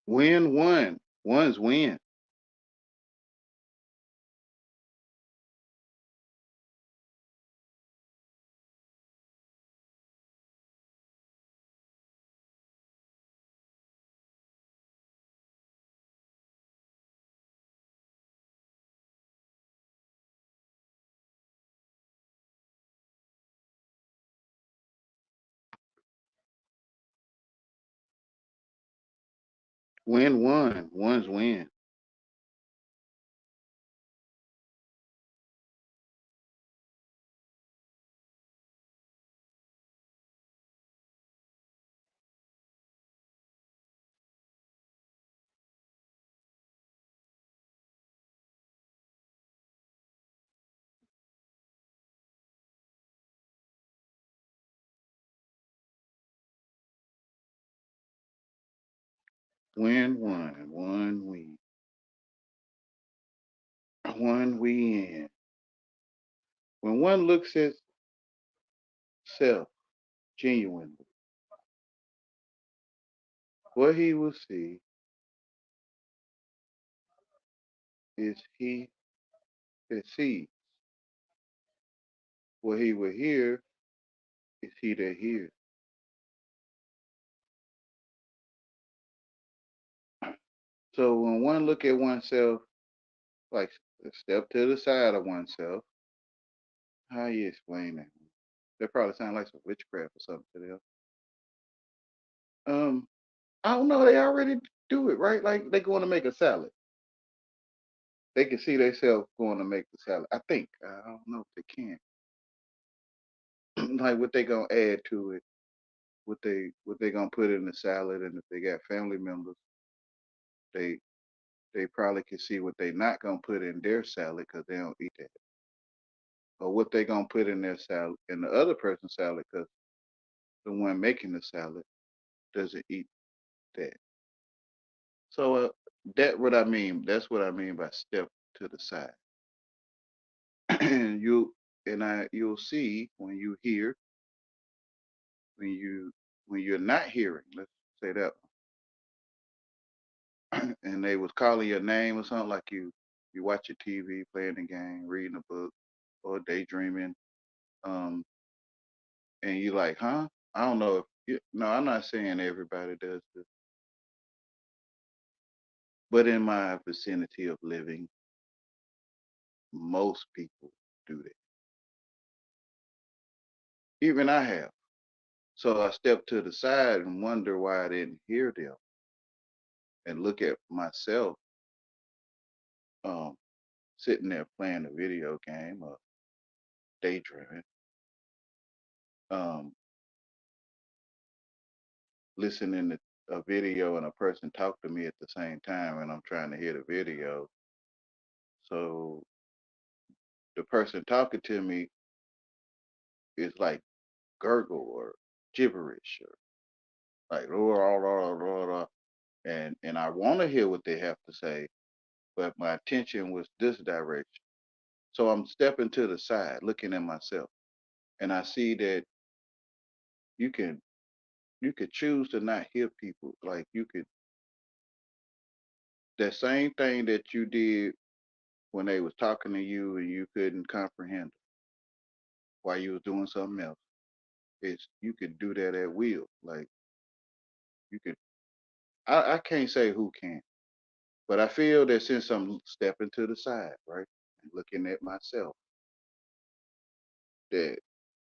Win one. One's win. Win one. One's win. Win one. One win. One win. When one looks at self genuinely, what he will see is he that sees. What he will hear is he that hears. So when one look at oneself, like step to the side of oneself, how you explain that? That probably sound like some witchcraft or something to them. Um, I don't know. They already do it, right? Like they going to make a salad. They can see themselves going to make the salad. I think. I don't know if they can. Like what they gonna add to it, what they gonna put in the salad, and if they got family members, they they probably can see what they not gonna put in their salad because they don't eat that, or what they gonna put in their salad in the other person's salad because the one making the salad doesn't eat that. So that what I mean. That's what I mean by step to the side. And you'll see when you hear when you when you're not hearing. Let's say that, and they was calling your name or something like you watch your TV, playing the game, reading a book, or daydreaming, um, and you like, huh? I don't know if no, I'm not saying everybody does this, but in my vicinity of living, most people do that. Even I have. So I step to the side and wonder why I didn't hear them, and look at myself, um, sitting there playing a video game or daydreaming, um, listening to a video and a person talk to me at the same time, and I'm trying to hear the video. So the person talking to me is like gurgle or gibberish or like rah, rah, rah, rah, and I want to hear what they have to say, but my attention was this direction. So I'm stepping to the side, looking at myself, and I see that you can you could choose to not hear people. Like you could that same thing that you did when they was talking to you and you couldn't comprehend while you was doing something else. It's you could do that at will. Like you could I can't say who can, but I feel that since I'm stepping to the side, right, and looking at myself, that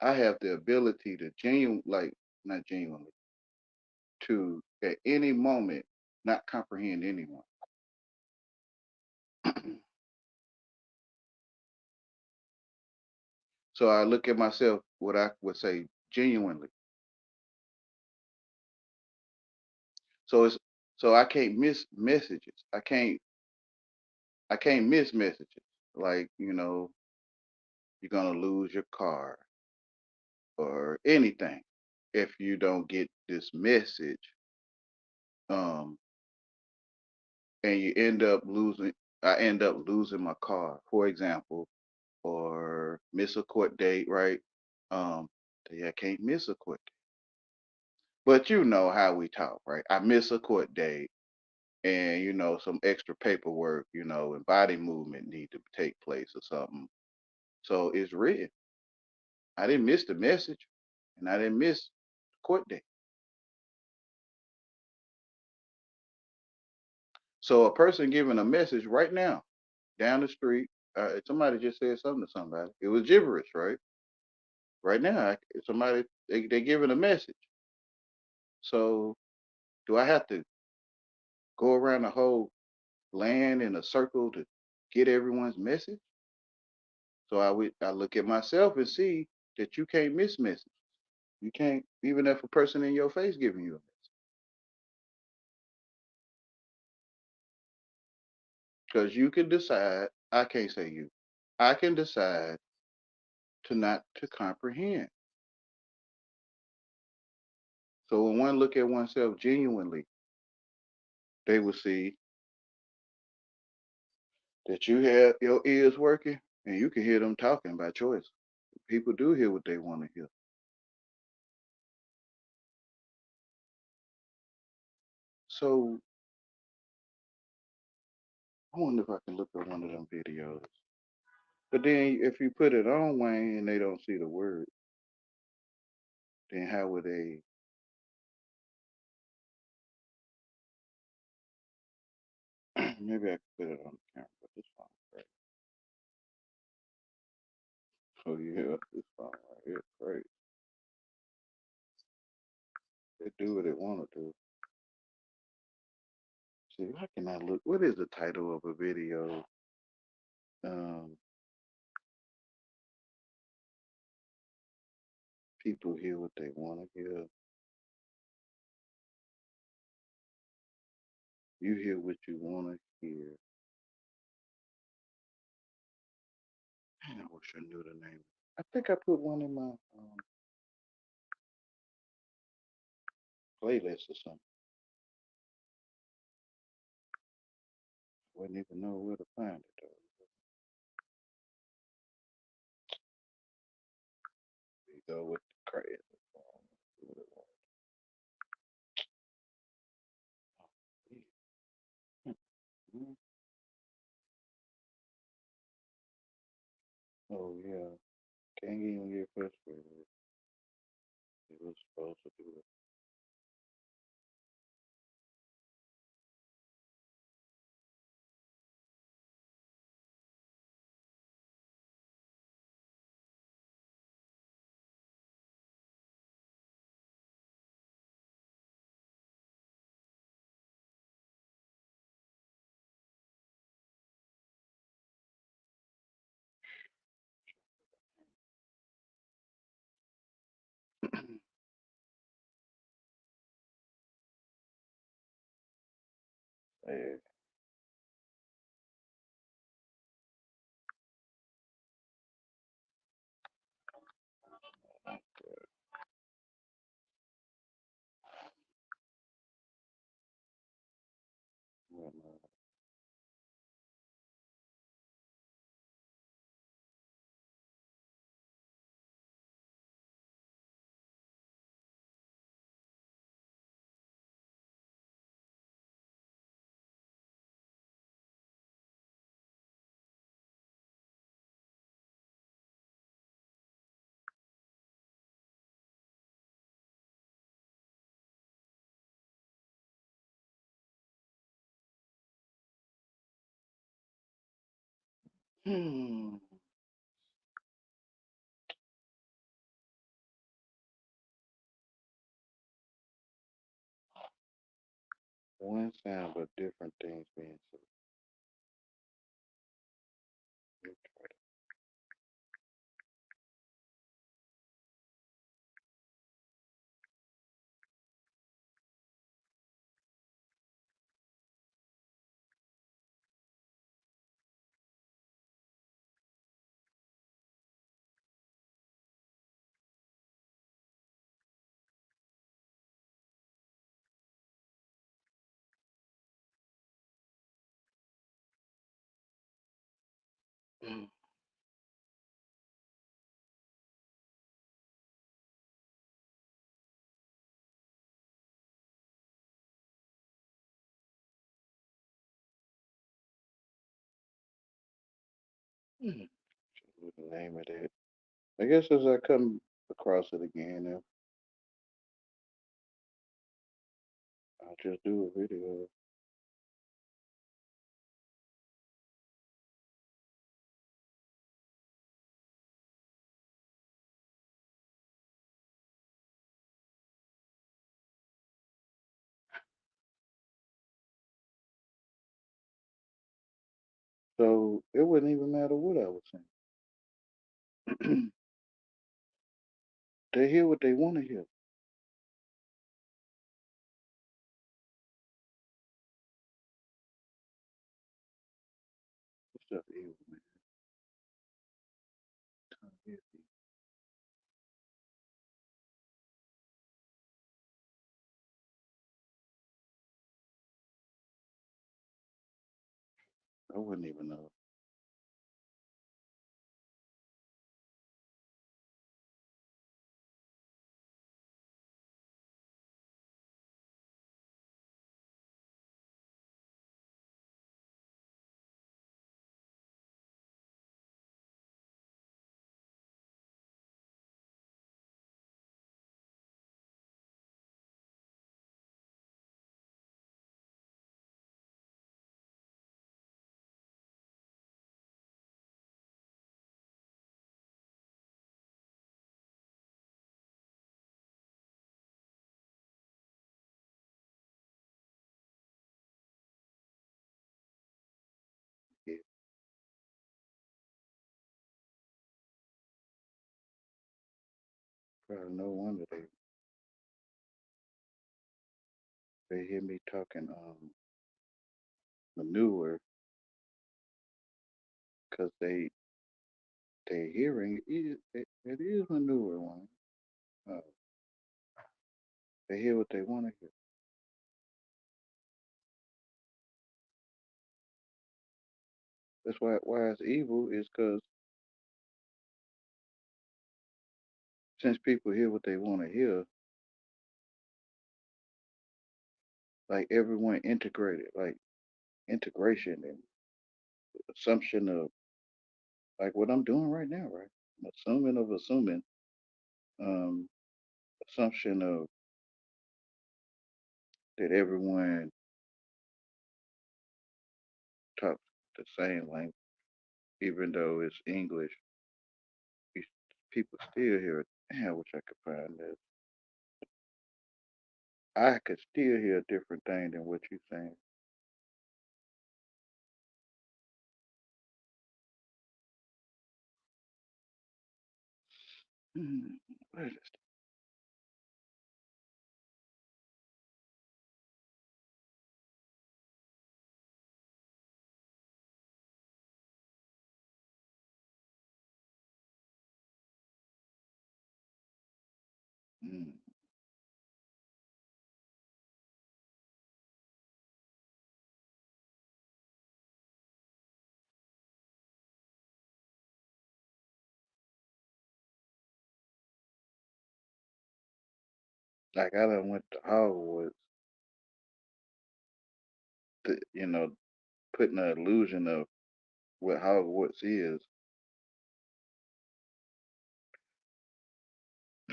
I have the ability to not genuinely, to at any moment not comprehend anyone. So I look at myself, what I would say genuinely. So it's so I can't miss messages. I can't miss messages. Like, you're gonna lose your car or anything if you don't get this message. Um, and you end up losing I end up losing my car, for example, or miss a court date, right? Um, yeah, I can't miss a court date. But you know how we talk, right? I miss a court date. and some extra paperwork, and body movement need to take place or something. So it's written. I didn't miss the message, and I didn't miss the court date. So a person giving a message right now down the street, somebody just said something to somebody. It was gibberish, right? Right now, somebody they giving a message. So do I have to go around the whole land in a circle to get everyone's message? So I look at myself and see that you can't miss message. You can't, even if a person in your face giving you a message, because you can decide. I can't say you. I can decide to not to comprehend. So when one look at oneself genuinely, they will see that you have your ears working and you can hear them talking by choice. People do hear what they want to hear. So I wonder if I can look at one of them videos. But then if you put it on Wayne and they don't see the word, then how would they? Maybe I could put it on the camera, but this phone crazy. Oh yeah, this phone right here crazy. They do what they want to do. See, how can I look? What is the title of a video? Um, People hear what they want to hear. You hear what you want to hear. Man, I wish I knew the name. I think I put one in my playlist or something. Wouldn't even know where to find it though. We go with the crazy phone. What it was. Mhm. Oh yeah, can't even get frustrated. It was supposed to do it. Yeah, well, no. Hmm. One sound, but different things being said. Hmm. What the name of that? I guess as I come across it again, I'll just do a video. So it wouldn't even matter what I was saying. They hear what they want to hear. What's up, evil man? Tom Hippie. I wouldn't even know. Yeah, probably no wonder they hear me talking manure because they hearing it is manure one. Uh, they hear what they want to hear. That's why it's evil is because since people hear what they want to hear, like everyone integrated, like integration and assumption of like what I'm doing right now, right? Assuming of assuming, um, assumption of that everyone talks the same language, even though it's English. pe- People still hear it. Damn, I wish I could find this. I could still hear a different thing than what you're saying. Hmm, what is this? Mm. Like I done went to Hogwarts, putting an illusion of what Hogwarts is.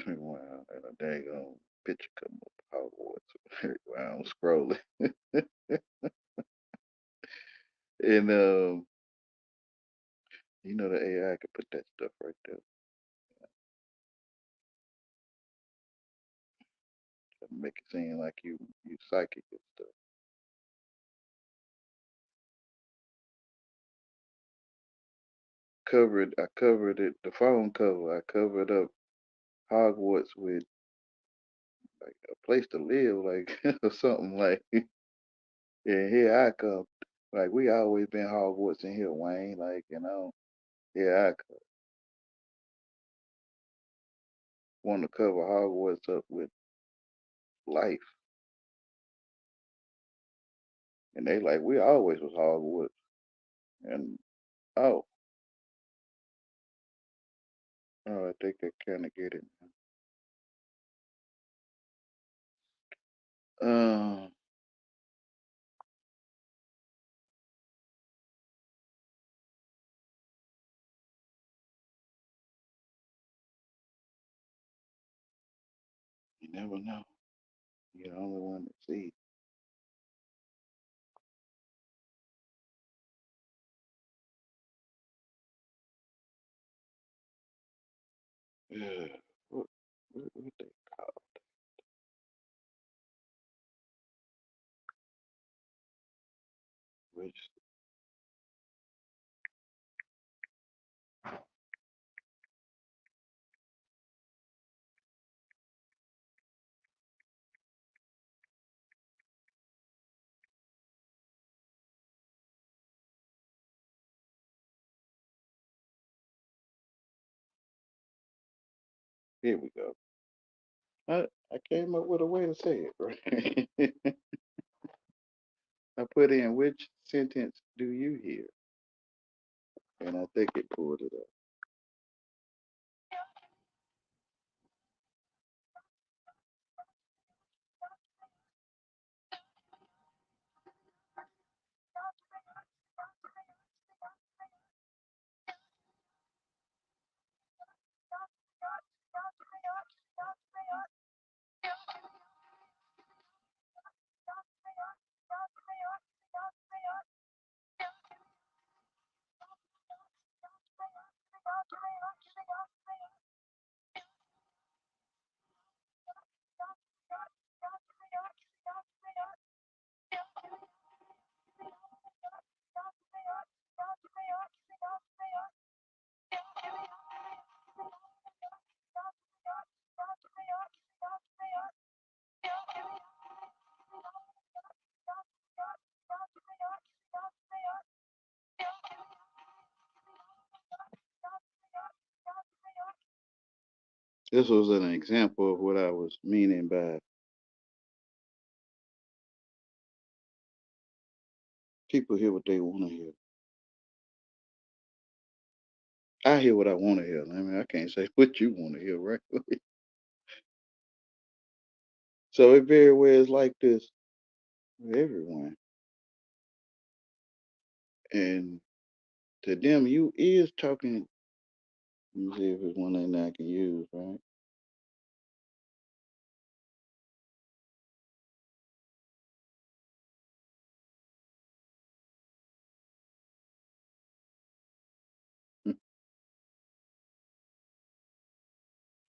Wow, and a dang picture come up Hogwarts while I'm scrolling. And the AI could put that stuff right there. Make it seem like you psychic and stuff. I covered it, the phone cover. I covered up Hogwarts with like a place to live, like or something like. And here I come, like we always been Hogwarts in here, Wayne. Like here I want to cover Hogwarts up with life, and they like we always was Hogwarts, and oh, oh, I think they kind of get it. Um, never know. You're the only one that sees. Yeah. What, what they call which here we go. I came up with a way to say it, right? I put in which sentence do you hear? And I think it pulled it up. This was an example of what I was meaning by people hear what they want to hear. I hear what I want to hear. I mean, I can't say what you want to hear, right? So it very well is like this with everyone. And to them, you is talking. Let me see if it's one that I can use, right?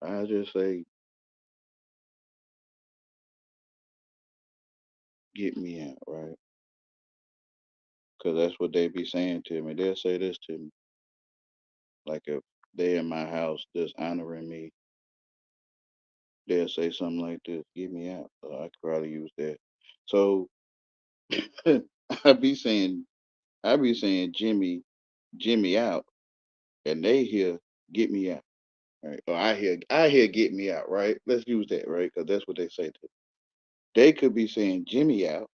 I just say, get me out, right? Because that's what they be saying to me. They'll say this to me. Like if they in my house dishonoring me, they'll say something like this, get me out. So I could probably use that. So I be saying, I be saying Jimmy out, and they hear get me out. Right. Or I hear get me out, right? Let's use that, right? Because that's what they say to. They could be saying Jimmy out,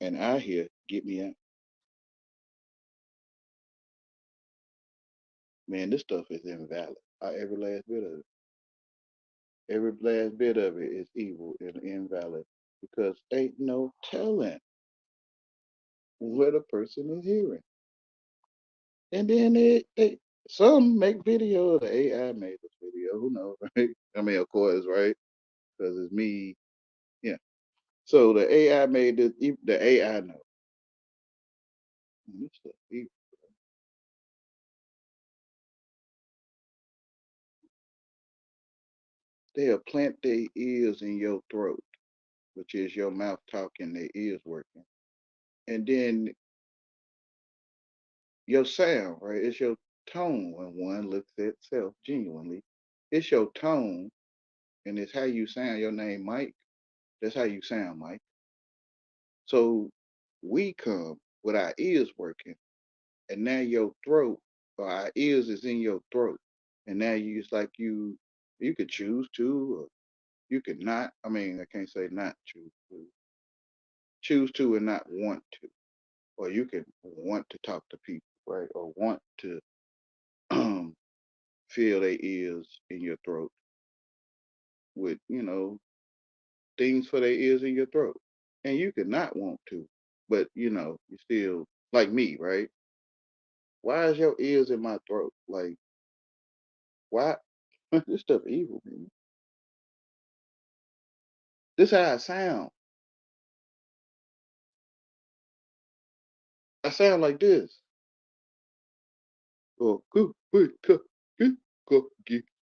and I hear get me out. Man, this stuff is invalid. Every last bit of it. Every last bit of it is evil and invalid because ain't no telling what a person is hearing. And then they some make video. The AI made this video. Who knows, right? I mean, of course, right? Because it's me. Yeah. So the AI made this. The AI know. This stuff evil. They'll plant their ears in your throat, which is your mouth talking, their ears working. And then your sound, right? It's your tone when one looks at self genuinely. It's your tone and it's how you sound. Your name, Mike. That's how you sound, Mike. So we come with our ears working, and now your throat or our ears is in your throat. And now you it's like you could choose to or you could not. I mean, I can't say not choose to. Choose to and not want to. Or you can want to talk to people, right? Or want to feel their ears in your throat with, things for their ears in your throat. And you could not want to, but you still like me, right? Why is your ears in my throat? Like, why? This stuff evil, man. This how I sound. I sound like this. Oh,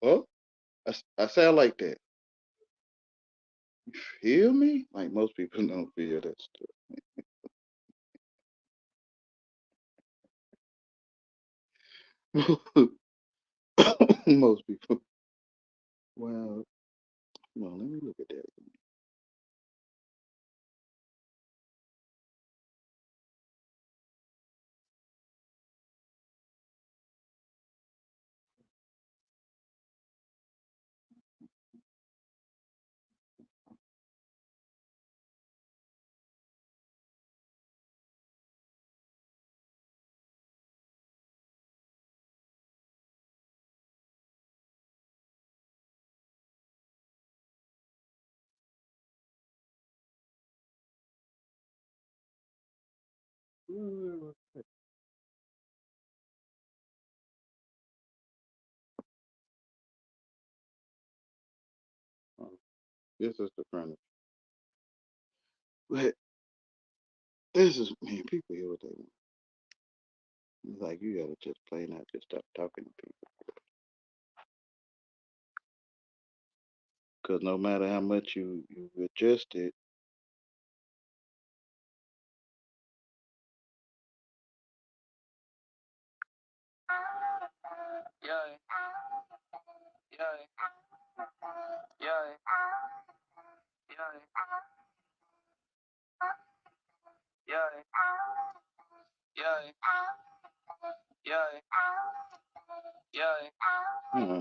huh? I sound like that. You feel me? Like most people don't feel that stuff. Most people. Well, come on, let me look at that. Oh, this is the furniture. But this is, man, people hear what they want. It's like you gotta just plain out just stop talking to people. Because no matter how much you adjust it,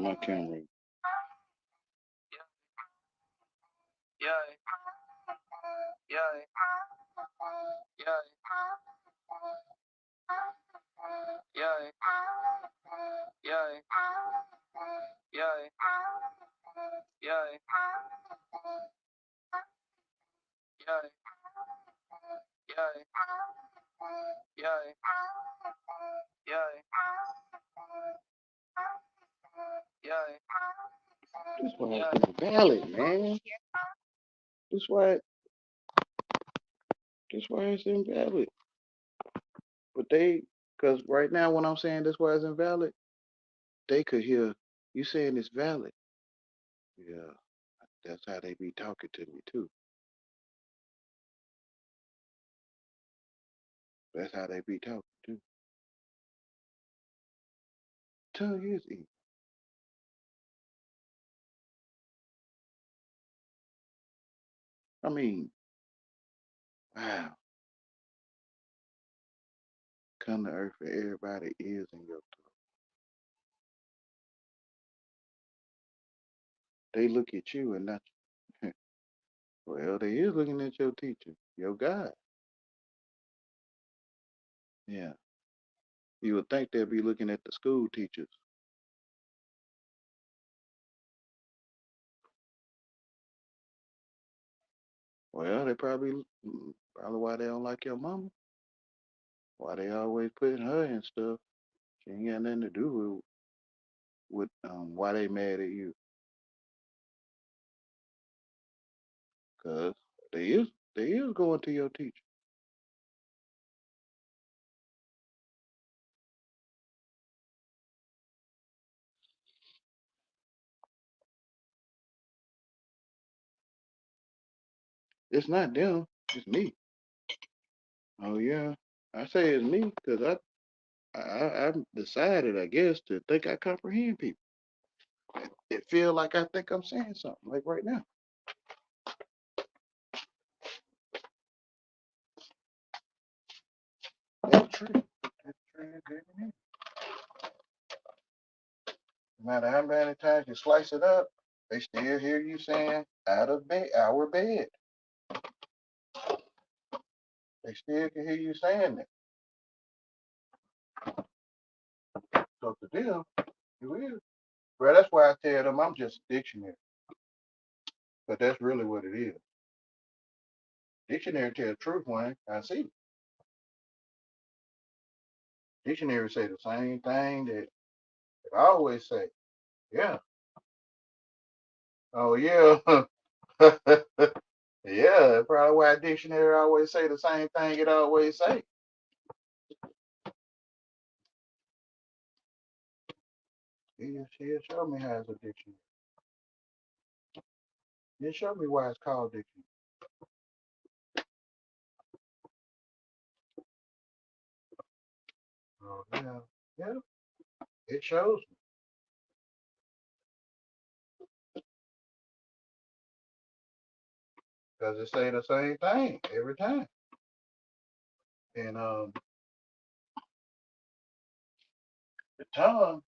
my camera. This why it's invalid, man. This why this why it's invalid. But because right now when I'm saying this why it's invalid, they could hear you saying it's valid. Yeah, that's how they be talking to me too. That's how they be talking too. Tongue is evil. I mean, wow. Come to earth for everybody is in your throat. They look at you and not well, they is looking at your teacher, your God. Yeah. You would think they'd be looking at the school teachers. Well, they probably why they don't like your mama. Why they always putting her in stuff. She ain't got nothing to do with why they mad at you. Cause they is going to your teacher. It's not them. It's me. Oh yeah. I say it's me because I decided, I guess, to think I comprehend people. It feel like I think I'm saying something, like right now. That's true. That's true. No matter how many times you slice it up, they still hear you saying out of bed, our bed. They still can hear you saying that. So to them, you is. Bro, that's why I tell them I'm just a dictionary. But that's really what it is. Dictionary tell the truth, Wayne. I see. Dictionary say the same thing that I always say. Yeah. Oh yeah. Yeah, that's probably why dictionary always say the same thing it always say. He'll show me how it's a dictionary. He'll show me why it's called dictionary. Oh, yeah, yeah, it shows me. Because it say the same thing every time. And the tongue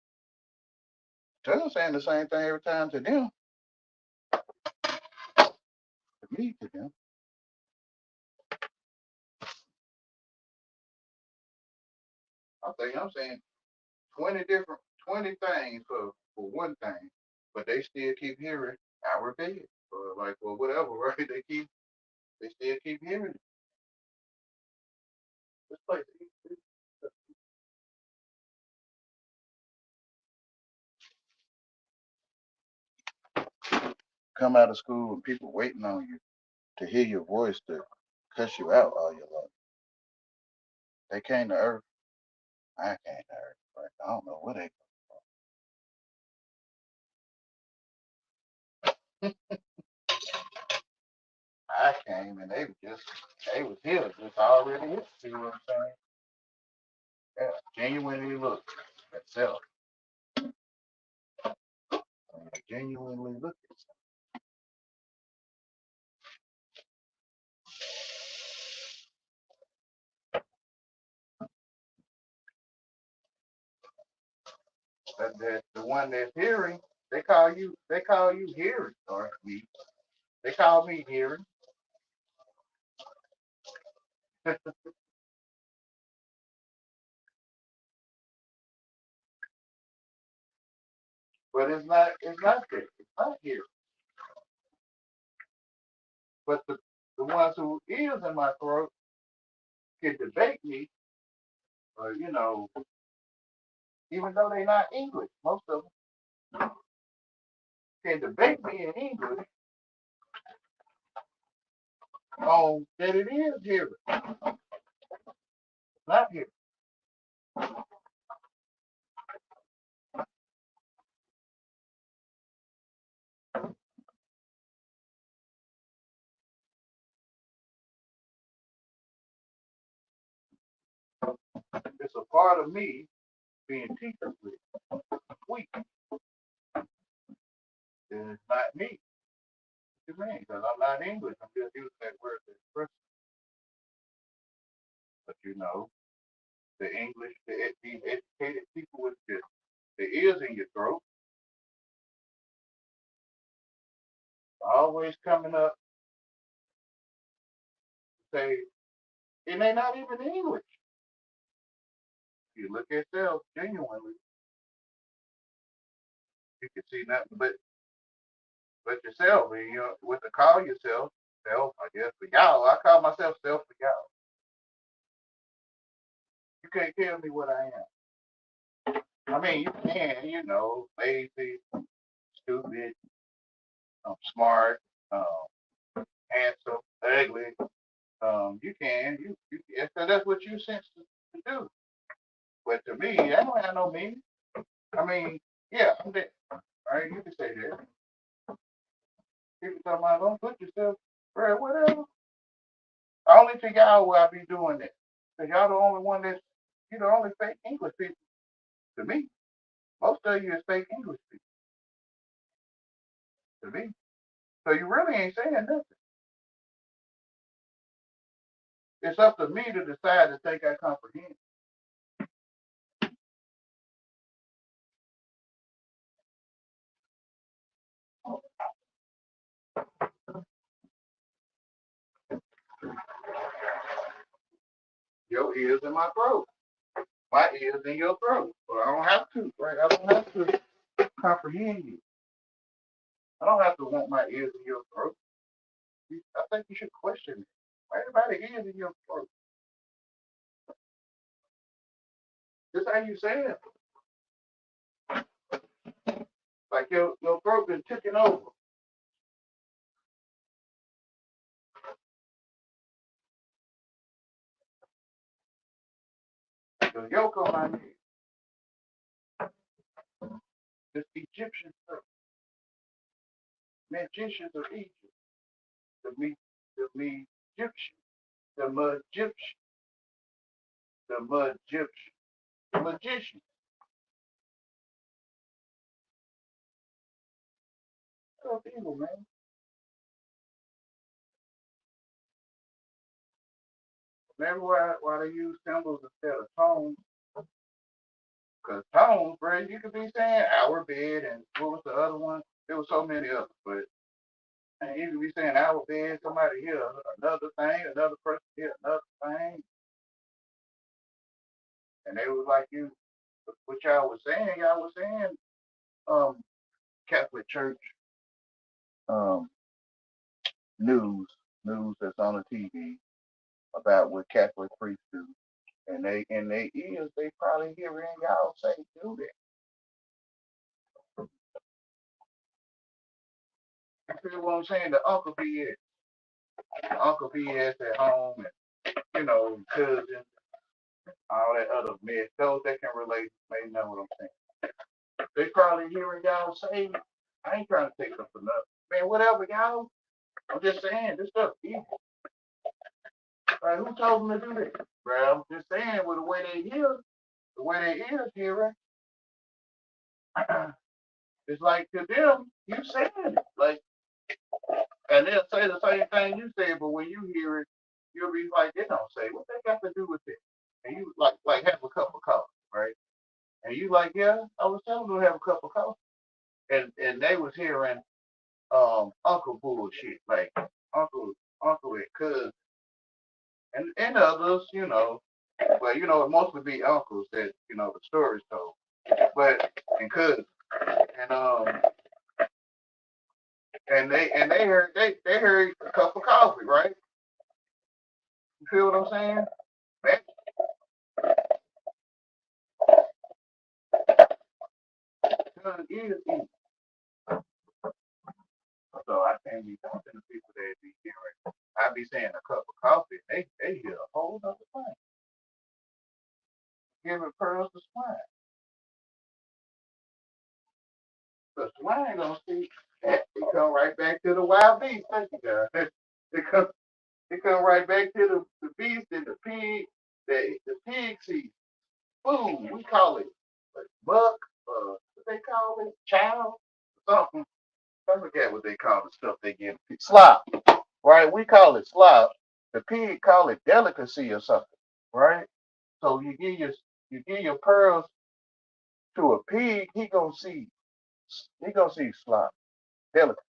saying the same thing every time to them, to me, to them. I think I'm saying 20 things for one thing, but they still keep hearing our bed or like or whatever, right? They still keep hearing it. This place, come out of school and people waiting on you to hear your voice to cuss you out all your life. They came to Earth. I came to Earth. Right? I don't know where they come. I came and they was here, just already here. See what I'm saying? Yeah, genuinely look at self. Genuinely look at self. That the one that's hearing, they call you hearing, or me. They call me hearing. But it's not that. It's not hearing. But the ones who is in my throat can debate me, or even though they're not English, most of them can debate me in English on that it is hearing, not hearing. It's a part of me being teachable, weak, and it's not me. What you mean? Because I'm not English. I'm just using that word to express. But the English, the educated people with the ears in your throat, always coming up say, and they not even English. You look at yourself genuinely, you can see nothing but yourself. And what to call yourself, self, I guess for y'all. I call myself self for y'all. You can't tell me what I am. I mean, you can, lazy, stupid, smart, handsome, ugly. You can, so that's what you sense to do. But to me, I don't have no meaning. I mean, yeah, I'm dead. All right, you can say that. People talking about don't put yourself, bro, whatever. Only to y'all will I be doing that. Because y'all the only one that's, you the only fake English people to me. Most of you is fake English people to me. So you really ain't saying nothing. It's up to me to decide to think I comprehend. Your ears in my throat. My ears in your throat. But I don't have to, right? I don't have to comprehend you. I don't have to want my ears in your throat. I think you should question it. Why everybody ears in your throat? This how you say it. Like your throat been ticking over. The yoke on my neck. This Egyptian stuff. Magicians of Egypt. The Egyptian. The Magician. The Magician. The magician. That's evil, man. Remember why they use symbols instead of tones? Because tones, bro, you could be saying our bed and what was the other one? There was so many others, but and you could be saying our bed, somebody hear another thing, another person hear another thing. And they was like you what y'all was saying, Catholic Church um news that's on the TV about what Catholic priests do. And they in their ears they probably hearing y'all say do that. You feel what I'm saying? The Uncle BS at home and cousins, all that other mess. Those that can relate may know what I'm saying. They probably hearing y'all say, I ain't trying to take up for nothing. Man, whatever, y'all. I'm just saying, this stuff evil. Like, who told them to do that? Bro, I'm just saying, with the way they ears hearing, it's like to them, you saying it. Like, and they'll say the same thing you say, but when you hear it, you'll be like, they don't say, what they got to do with it? And you like have a cup of coffee, right? And you like, yeah, I was telling them to have a cup of coffee. And they was hearing uncle bullshit, like uncle and cousin and others, but it mostly be uncles that, the stories told. But and cousins. And they heard a cup of coffee, right? You feel what I'm saying? That cousin is evil. So I can't be talking to people that be hearing. I be saying a cup of coffee, they hear a whole other thing. Giving pearls to swine. The swine gonna see that they come right back to the wild beast. Thank you, God. They come right back to the beast and the pig. The pig seed. Food. We call it buck. What they call it? Child. Something. I forget what they call the stuff they give. Slop. Right? We call it slop. The pig call it delicacy or something. Right? So you give your pearls to a pig, he gonna see slop. Delicacy.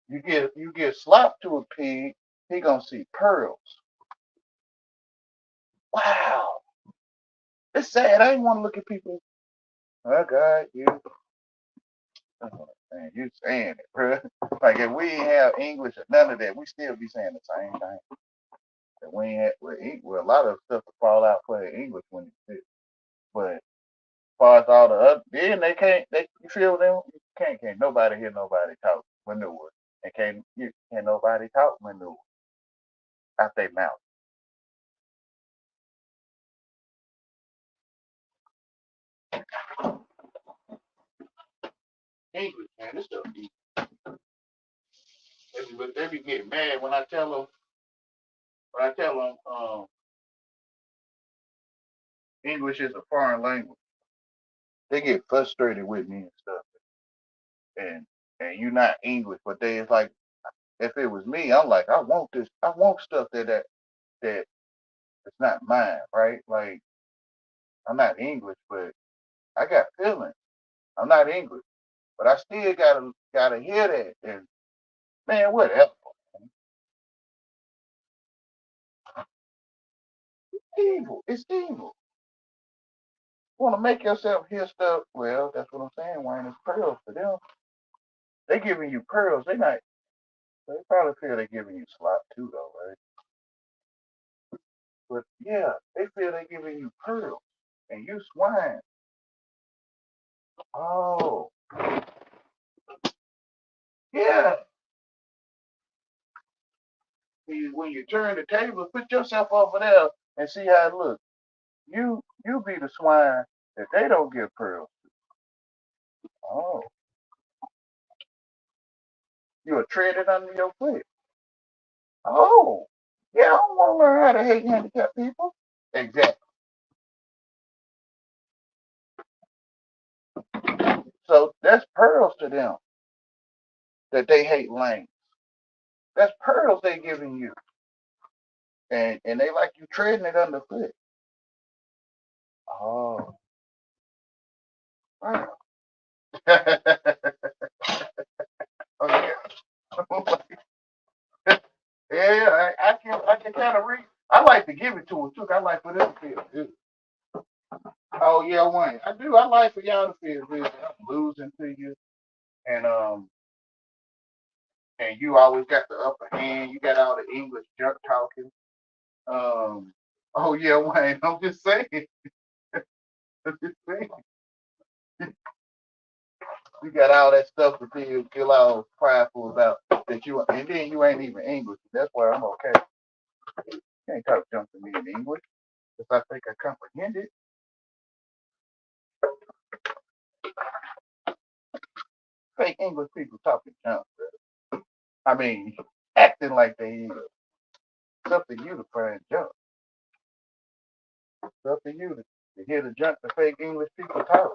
You get slop to a pig, he gonna see pearls. Wow. It's sad. I ain't want to look at people. Oh God, man, you saying it, bro. Like if we ain't have English or none of that, we still be saying the same thing. That we ain't well, a lot of stuff will fall out for the English when it fits. But as far as all the other, then they can't. You feel them? You can't nobody hear nobody talk manure, and can't nobody talk manure out their mouth. English, man, this stuff deep. They be getting mad when I tell them. English is a foreign language. They get frustrated with me and stuff. And you're not English, but they it's like if it was me, I'm like I want this. I want stuff that it's not mine, right? Like I'm not English, but I got feelings. I'm not English, but I still gotta hear that. And man, whatever. Evil. It's evil. Want to make yourself hear stuff? Well, that's what I'm saying. Wayne, it's pearls for them. They giving you pearls. They not. They probably feel they giving you slop too, though, right? But yeah, they feel they giving you pearls, and you swine. Oh, yeah. When you turn the table, put yourself over there and see how it looks. You be the swine that they don't give pearls. Oh, you'll tread it under your foot. Oh, yeah, I don't want to learn how to hate handicapped people. Exactly. So that's pearls to them that they hate lame. That's pearls they giving you, and they like you treading it underfoot. Oh, wow. Oh yeah, yeah. I can kind of read. I like to give it to them too. I like for them to feel good. Oh yeah, Wayne. I do. I like for y'all to feel good. I'm losing to you, and and you always got the upper hand. You got all the English junk talking. Um, oh yeah, Wayne. I'm just saying. I'm just saying. You got all that stuff to feel all prideful about that you, and then you ain't even English. That's why I'm okay. You can't talk junk to me in English if I think I comprehend it. Fake English people talking junk, bro. I mean, acting like they is. It's up to you to find junk. It's up to you to hear the junk the fake English people talk.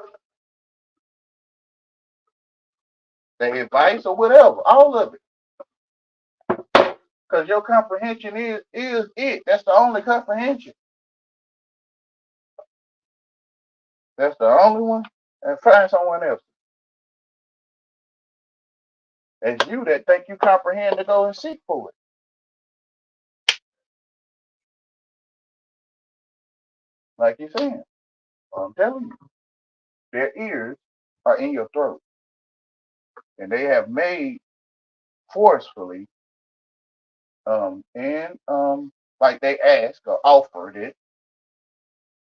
Their advice or whatever, all of it. Because your comprehension is it. That's the only comprehension. That's the only one. And find someone else. It's you that think you comprehend to go and seek for it. Like you're saying. I'm telling you. Their ears are in your throat. And they have made forcefully and like they asked or offered it.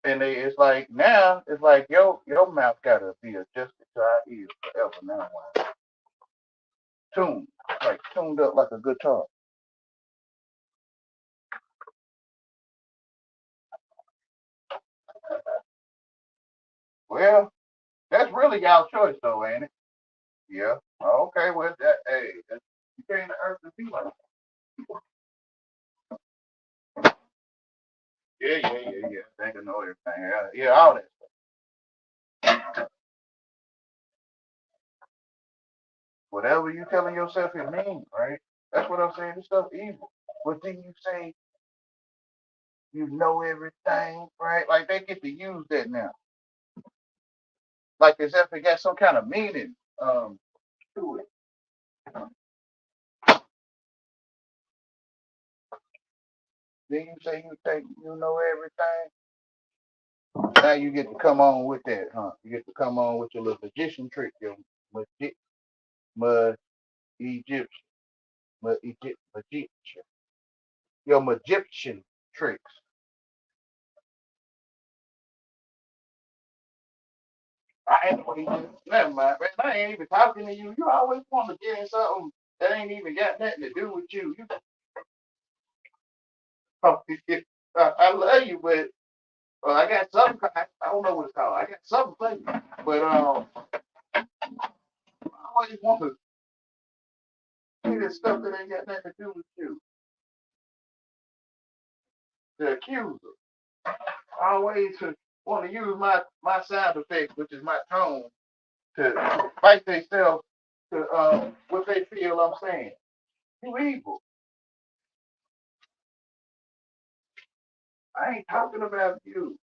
And it's like now it's like your mouth gotta be adjusted to our ears forever now. Tuned. Like tuned up like a guitar. Well, that's really y'all choice though, ain't it? Yeah. Okay, well that hey, you came to earth to be like that. Yeah. Think I know everything. Yeah, all that. Whatever you telling yourself it means, right? That's what I'm saying. This stuff evil. But then you say you know everything, right? Like they get to use that now. Like as if it got some kind of meaning to it. Then you say you think you know everything. Now you get to come on with that, huh? You get to come on with your little magician trick, your magi- mud Egyptian, magician, your magician tricks. I ain't even, never mind, man. I ain't even talking to you. You always want to get in something that ain't even got nothing to do with you. I love you, but I got something. I don't know what it's called. I got something for you, but I always want to see this stuff that ain't got nothing to do with you. The accuser. I always want to use my sound effects, which is my tone, to fight themselves to what they feel I'm saying. You evil. I ain't talking about you.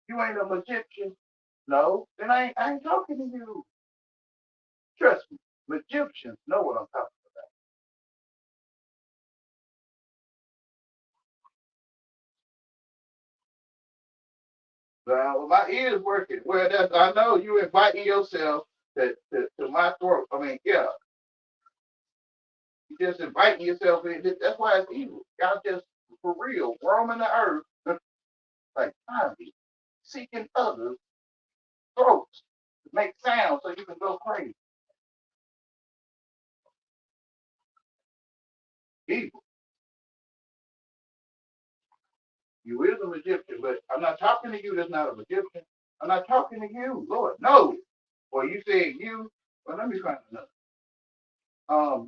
You ain't a magician. No, then I ain't talking to you. Trust me, magicians know what I'm talking about. My ears working. Well, I know you inviting yourself to my throat. I mean, yeah, you just inviting yourself in. That's why it's evil. Y'all just for real roaming the earth like zombies, seeking others' throats to make sounds so you can go crazy. Evil. You is a Egyptian, but I'm not talking to you that's not an Egyptian. I'm not talking to you, Lord. No. Well, you said you. Well, let me find another.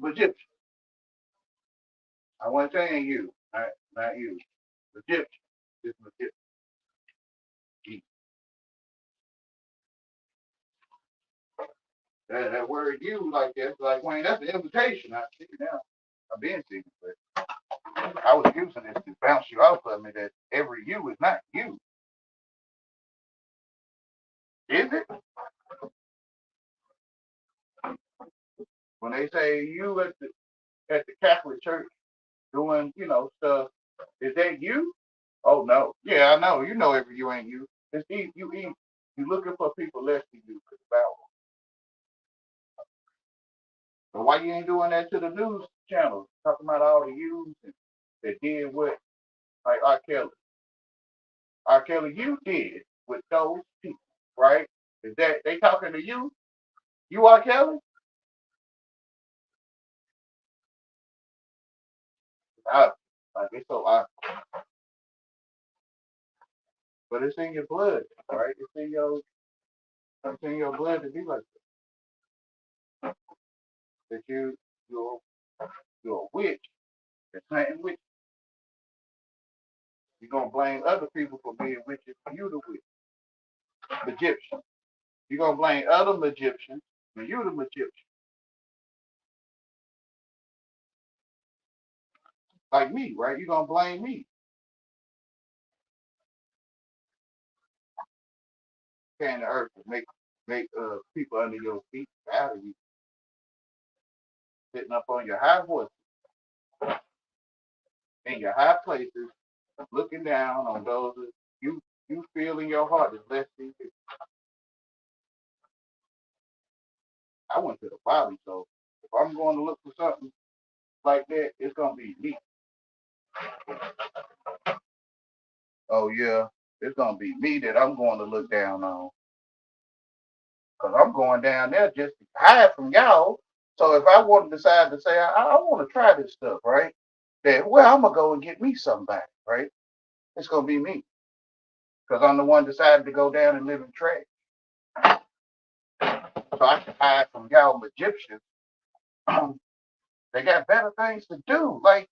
Egyptian. I wasn't saying you, not you. Egyptian. It's Egyptian. That word you like that, like Wayne, that's an invitation. I see it now. I've been seeing it, but I was using it to bounce you off of me that every you is not you. Is it? When they say you at the Catholic Church doing, stuff, is that you? Oh no. Yeah, I know. You know every you ain't you. It's you looking for people less than you to devour. But why you ain't doing that to the news channels? Talking about all the yous that did what? Like R. Kelly. R. Kelly, you did with those people, right? Is that they talking to you? You R. Kelly? Like it's so obvious. But it's in your blood, right? It's in your blood to be like that. That you're a witch that's hunting witches. You're gonna blame other people for being witches for you the witch. Egyptian. You're gonna blame other Egyptians for you the Egyptian. Like me, right? You're gonna blame me. Can the earth to make people under your feet out of you, sitting up on your high horses in your high places, looking down on those that you feel in your heart is less than you. I went to the Bible, so if I'm going to look for something like that, it's gonna be me. Oh yeah, it's gonna be me that I'm going to look down on. Because I'm going down there just to hide from y'all. So if I want to decide to say I want to try this stuff, right? Then well, I'm gonna go and get me somebody, right? It's gonna be me because I'm the one decided to go down and live in trash. So I can hide from y'all Egyptians. They got better things to do. Like,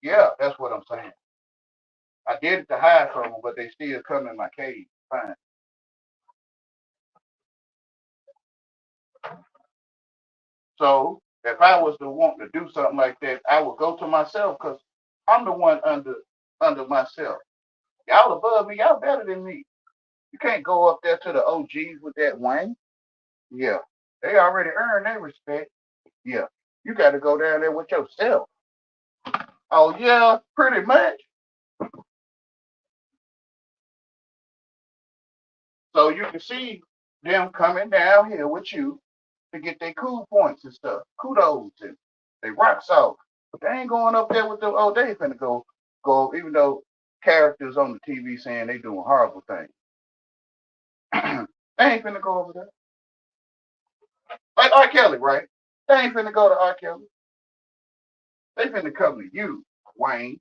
yeah, that's what I'm saying. I did it to hide from them, but they still come in my cave. Fine. So if I was to want to do something like that, I would go to myself because I'm the one under myself. Y'all above me, y'all better than me. You can't go up there to the OGs with that Wayne. Yeah. They already earned their respect. Yeah. You got to go down there with yourself. Oh yeah, pretty much. So you can see them coming down here with you to get their cool points and stuff. Kudos and they rock salt. But they ain't going up there with them. Oh, they ain't finna go. Even though characters on the TV saying they doing horrible things, they ain't finna go over there. Like R. Kelly, right? They ain't finna go to R. Kelly. They finna come to you, Wayne.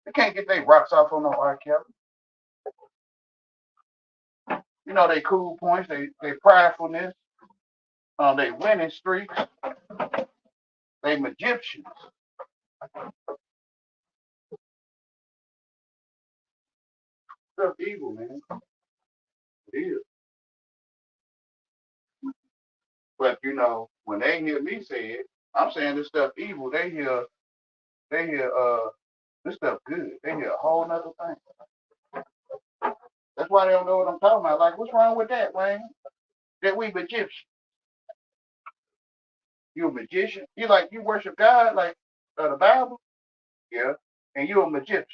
They can't get their rocks off on no R. Kelly. You know they cool points, they pridefulness, they winning streaks, they Egyptians. Stuff evil, man. It is. But when they hear me say it, I'm saying this stuff evil. They hear this stuff good. They hear a whole nother thing. That's why they don't know what I'm talking about. Like, what's wrong with that, Wayne? That we Egyptian. You a magician? You worship God like the Bible? Yeah. And you a magician.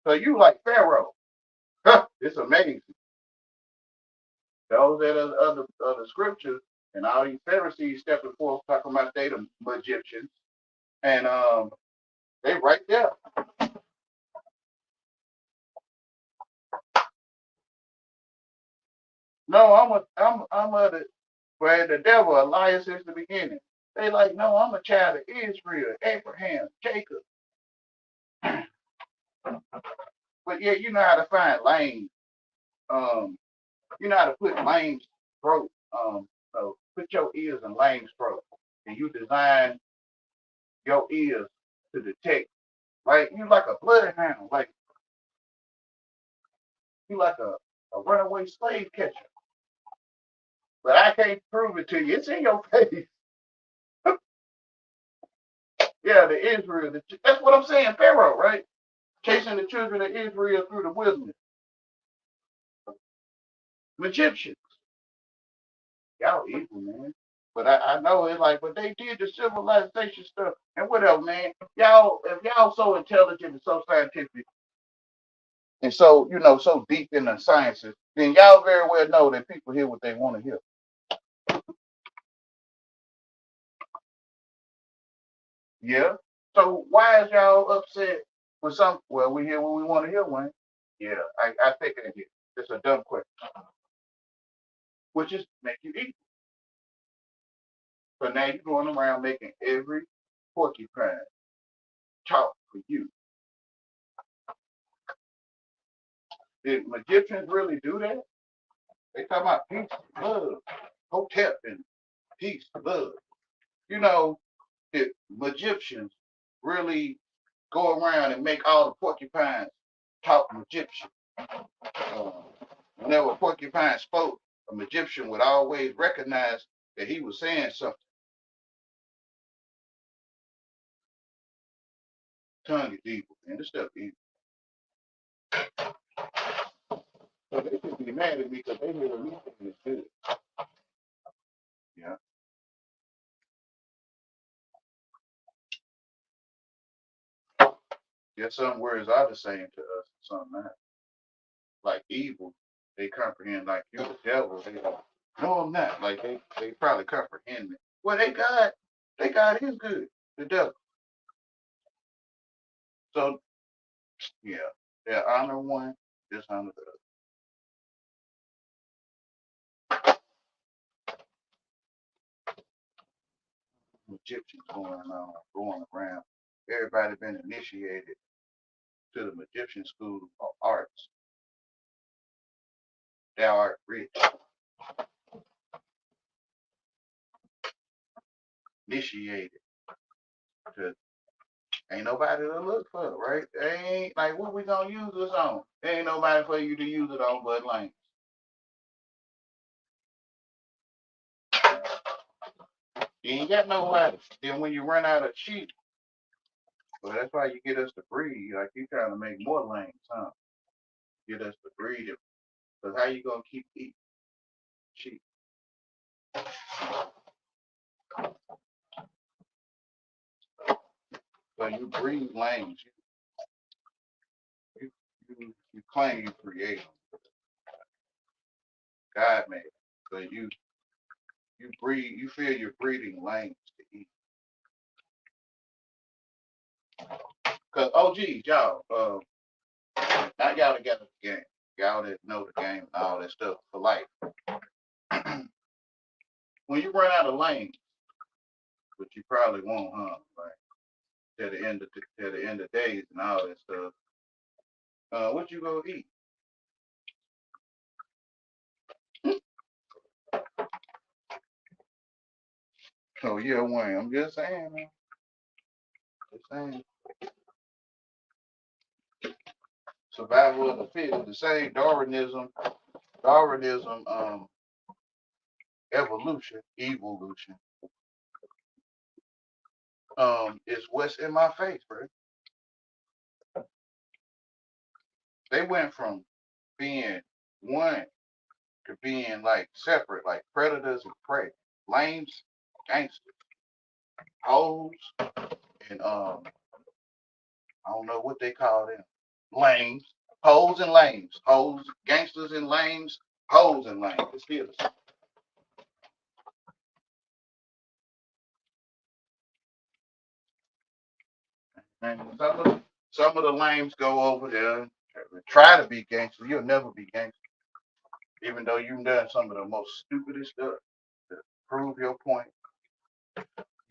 So you like Pharaoh. It's amazing. Those that are other scriptures and all these Pharisees stepping forth talking about they the Egyptians. And they right there. No, I'm the where the devil, a liar since the beginning. They like, no, I'm a child of Israel, Abraham, Jacob. But yeah, you know how to find lanes. Um, you know how to put lanes throat. So put your ears in lanes throat, and you design your ears to detect. Like you like a bloodhound, like you like a runaway slave catcher. But I can't prove it to you. It's in your face. Yeah, the Israel. That's what I'm saying. Pharaoh, right? Chasing the children of Israel through the wilderness. Egyptians. Y'all evil, man. But I know it's like, but they did the civilization stuff and whatever, man. Y'all, if y'all so intelligent and so scientific and so, so deep in the sciences, then y'all very well know that people hear what they want to hear. Yeah. So why is y'all upset with some? Well, we hear what we want to hear, Wayne. Yeah, I think it is. It's a dumb question, which is make you eat. So now you're going around making every porcupine talk for you. Did Egyptians really do that? They talk about peace, love, hotep, and peace, love. You know, did Egyptians really go around and make all the porcupines talk Egyptian? Uh, Whenever a porcupine spoke, a Egyptian would always recognize that he was saying something. Tongue is evil, man. This stuff is evil. So they should be mad at me because they hear me saying it's good. Yeah. Yeah, some words are the same to us, some not. Like evil, they comprehend like you the devil. They like, no, I'm not. Like they probably comprehend me. Well, they God is good, the devil. So yeah, they honor one, dishonor the other. Egyptians going around. Everybody been initiated to the Egyptian school of arts. Thou art rich, initiated to ain't nobody to look for, right? They ain't like what we gonna use this on. There ain't nobody for you to use it on but Lane. You ain't got nobody. Then when you run out of sheep, well, that's why you get us to breed. Like you trying to make more lanes, huh? Get us to breed it. Because how you gonna keep eating sheep? So you breed lanes. You claim you create them. God made it. So you breed. You feel you're breeding lanes to eat. Cause geez, y'all, not y'all that got the game. Y'all that know the game and all that stuff for life. When you run out of lanes, which you probably won't, huh? Like to the end of days and all that stuff. What you gonna eat? Oh yeah, Wayne. I'm just saying, man. Just saying. Survival of the fittest. The same Darwinism, evolution, is what's in my face, bro. They went from being one to being like separate, like predators and prey, lames, gangsters, hoes, and I don't know what they call them, lames, hoes and lames, hoes, gangsters and lames, hoes and lames. It's still the same. And some of the lames go over there, try to be gangsters. You'll never be gangster, even though you've done some of the most stupidest stuff to prove your point.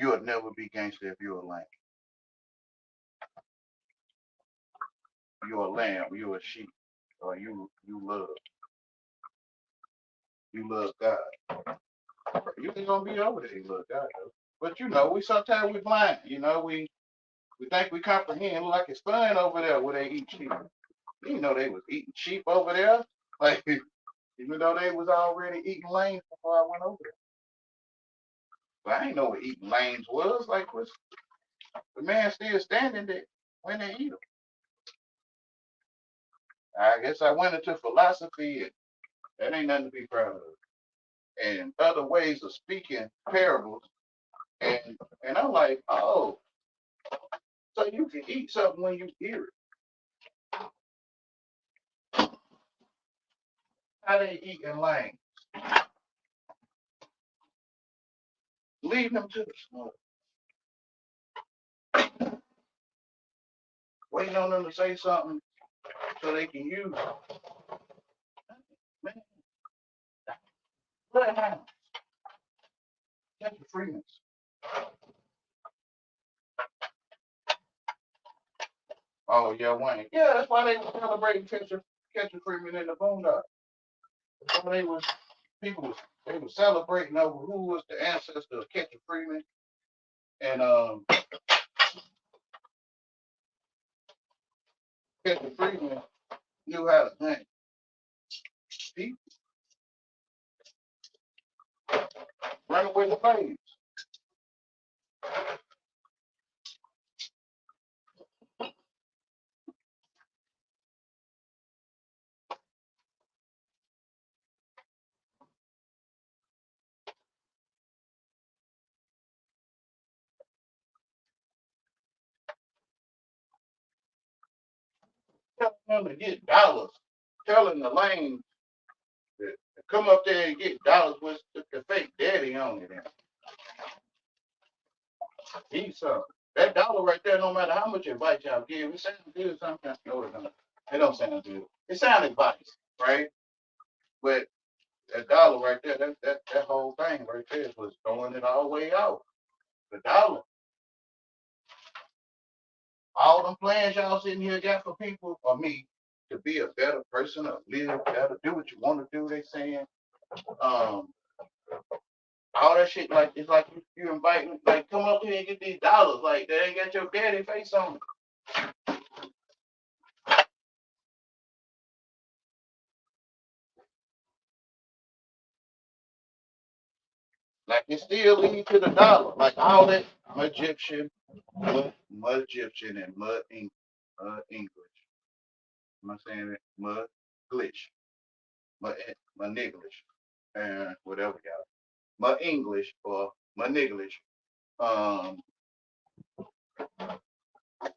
You'll never be gangster if you're a lame. you're a lamb, you're a sheep, or you love God. You ain't gonna be over there, you love God though. But we sometimes we blind, we think we comprehend like it's fun over there where they eat sheep. You know they was eating sheep over there. Like even though they was already eating lanes before I went over there. But I ain't know what eating lanes was. Like was the man still standing there when they eat them? I guess I went into philosophy and that ain't nothing to be proud of. And other ways of speaking parables. And I'm like, oh, so you can eat something when you hear it. How they eating lanes? Leave them to the smoke. Waiting on them to say something so they can use it. Man, what happened? Catch the Freemans. Oh yeah, Wayne. Yeah, that's why they were celebrating catch a Freeman in the boondocks. That's why people was they were celebrating over who was the ancestor of Catch a Freeman. And Catch a Freeman knew how to hunt people, run away the slaves. Telling them to get dollars. Telling the lane to come up there and get dollars with the fake daddy on it. Eat something. That dollar right there, no matter how much advice y'all give, it sounds good sometimes. No, it don't. It don't sound good. It sounds advice, right? But that dollar right there, that whole thing right there was throwing it all the way out. The dollar. All them plans y'all sitting here got for people or me to be a better person or live better, do what you want to do, they saying. Um, all that shit like it's like you invite like come up here and get these dollars. Like they ain't got your daddy face on it. Like it still leads to the dollar. Like all that Egyptian, mud Egyptian and English. Am I saying it? Mud glitch. Mud English. And whatever y'all. Mud English or mud English. Um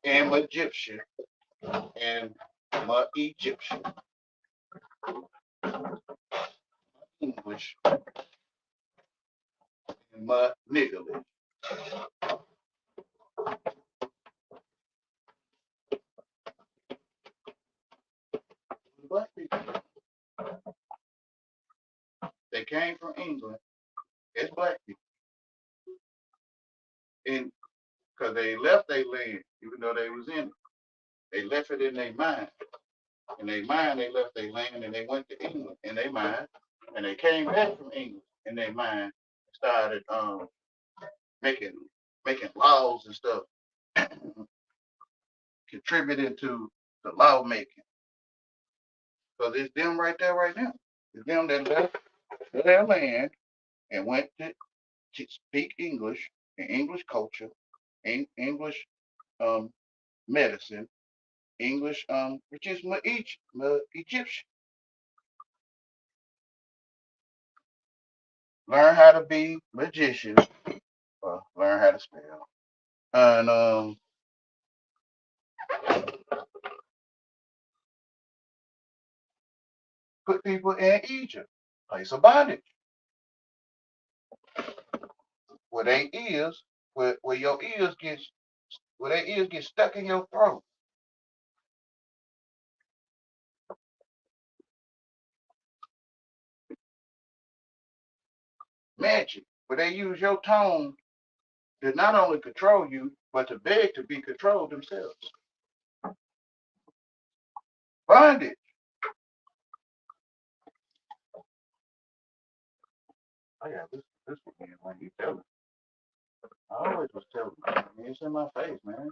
and mud Egyptian and mud Egyptian. English and mud English. Black people. They came from England. It's black people. And because they left their land, even though they was in it. They left it in their mind. In their mind, they left their land and they went to England in their mind. And they came back from England in their mind, started making making laws and stuff, contributing to the law making. Because it's them right there right now. It's them that left their land and went to speak English and English culture, English um, medicine, English which is Egyptian. Learn how to be magicians, learn how to spell, and put people in Egypt, place of bondage, where they ears, where your ears where their ears get stuck in your throat. Magic, where they use your tone to not only control you, but to beg to be controlled themselves. Bondage. Oh yeah, this again when you tell me. I always was telling you. I mean, it's in my face, man.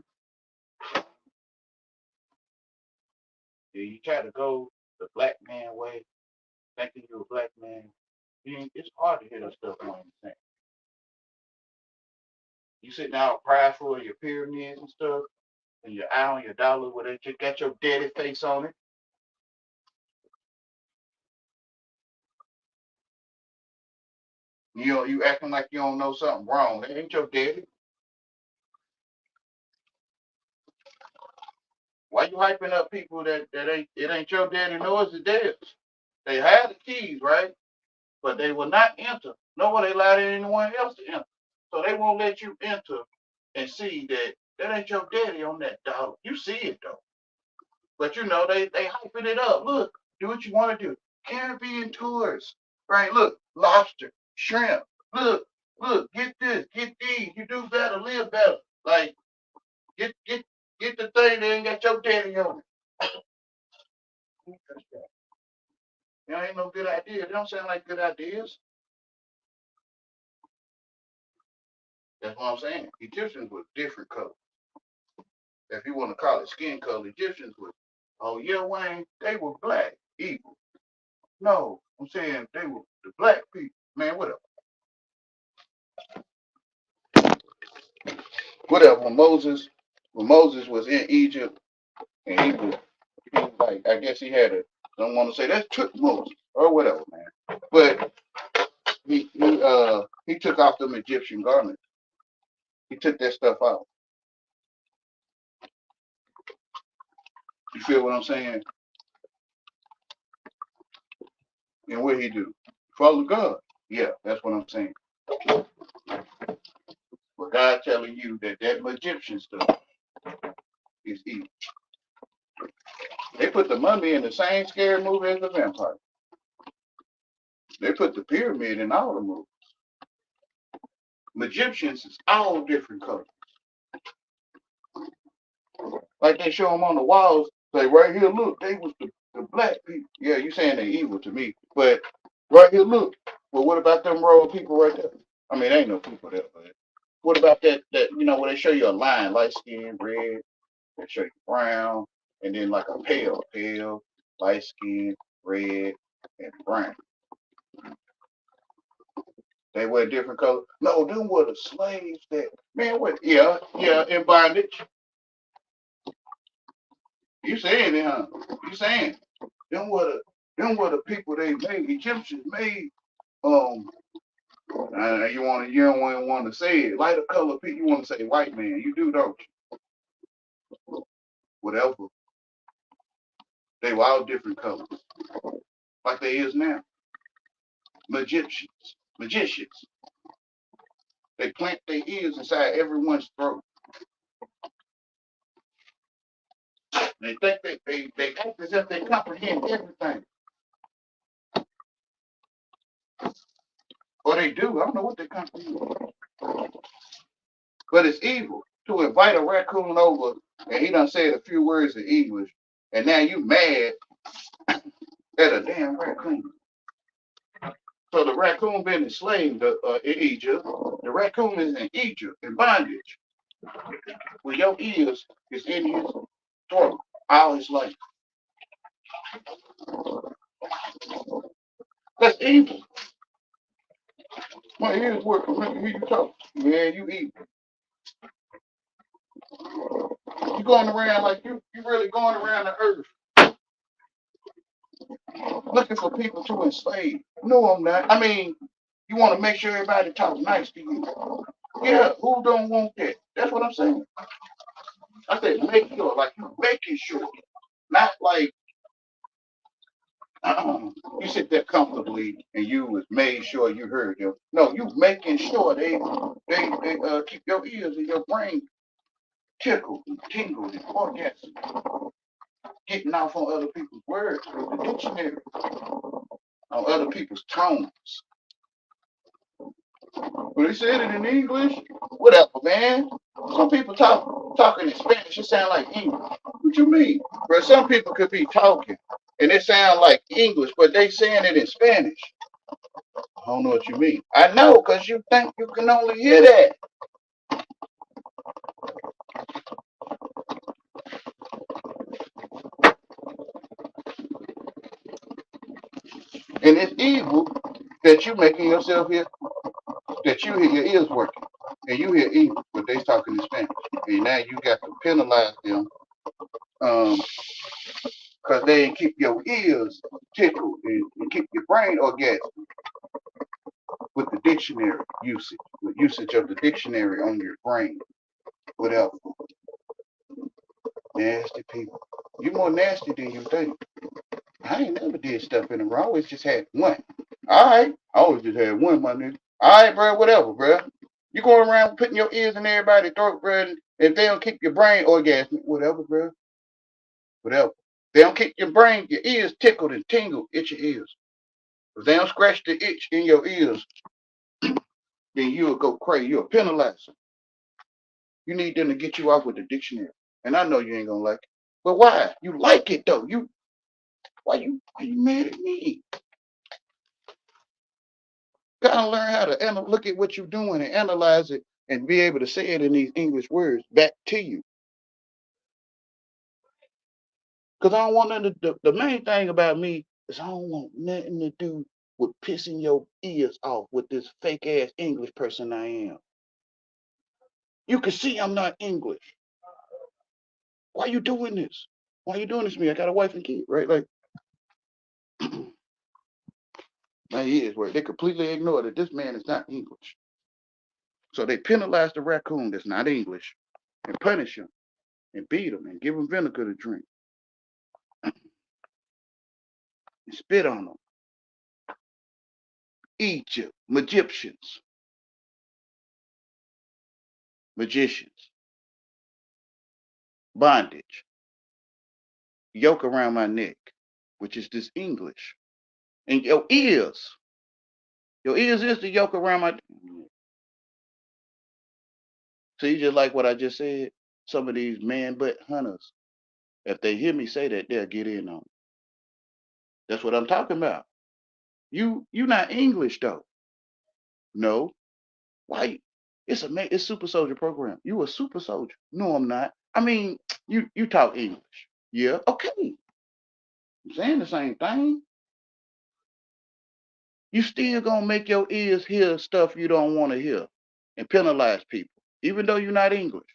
Yeah, you try to go the black man way, thinking you're a black man. It's hard to hear that stuff on you think. You sit down prideful of your pyramids and stuff, and your eye on your dollar where they just got your daddy face on it. You acting like you don't know something wrong. That ain't your daddy. Why you hyping up people that ain't your daddy nor is it theirs? They had the keys, right? But they will not enter. Nor will they allow anyone else to enter. So they won't let you enter and see that ain't your daddy on that dollar. You see it though. But you know, they hyping it up. Look, do what you want to do. Caribbean tours. Right? Look, lobster, shrimp. Look, get this, get these. You do better, live better. Like, get the thing that ain't got your daddy on it. That ain't no good idea. They don't sound like good ideas. That's what I'm saying. Egyptians were different colors. If you want to call it skin color, Egyptians were, oh yeah, Wayne, they were black, evil. No, I'm saying they were the black people. Man, whatever. Whatever. When Moses was in Egypt and he was like, I guess he had a, don't want to say that's took Moses or whatever, man. But he took off them Egyptian garments. He took that stuff out. You feel what I'm saying? And what he do? Follow God. Yeah, that's what I'm saying. But God telling you that Egyptian stuff is evil. They put the mummy in the same scary movie as the vampire. They put the pyramid in all the movies. Egyptians is all different colors. Like they show them on the walls. Say right here, look, they was the black people. Yeah, you saying they evil to me, but right here, look. Well, what about them row of people right there? I mean, there ain't no people there, but what about that where they show you a line, light skin, red, they show you brown, and then like a pale, light skin, red, and brown. They wear different colors. No, them were the slaves that man. What? Yeah, in bondage. You saying it, huh? You saying them were the people they made. Egyptians made. You don't want to say it. Lighter color people. You want to say white man. You do, don't you? Whatever. They were all different colors, like they is now. Magicians. They plant their ears inside everyone's throat. They think they act as if they comprehend everything. Or they do. I don't know what they comprehend. But it's evil to invite a raccoon over and he done said a few words in English and now you mad at a damn raccoon. So the raccoon been enslaved in Egypt. The raccoon is in Egypt in bondage. Where your ears is in his throat all his life. That's evil. My ears work. Let me hear you talk. Man, you evil. You going around like you really going around the earth looking for people to enslave. No, I'm not. I mean, you want to make sure everybody talk nice to you. Yeah, who don't want that? That's what I'm saying. I said make sure, like you making sure, not like you sit there comfortably and you was made sure you heard them. No, you making sure they keep your ears and your brain tickled and tingled and orgasm, getting off on other people's words with the dictionary, on other people's tones. When they said it in English, whatever, man. Some people talking in Spanish, it sound like English. What you mean? Bro, some people could be talking and it sound like English, but they saying it in Spanish. I don't know what you mean. I know, because you think you can only hear that. And it's evil that you making yourself hear, that you hear your ears working. And you hear English, but they talking in Spanish. And now you got to penalize them because they ain't keep your ears tickled and keep your brain orgasmic with the dictionary usage, with usage of the dictionary on your brain, whatever. Nasty people. You more nasty than you think. I ain't never did stuff in a row. I always just had one. All right. I always just had one, my nigga. All right, bro, whatever, bro. You going around putting your ears in everybody's throat, bro, and if they don't keep your brain orgasmic, whatever, bro. Whatever. They don't keep your brain, your ears tickled and tingled, itch your ears. If they don't scratch the itch in your ears, then you'll go crazy. You'll penalize them. You need them to get you off with the dictionary. And I know you ain't gonna like it. But why? You like it though. Why you mad at me? Gotta learn how to look at what you're doing and analyze it and be able to say it in these English words back to you. Because I don't want nothing the main thing about me is I don't want nothing to do with pissing your ears off with this fake ass English person I am. You can see I'm not English. Why you doing this? Why you doing this to me? I got a wife and kid, right? Like, my ears where they completely ignore that this man is not English. So they penalize the raccoon that's not English and punish him and beat him and give him vinegar to drink and spit on him. Egypt, Egyptians, magicians, bondage, yoke around my neck, which is this English. And your ears is the yoke around my. So you just like what I just said. Some of these man butt hunters, if they hear me say that, they'll get in on it. That's what I'm talking about. You not English though. No. Why? It's super soldier program. You a super soldier. No, I'm not. I mean, you talk English. Yeah, okay. I'm saying the same thing. You still gonna make your ears hear stuff you don't want to hear and penalize people, even though you're not English.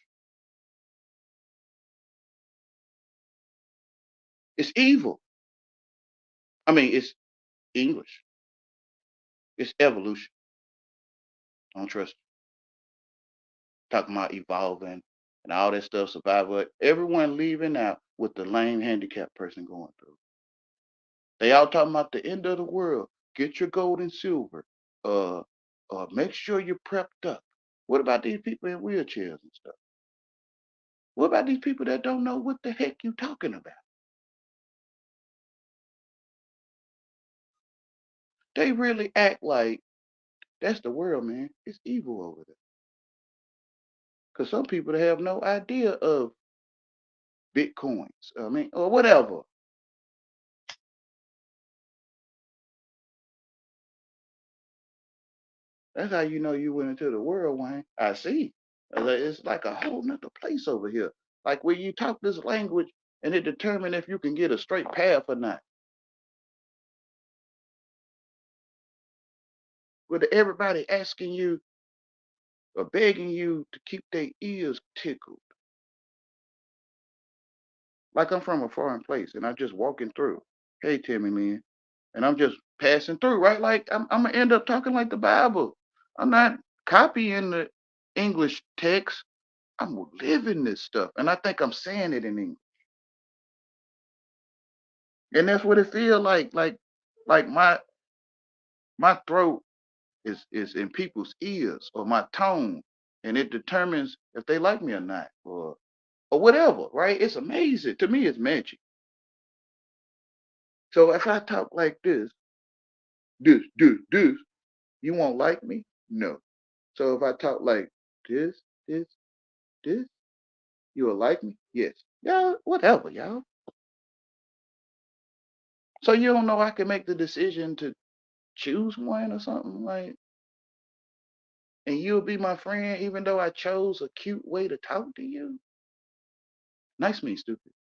It's evil. I mean, it's English. It's evolution. I don't trust you. Talking about evolving and all that stuff, survival. Everyone leaving out with the lame handicapped person going through. They all talking about the end of the world. Get your gold and silver. Uh, make sure you're prepped up. What about these people in wheelchairs and stuff? What about these people that don't know what the heck you talking about? They really act like that's the world, man. It's evil over there. Because some people have no idea of Bitcoins. I mean, or whatever. That's how you know you went into the world, Wayne. I see. It's like a whole nother place over here. Like where you talk this language and it determine if you can get a straight path or not. With everybody asking you or begging you to keep their ears tickled. Like I'm from a foreign place and I'm just walking through. Hey, Timmy Lynn. And I'm just passing through, right? Like I'm gonna end up talking like the Bible. I'm not copying the English text. I'm living this stuff, and I think I'm saying it in English, and that's what it feels like. Like my throat is in people's ears, or my tone, and it determines if they like me or not, or whatever. Right? It's amazing to me. It's magic. So if I talk like this, you won't like me? No. So if I talk like this, this, you will like me? Yes. Y'all, whatever, y'all. So you don't know I can make the decision to choose one or something like, and you'll be my friend even though I chose a cute way to talk to you. Nice means stupid.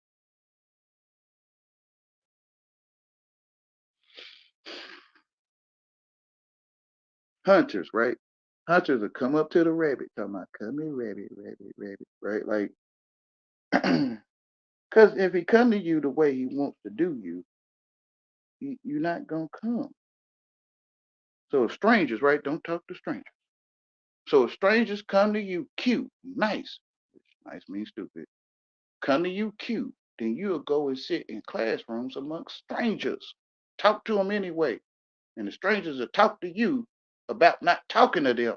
Hunters, right? Hunters will come up to the rabbit, talking about, come here, rabbit, rabbit, rabbit, right? Like, because if he come to you the way he wants to do you, you're not gonna come. So if strangers, right? Don't talk to strangers. So if strangers come to you cute, nice, which nice means stupid, come to you cute, then you'll go and sit in classrooms amongst strangers. Talk to them anyway. And the strangers will talk to you about not talking to them.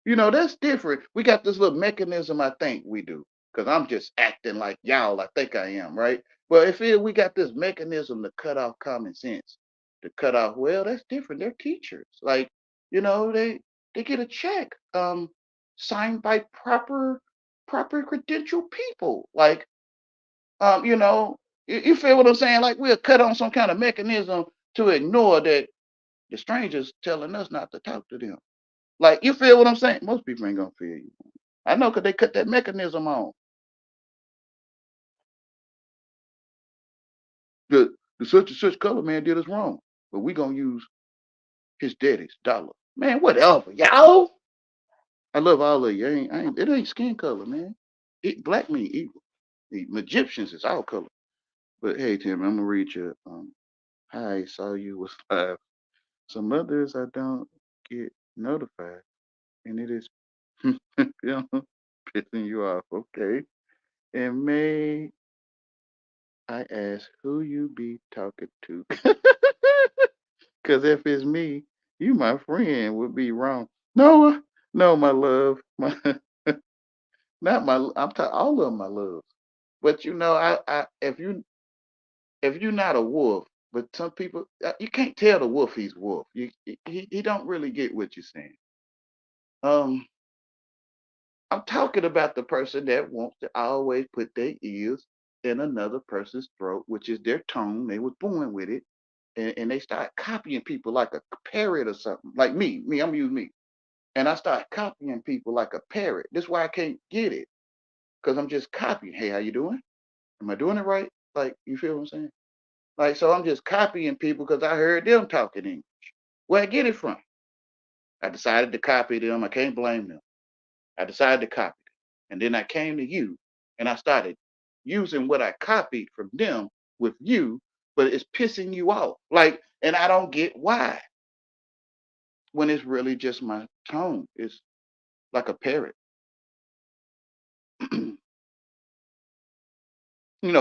That's different. We got this little mechanism, I think we do, because I'm just acting like y'all, I think I am, right? But if we got this mechanism to cut off common sense, to cut off, well, that's different. They're teachers. Like, they get a check signed by proper credential people. Like, you feel what I'm saying? Like we'll cut on some kind of mechanism to ignore that the strangers telling us not to talk to them. Like, you feel what I'm saying? Most people ain't gonna feel you. I know because they cut that mechanism on. The such and such color man did us wrong, but we gonna use his daddy's dollar. Man, whatever, y'all. I love all of you. It ain't skin color, man. Black mean evil. The Egyptians is our color. But hey, Tim, I'm gonna read you. Hi, saw you was live. Some others I don't get notified, and it is pissing you off. Okay, and may I ask who you be talking to? Because if it's me, you, my friend, would be wrong. No, no, my love, not my. I'm talking all of my loves. But if you're not a wolf, but some people you can't tell the wolf he's wolf. He don't really get what you're saying. Um, I'm talking about the person that wants to always put their ears in another person's throat, which is their tone. They was born with it, and they start copying people like a parrot or something. Like me, I'm using me, and I start copying people like a parrot. That's why I can't get it because I'm just copying. Hey, how you doing? Am I doing it right? Like, you feel what I'm saying? Like, so I'm just copying people because I heard them talking English. Where I get it from? I decided to copy them. I can't blame them. I decided to copy them. And then I came to you and I started using what I copied from them with you, but it's pissing you off. Like, and I don't get why when it's really just my tone. It's like a parrot.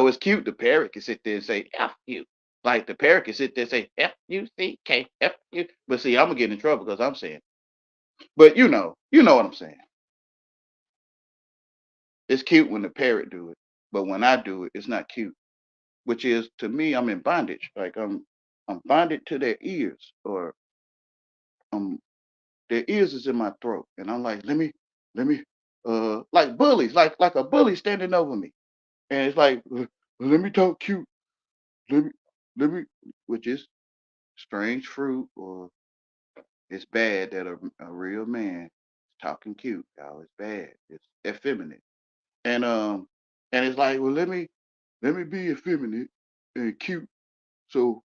It's cute. The parrot can sit there and say F you. Like the parrot can sit there and say Fuck, F you. But see, I'm gonna get in trouble because I'm saying. But you know what I'm saying. It's cute when the parrot do it, but when I do it, it's not cute. Which is to me, I'm in bondage. Like I'm bonded to their ears, or um their ears is in my throat, and I'm like, let me, like bullies, like a bully standing over me, and it's like, let me talk cute, let me, let me, which is strange fruit, or it's bad that a real man is talking cute, y'all. It's bad. It's effeminate, and and it's like, well, let me be effeminate and cute so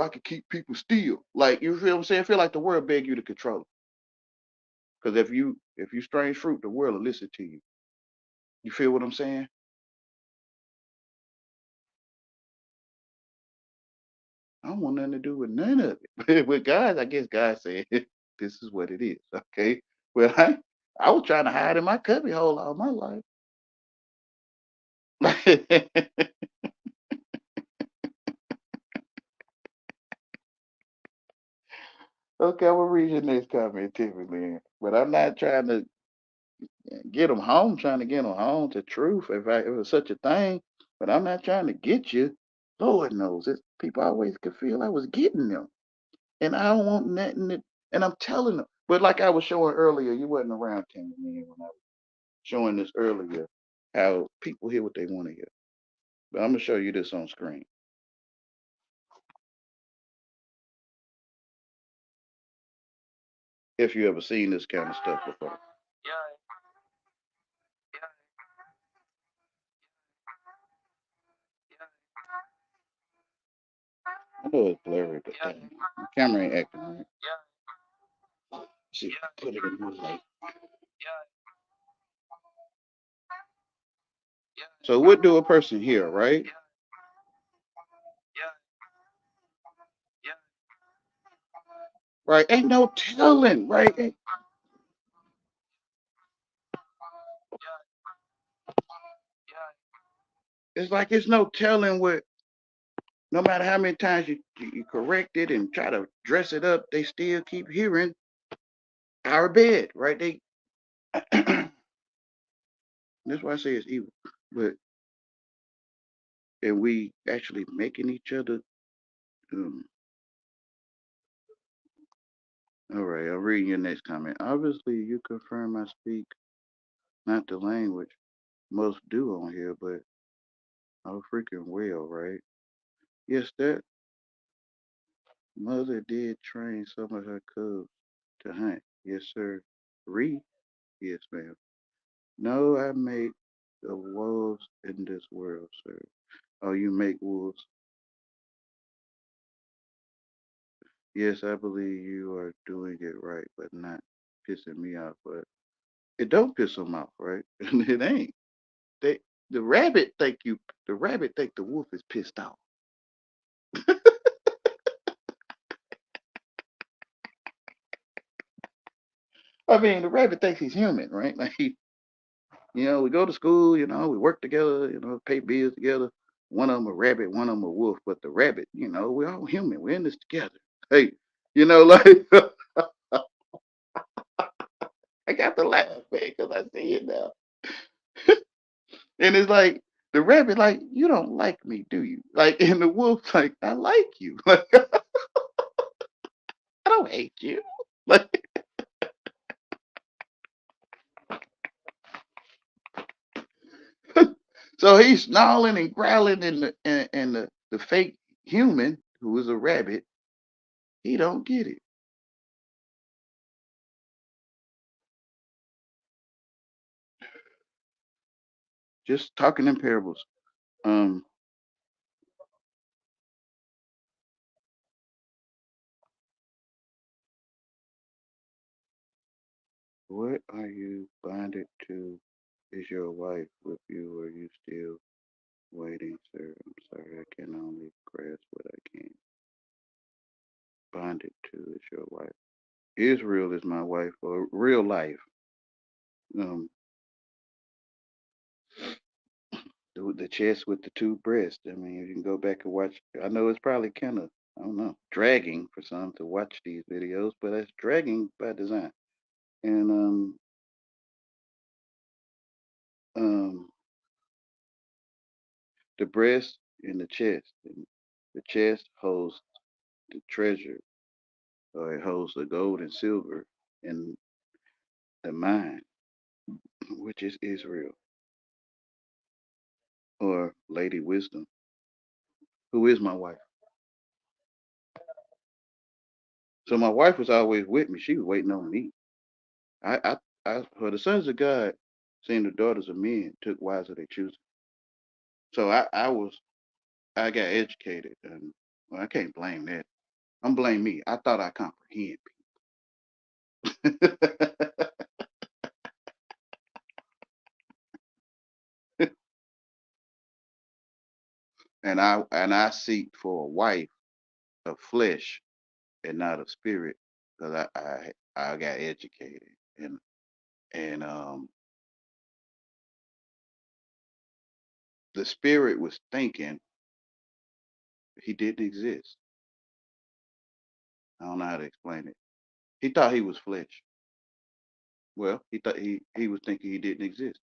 I can keep people still. Like, you feel what I'm saying? I feel like the world beg you to control it. Because if you strange fruit, the world will listen to you. You feel what I'm saying? I don't want nothing to do with none of it. With guys, I guess God said this is what it is. Okay. Well, I was trying to hide in my cubby hole all my life. Okay, I'm gonna read your next comment, Tiffany. But I'm not trying to get them home, trying to get them home to truth, if it was such a thing. But I'm not trying to get you. Lord knows it. People always could feel I was getting them, and I don't want nothing. And I'm telling them. But like I was showing earlier, you wasn't around, Tammy, man, when I was showing this earlier, how people hear what they want to hear. But I'm gonna show you this on screen. If you ever seen this kind of stuff before. I know it's blurry, but the camera ain't acting right. See, put it in one light. So what do a person hear, right? Right, ain't no telling, right? It's like it's no telling what. No matter how many times you correct it and try to dress it up, they still keep hearing our bed, right? They. That's why I say it's evil. But and we actually making each other. Um, all right, I'm reading your next comment. Obviously, you confirm I speak not the language most do on here, but I'm freaking well, right? Yes, that mother did train some of her cubs to hunt. Yes, sir. Re? Yes, ma'am. No, I make the wolves in this world, sir. Oh, you make wolves? Yes, I believe you are doing it right, but not pissing me off. But it don't piss them off, right? It ain't. They the rabbit think you. The rabbit think the wolf is pissed off. I mean, the rabbit thinks he's human, right? Like we go to school, we work together, pay bills together. One of them a rabbit, one of them a wolf. But the rabbit, we're all human. We're in this together. Hey, like I got to laugh, man, because I see it now. And it's like the rabbit, like, you don't like me, do you? Like, and the wolf, like, I like you. Like, I don't hate you. Like, so he's snarling and growling, and the fake human who is a rabbit, he don't get it. Just talking in parables. Um, what are you bonded to? Is your wife with you, or are you still waiting, sir? I'm sorry, I can only grasp what I can. Bonded to is your wife. Israel is my wife for real life. Um, the chest with the two breasts. I mean, you can go back and watch. I know it's probably kind of, I don't know, dragging for some to watch these videos, but it's dragging by design. And um, the breast and the chest. And the chest holds the treasure, or it holds the gold and silver in the mind, which is Israel, or Lady Wisdom, who is my wife. So my wife was always with me. She was waiting on me. For the sons of God, seeing the daughters of men took wives of their choosing. So I got educated, and well, I can't blame that. I'm blame me. I thought I comprehend people, and I seek for a wife of flesh and not of spirit, because I got educated, and the spirit was thinking he didn't exist. I don't know how to explain it. He thought he was flesh. Well, he thought he was thinking he didn't exist.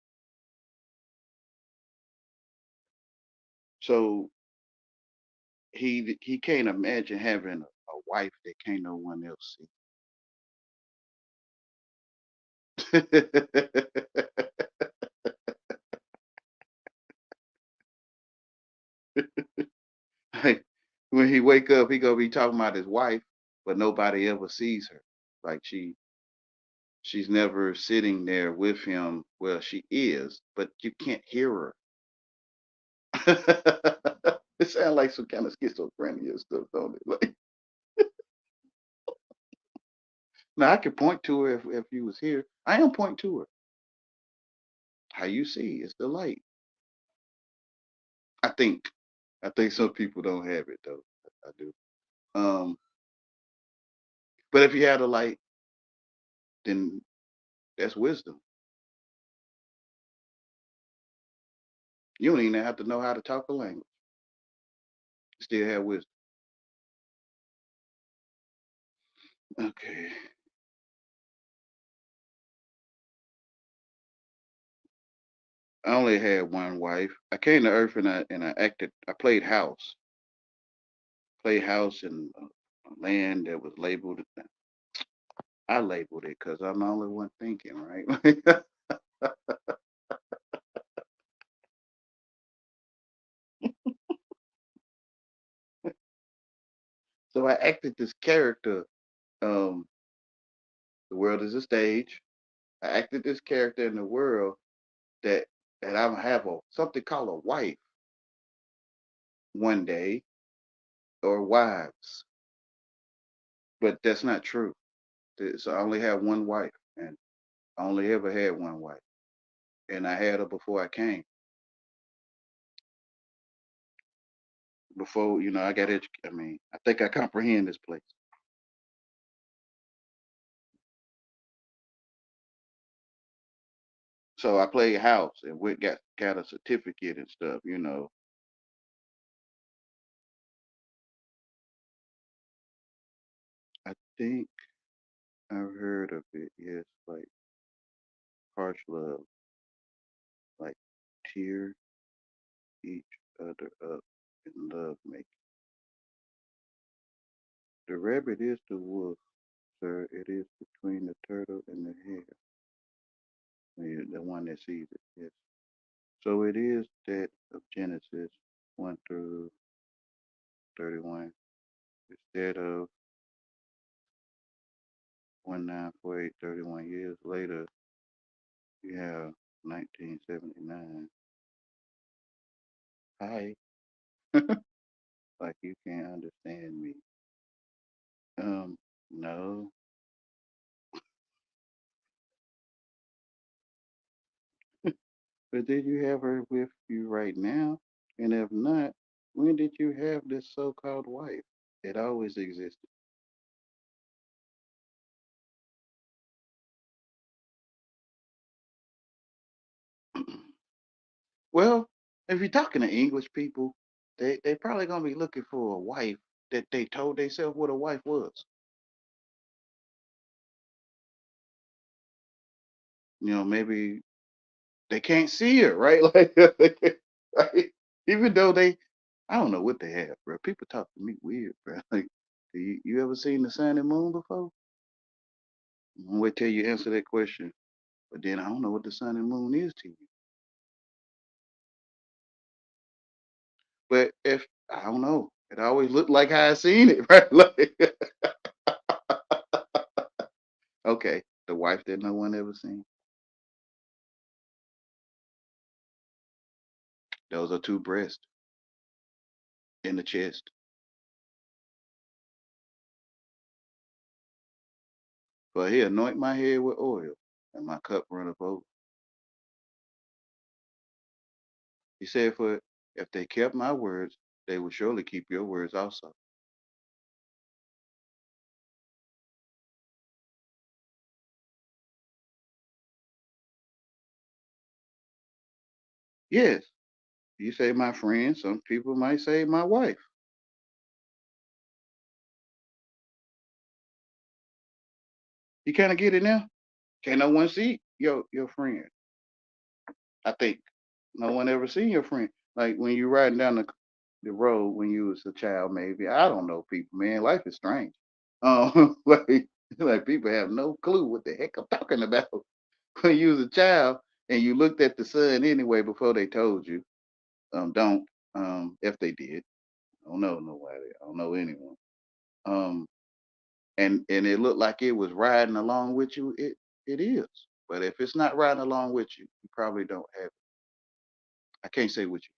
So he can't imagine having a wife that can't no one else see. Like, when he wake up, he gonna be talking about his wife, but nobody ever sees her. Like she's never sitting there with him. Well, she is, but you can't hear her. It sounds like some kind of schizophrenia stuff, don't it? Like, now I could point to her if you was here. I am point to her. How you see, it's the light. I think. I think some people don't have it though. I do. Um, but if you have the light, then that's wisdom. You don't even have to know how to talk a language. You still have wisdom. Okay. I only had one wife. I came to Earth and I acted. I played house. Played house in a land that was labeled. I labeled it because I'm the only one thinking, right? So I acted this character. Um, the world is a stage. I acted this character in the world that I have a something called a wife one day or wives, but that's not true. So I only have one wife, and I only ever had one wife, and I had her before I came. Before I got educated. I mean, I think I comprehend this place. So I played house and we got a certificate and stuff. I think I've heard of it. Yes, like harsh love, like tear each other up in love making. The rabbit is the wolf, sir. It is between the turtle and the hare. Yeah, the one that sees it. Yes. So it is that of Genesis 1 through 31. Instead of 1948, 31 years later, you have 1979. Hi, like you can't understand me. No. But did you have her with you right now? And if not, when did you have this so-called wife? It always existed. Well, if you're talking to English people, they probably gonna be looking for a wife that they told themselves what a wife was. Maybe they can't see her, right? Like, right? Even though I don't know what they have, bro. People talk to me weird, bro. Like, you ever seen the sun and moon before? I'm gonna wait till you answer that question. But then I don't know what the sun and moon is to you. But if I don't know, it always looked like how I seen it, right? Like, okay, the wife that no one ever seen. Those are two breasts in the chest. But he anoint my head with oil, and my cup runneth over. He said, "For if they kept my words, they will surely keep your words also." Yes, you say my friend. Some people might say my wife. You kind of get it now. Can't no one see your friend. I think no one ever seen your friend. Like when you riding down the road when you was a child, maybe. I don't know people, man. Life is strange. Like people have no clue what the heck I'm talking about. when you was a child and you looked at the sun anyway before they told you. Don't if they did. I don't know nobody. I don't know anyone. Um, and it looked like it was riding along with you. It is. But if it's not riding along with you, you probably don't have it. I can't say with you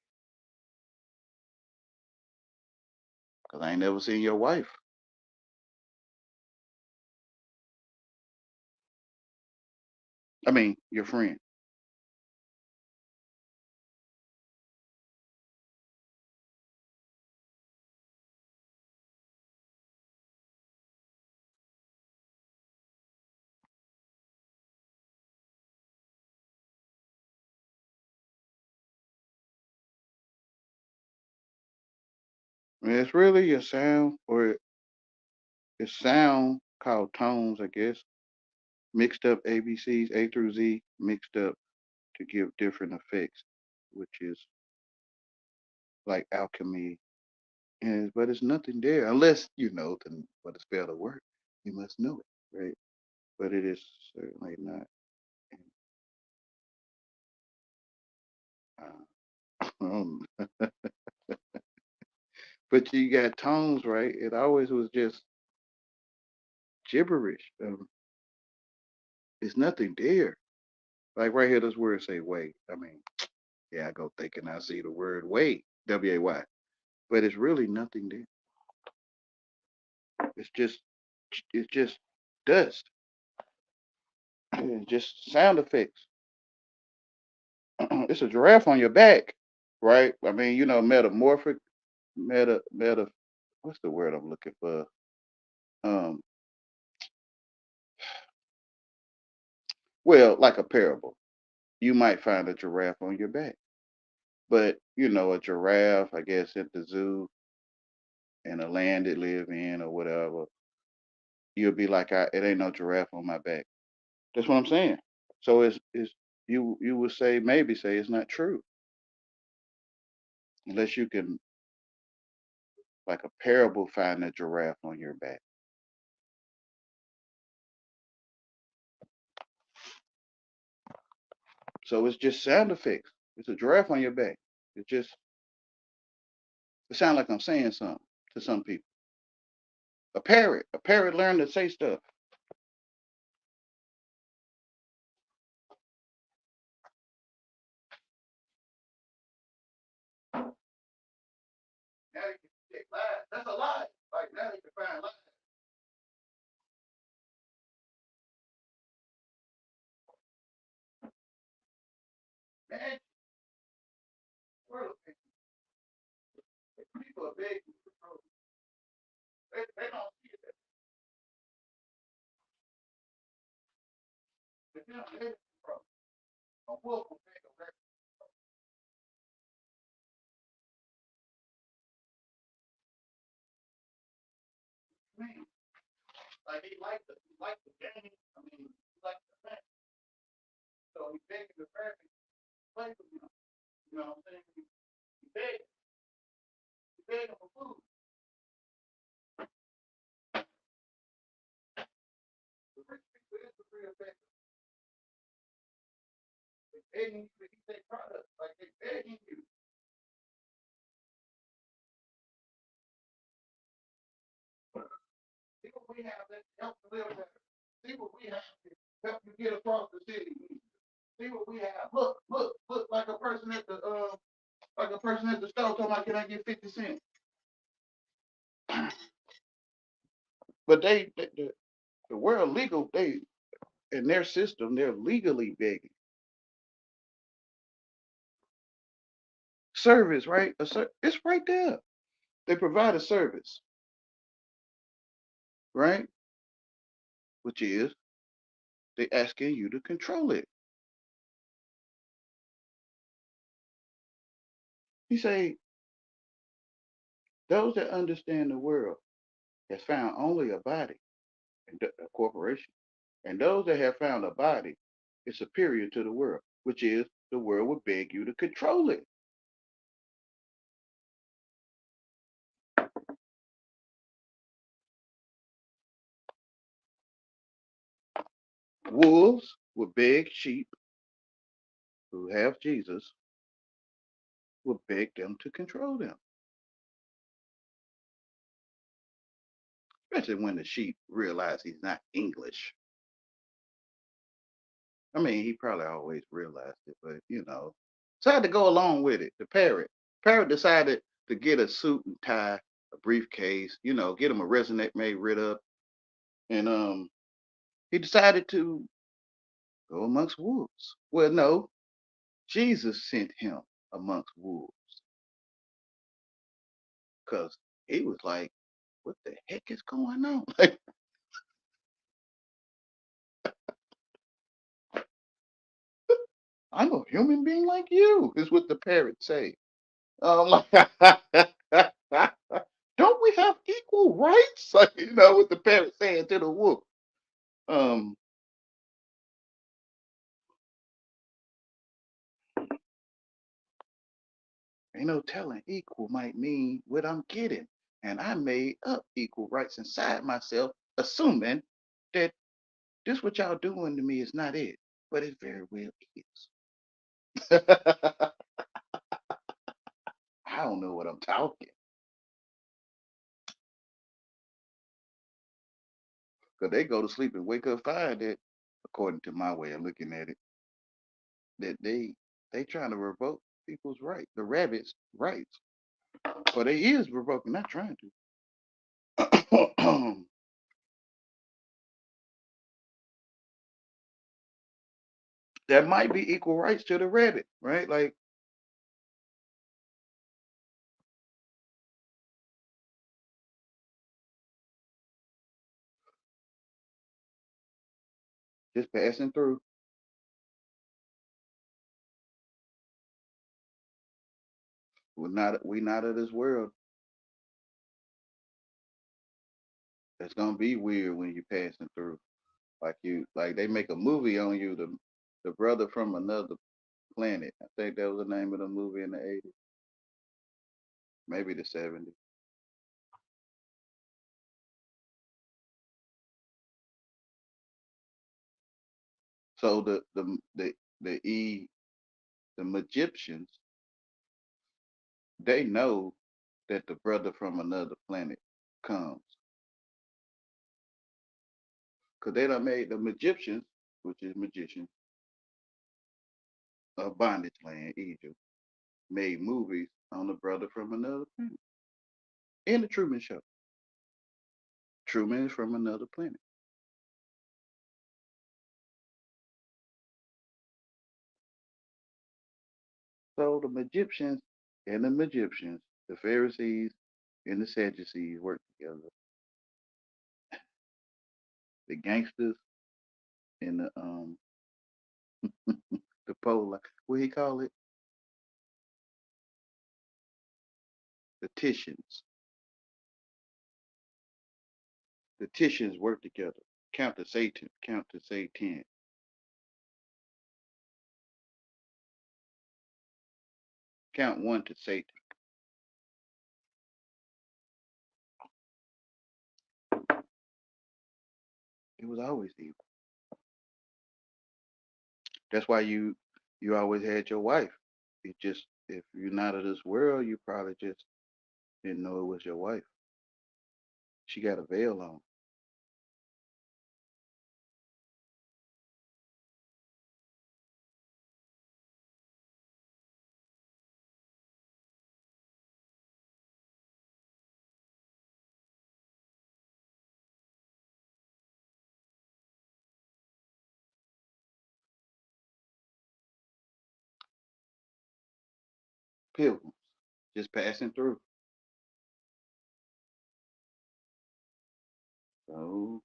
because I ain't never seen your wife. I mean, your friend. I mean, it's really a sound or it's sound called tones, I guess. Mixed up ABCs, A through Z, mixed up to give different effects, which is like alchemy. And but it's nothing there unless you know what the spell to work. You must know it, right? But it is certainly not. Um, but you got tones, right? It always was just gibberish. It's nothing there. Like right here, this word say wait. I mean, yeah, I go thinking I see the word wait, W-A-Y, but it's really nothing there. It's just dust. It's just sound effects. It's a giraffe on your back, right? I mean, metamorphic, meta. What's the word I'm looking for? Um, well, like a parable. You might find a giraffe on your back, but a giraffe, I guess, at the zoo in the land it live in or whatever, you'll be like, it ain't no giraffe on my back. That's what I'm saying. So it's you would say maybe say it's not true unless you can like a parable find a giraffe on your back. So it's just sound effects. It's a giraffe on your back. It sounds like I'm saying something to some people. A parrot. A parrot learned to say stuff. Now you can detect lies. That's a lie. Like now you can find lies. Man, world people are big. They don't see it. They don't live from a wolf will take a record. Man, like he liked the game. I mean, he liked the match. So he begged the parent to play with him. You know what I'm saying? He begged him for food. The rich people is the real thing. They begging you to eat their products. Like they begging you. See what we have that help you live better. See what we have to help you get across the city. See what we have. Look, like a person at the store told me, can I get 50 cents? But the world legal, they in their system, they're legally begging. Service, right? It's right there. They provide a service, right? Which is they asking you to control it. He say those that understand the world has found only a body and a corporation, and those that have found a body is superior to the world, which is the world would beg you to control it. Wolves, would beg sheep who have Jesus, would beg them to control them, especially when the sheep realize he's not English. I mean, he probably always realized it, but decided to go along with it. The parrot decided to get a suit and tie, a briefcase, get him a resume made rid of, and he decided to go amongst wolves. Well, no, Jesus sent him amongst wolves because he was like, "What the heck is going on?" Like, I'm a human being like you, is what the parrot say. Like, don't we have equal rights? Like, what the parrot saying to the wolf. Um, ain't no telling equal might mean what I'm getting. And I made up equal rights inside myself, assuming that this what y'all doing to me is not it. But it very well is. I don't know what I'm talking. Because they go to sleep and wake up find that, according to my way of looking at it, that they trying to revoke people's right, the rabbits' rights. Or they is revoking, not trying to. That might be equal rights to the rabbit, right? Like, just passing through. We not of this world. It's gonna be weird when you passing through. Like they make a movie on you, the brother from another planet. I think that was the name of the movie in the 80s, maybe the 70s. So the Egyptians, they know that the brother from another planet comes because they done made the Egyptians, which is magicians, of bondage land, Egypt, made movies on the brother from another planet in the Truman Show. Truman is from another planet. So the Egyptians and the Egyptians, the Pharisees and the Sadducees work together. The gangsters and the polar, what he call it, the Titians. The Titians work together. Count to Satan. Count to Satan. Count one to Satan. It was always evil. That's why you always had your wife. It just if you're not of this world, you probably just didn't know it was your wife. She got a veil on. Pilgrims, just passing through. So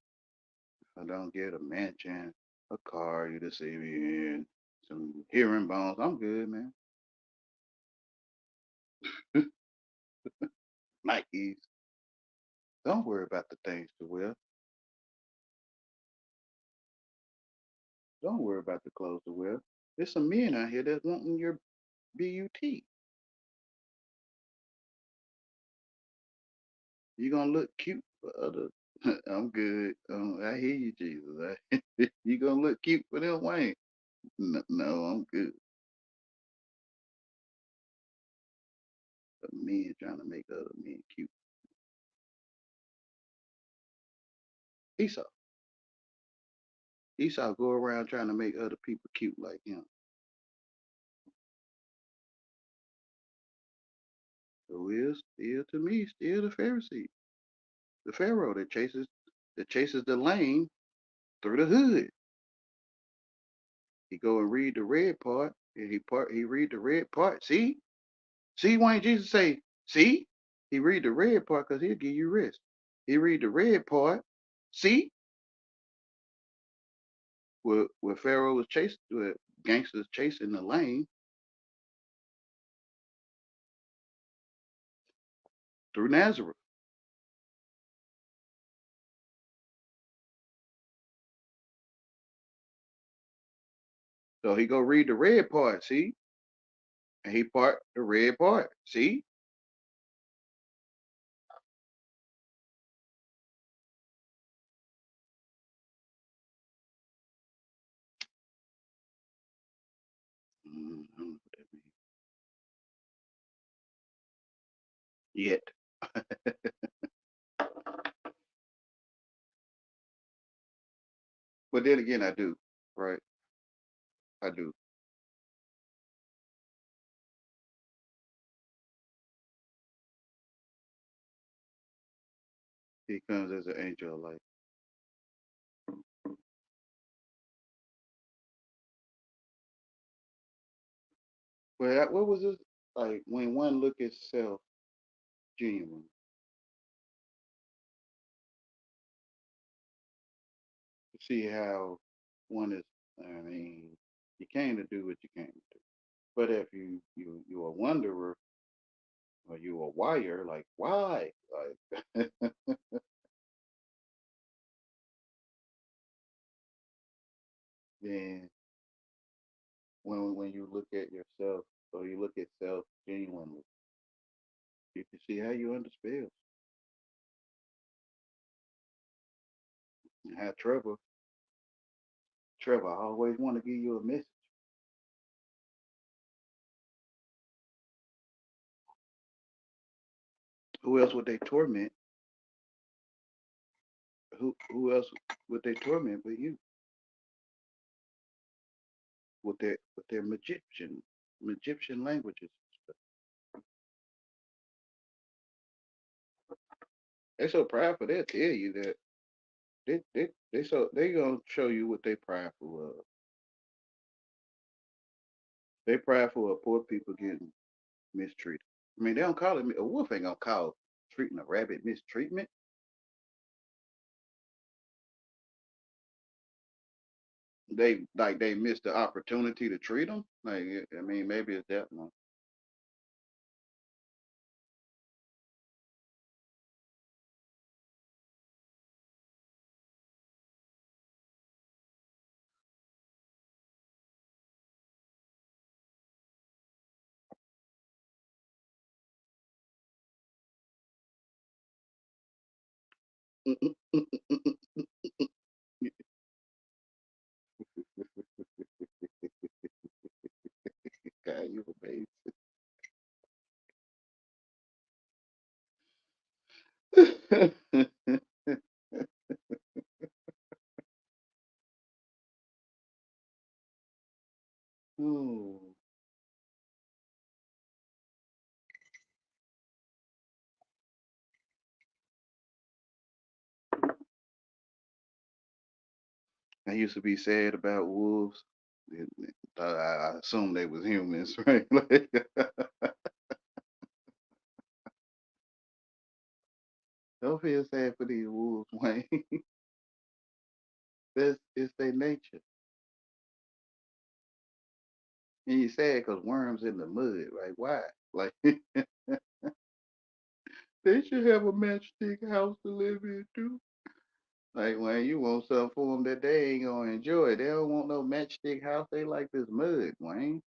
if I don't get a mansion, a car, you to see me in, some hearing bones, I'm good, man. Nikes. Don't worry about the things to wear. Don't worry about the clothes to wear. There's some men out here that's wanting your BUT. You're gonna look cute for others. I'm good. I hear you, Jesus. You gonna look cute for them, Wayne? No, no, I'm good. But men trying to make other men cute. Esau. Esau go around trying to make other people cute like him. So is still to me, still the Pharisee, the Pharaoh that chases the lame through the hood. He go and read the red part, and he read the red part. See, Wayne Jesus say, see, he read the red part because he'll give you rest. He read the red part. See, where Pharaoh was chasing, where gangsters chasing the lane through Nazareth. So he go read the red part, see, and he part the red part, see. I don't know what that means yet, but then again, I do, right? I do. He comes as an angel of light. Well, what was this like when one look at self genuine? To see how one is. I mean, you came to do what you came to do. But if you a wanderer or you a wire, like why? Like then when you look at yourself or you look at self genuinely, you can see how you under spells. And how Trevor always want to give you a message. Who else would they torment? Who else would they torment but you with their Egyptian languages? They so prideful they'll tell you that they gonna show you what they prideful of. They prideful of poor people getting mistreated. I mean, they don't call it a wolf ain't gonna call treating a rabbit mistreatment. They missed the opportunity to treat them. Like I mean, maybe it's that one. God, you amazing. Oh, I used to be sad about wolves. I assumed they was humans, right? Like, don't feel sad for these wolves, Wayne. That's it's their nature. And you sad because worms in the mud. Like why? Like they should have a matchstick house to live in too. Like when you want something for them that they ain't gonna enjoy, they don't want no matchstick house. They like this mud, Wayne.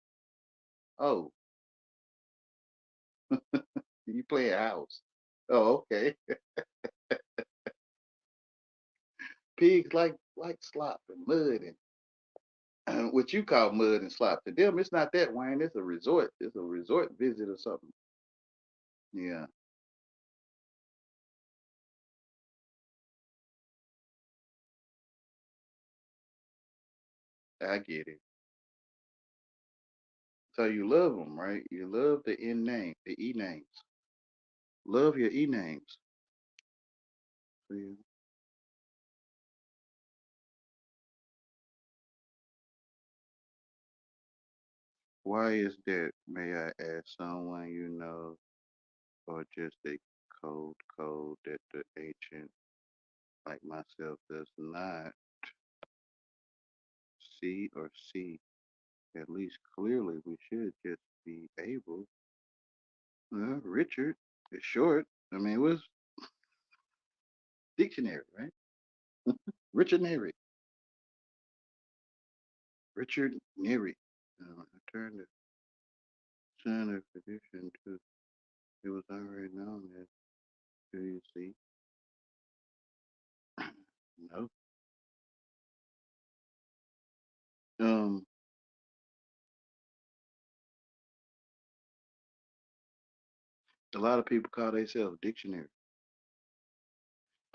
Oh, you play a house. Oh, okay. Pigs like slop and mud and what you call mud and slop. To them, it's not that, Wayne. It's a resort. It's a resort visit or something. Yeah, I get it. So you love them, right? You love the N name, the E names. Love your E names. Yeah. Why is that? May I ask someone you know, or just a code that the ancient like myself does not see or see? At least clearly, we should just be able. Richard is short. I mean, it was dictionary, right? Richard Neri. Richard Neri. I turned the son of tradition to. It was already known as. Do you see? No. Um, a lot of people call themselves dictionary.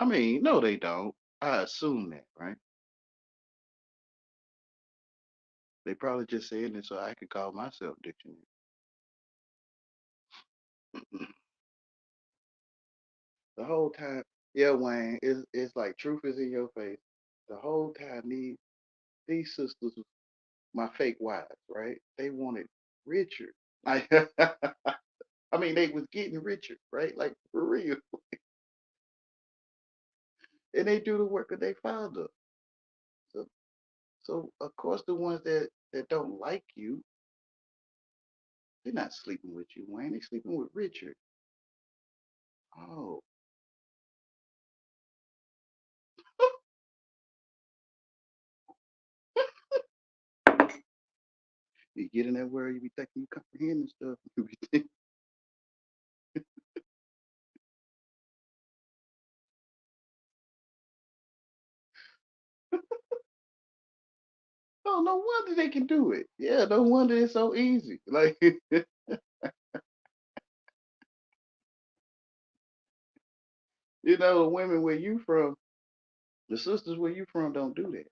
I mean, no, they don't. I assume that, right? They probably just saying it so I could call myself dictionary. The whole time, yeah, Wayne, it's like truth is in your face. The whole time, these sisters, my fake wives, right? They wanted Richard. I, I mean, they was getting Richard, right? Like for real, and they do the work of their father. So, so of course, the ones that don't like you, they're not sleeping with you, Wayne. They sleeping with Richard. Oh, you get in that world, you be thinking you comprehend stuff. You be thinking, oh, no wonder they can do it. Yeah, no wonder it's so easy. Like, the women where you from, the sisters where you from don't do that.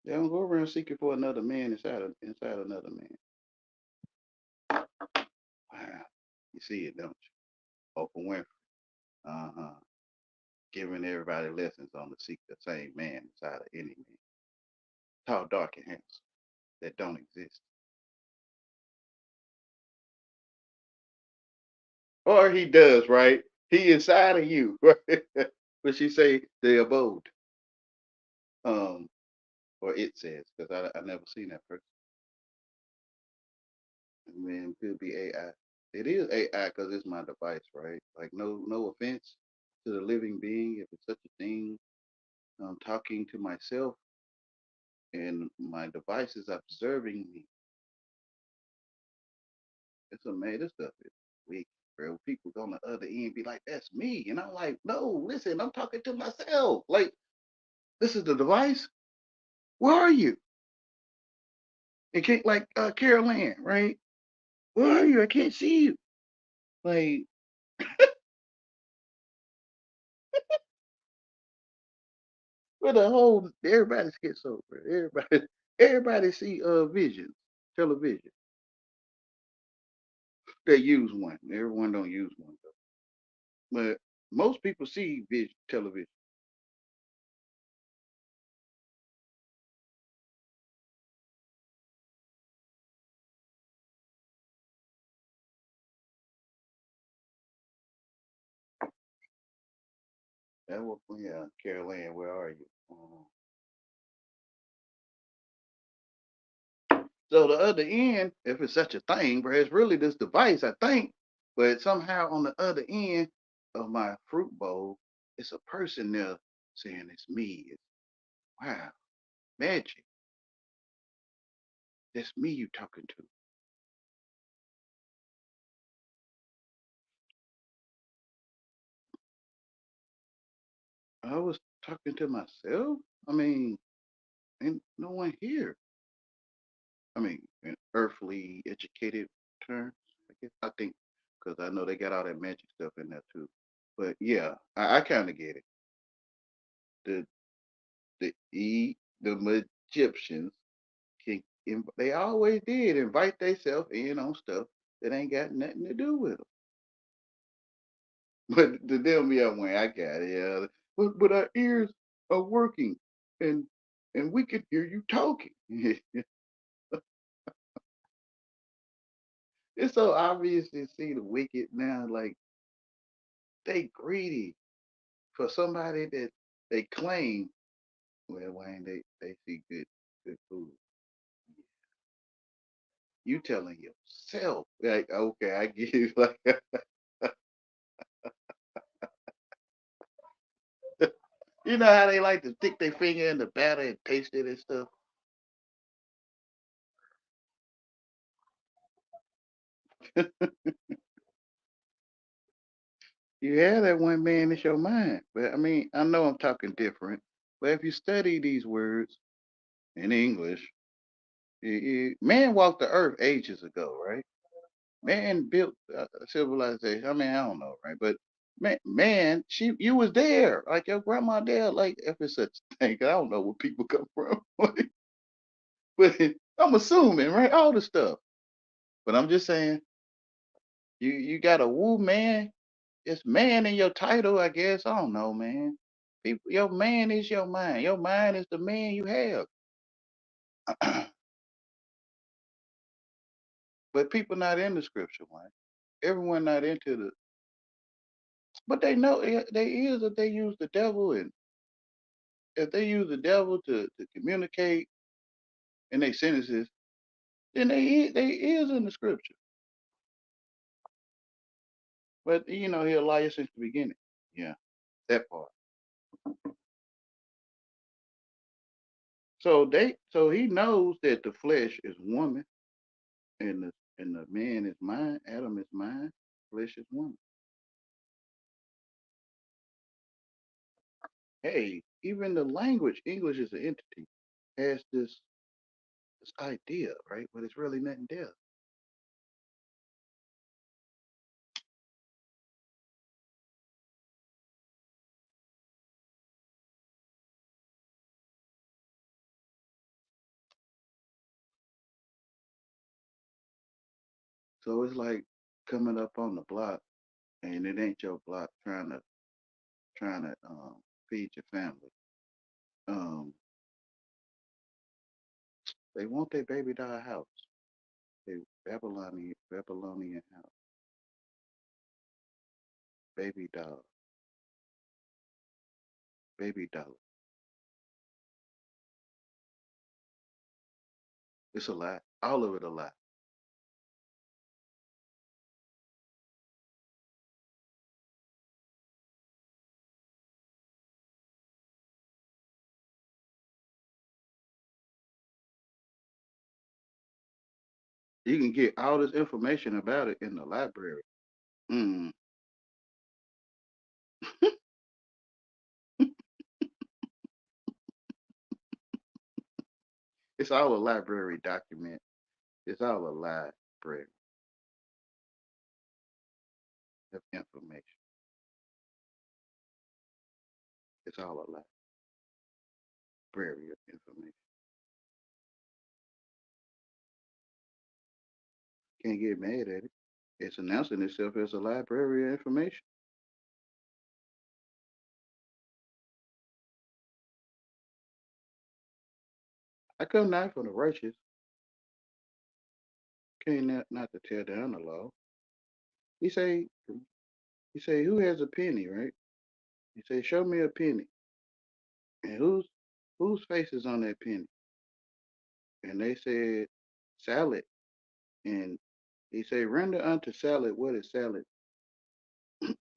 They don't go around seeking for another man inside another man. Wow, you see it, don't you? Oprah Winfrey, uh-huh, giving everybody lessons on to seek the same man inside of any man. Tall, dark, and handsome that don't exist, or he does, right? He inside of you, right? But she say the abode, um, or it says, because I never seen that person. And then could be AI. It is AI because it's my device, right? Like no offense to the living being, if it's such a thing. I'm talking to myself, and my device is observing me. It's amazing. This stuff is weak, bro. People on the other end be like, "That's me," and I'm like, "No, listen, I'm talking to myself. Like, this is the device. Where are you?" It can't like Carol Ann, right? Where are you? I can't see you. Like, with the whole everybody schizo, bro. Everybody see visions, television. They use one. Everyone don't use one though. But most people see vision television. That was yeah, Carol Ann, where are you? So the other end, if it's such a thing, bro, it's really this device, I think. But somehow on the other end of my fruit bowl, it's a person there saying it's me. It's, wow, magic. That's me you talking to. I was talking to myself. I mean, ain't no one here. I mean, in earthly educated terms, I guess. I think because I know they got all that magic stuff in there too. But yeah, I kind of get it. The the Egyptians can they always did invite themselves in on stuff that ain't got nothing to do with them. But the them, yeah, when I got it, yeah. But our ears are working, and we could hear you talking. It's so obvious to see the wicked now. Like they greedy for somebody that they claim. Well, Wayne, they see good food. You telling yourself, like, okay, I get it. Like, you know how they like to stick their finger in the batter and taste it and stuff. You have that one man in your mind, but I mean, I know I'm talking different. But if you study these words in English, man walked the earth ages ago, right? Man built civilization. I mean, I don't know, right? But man, you was there, like your grandma there, like if it's such a thing. 'Cause I don't know where people come from, but I'm assuming, right? All the stuff. But I'm just saying, you got a woo man. It's man in your title, I guess. I don't know, man. People, your man is your mind. Your mind is the man you have. But people not in the scripture, man. Everyone not into the. But they know they is that they use the devil, and if they use the devil to communicate in their sentences, then they is in the scripture. But he'll lie you since the beginning. Yeah, that part. So he knows that the flesh is woman, and the man is mine. Adam is mine. Flesh is woman. Hey, even the language, English is an entity, has this idea, right? But it's really nothing there. So it's like coming up on the block, and it ain't your block trying to feed your family. Um, they want their baby doll house. They Babylonian house, baby doll, baby doll. It's a lie. All of it a lie. You can get all this information about it in the library. Mm. It's all a library document. It's all a library of information. It's all a library of information. Can't get mad at it. It's announcing itself as a library of information. I come not from the righteous. Came not to tear down the law. He say, who has a penny, right? He say, show me a penny. And whose face is on that penny? And they said, salad. And he say, render unto salad what is salad,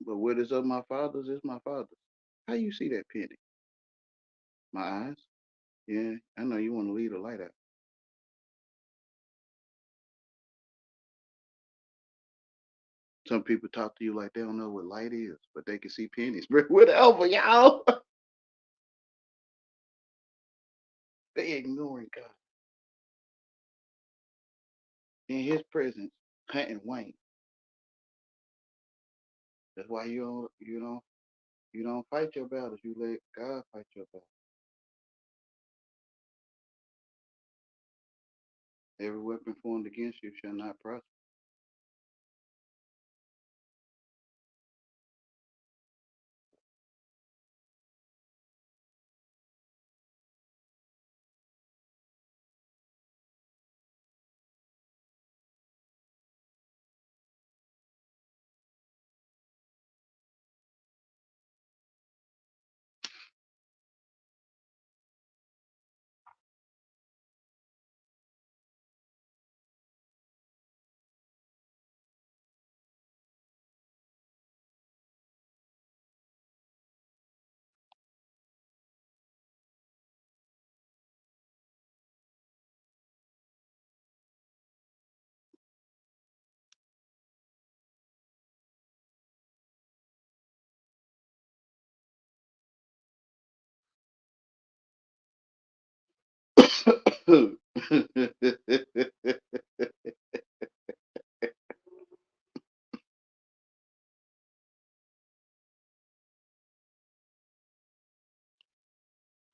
but what is of my father's is my father's. How you see that penny? My eyes? Yeah, I know you want to leave the light out. Some people talk to you like they don't know what light is, but they can see pennies. Whatever, y'all. They ignoring God in His presence, hunting white. That's why you don't fight your battles. You let God fight your battles. Every weapon formed against you shall not prosper.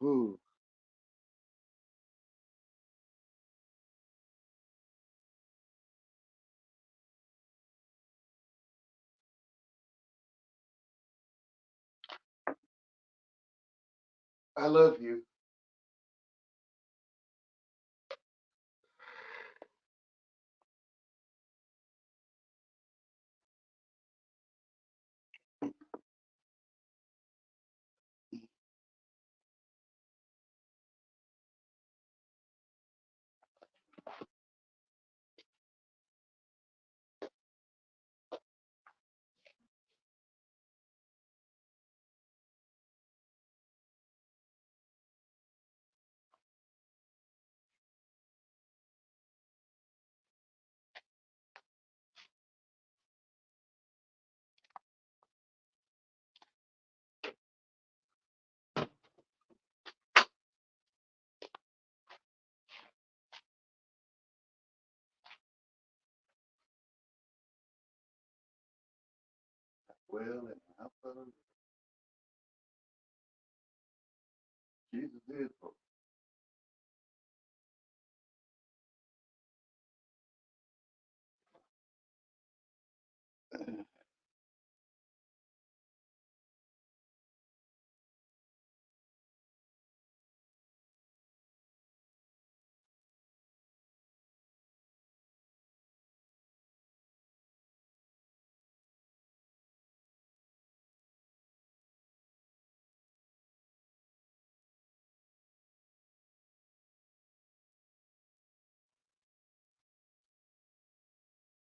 Ooh, I love you. Well, and I follow Jesus is for.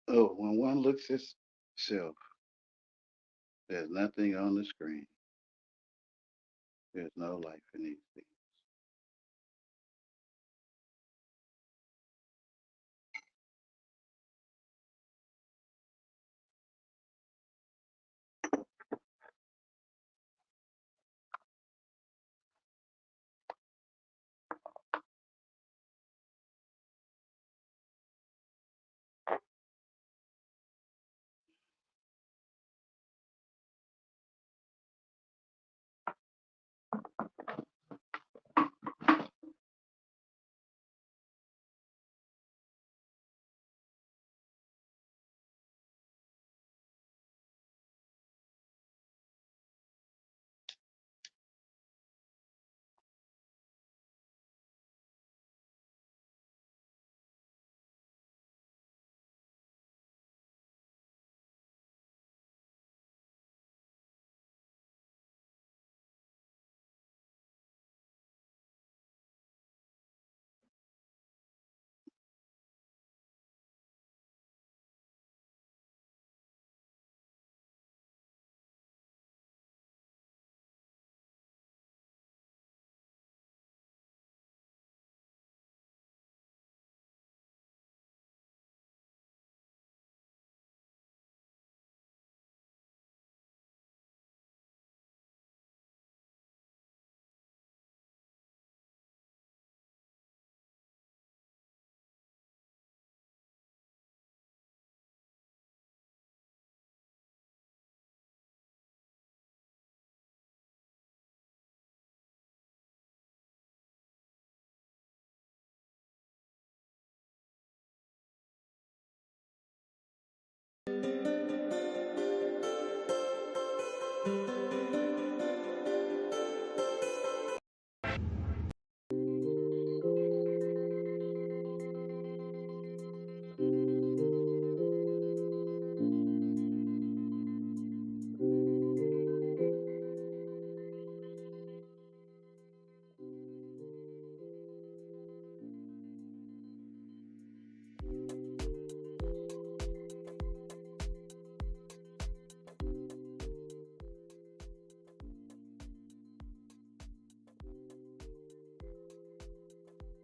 Oh, when one looks at self, there's nothing on the screen. There's no life in these things.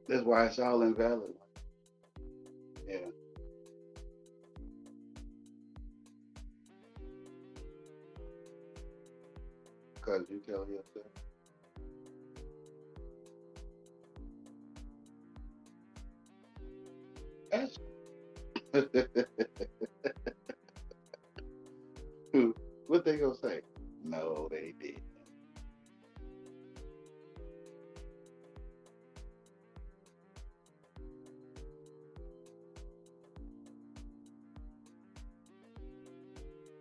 That's why it's all invalid. Yeah, because you tell yourself. That's what they gonna say. No, they did.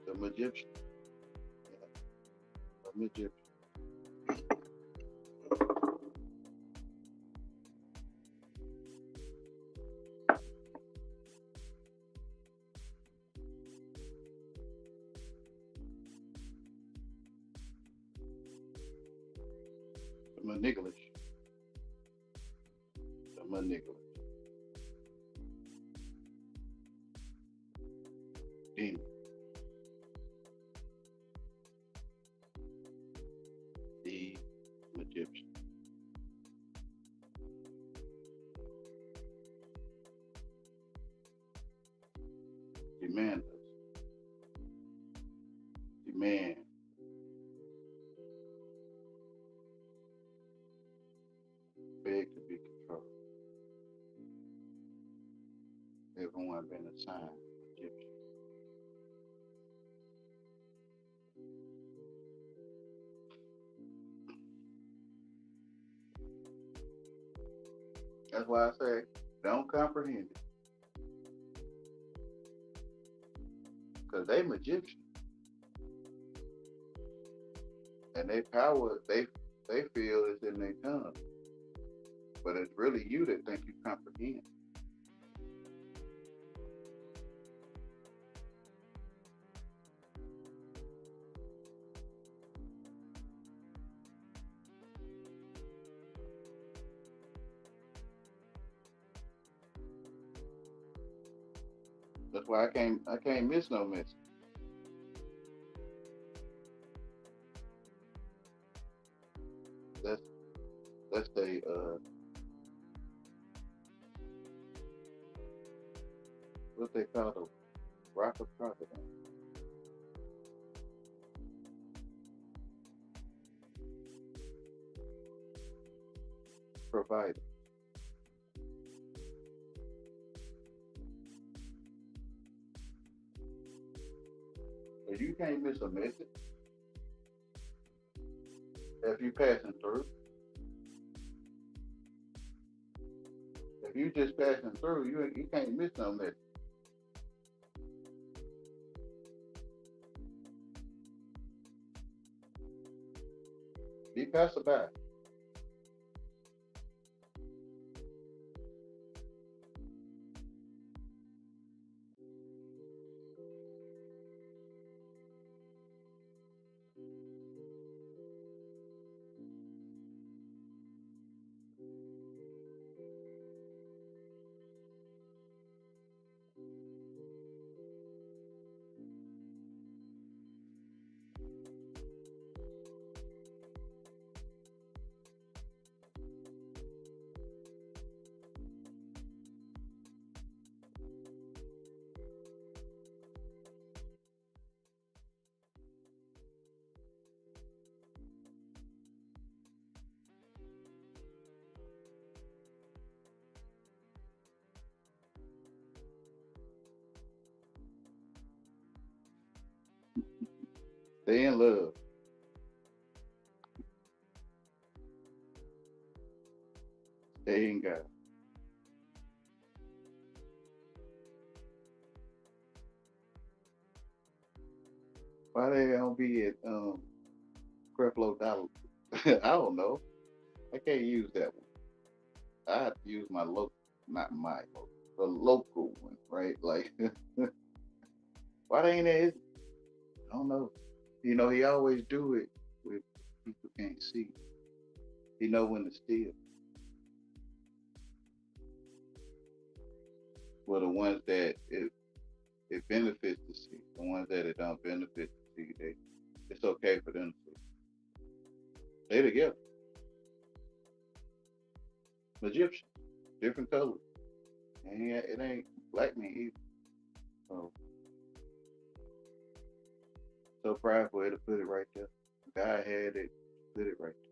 The Egyptian. Yeah, the Egyptian. The Maniglish. The Maniglish. Demon. The Egyptian. Demand us. Demand. Beg to be controlled. Everyone been assigned Egyptian. That's why I say don't comprehend it. Because they Egyptian. And they power they feel is in their tongue. But it's really you that think you comprehend. That's why I can't miss no message. That's that's the what they call the rock of crocodile provider. But you can't miss a message if you passing through. If you just passing through, you can't miss no message. Be passerby. Stay in love. Stay in God. Why they don't be at Creflo Dollar? I don't know. I can't use that one. I have to use my local, not my local, the local one, right? Like, why they ain't there? I don't know. He always do it with people can't see. He know when to steal. Well, the ones that it benefits to see, the ones that it don't benefit to see, it's okay for them to see. They together. Egyptian. different colors. And it ain't black meat either. So, so prideful to put it right there. God had it, put it right there.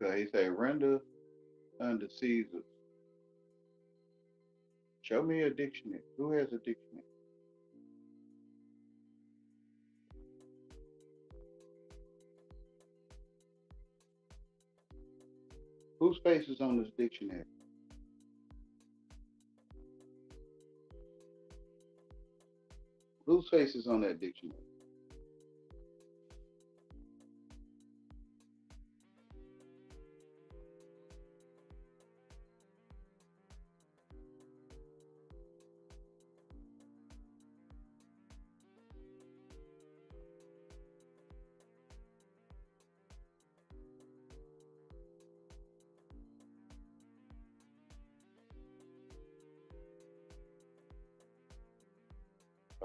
So he said, render unto Caesar. Show me a dictionary. Who has a dictionary? Whose face is on this dictionary? Whose face is on that dictionary?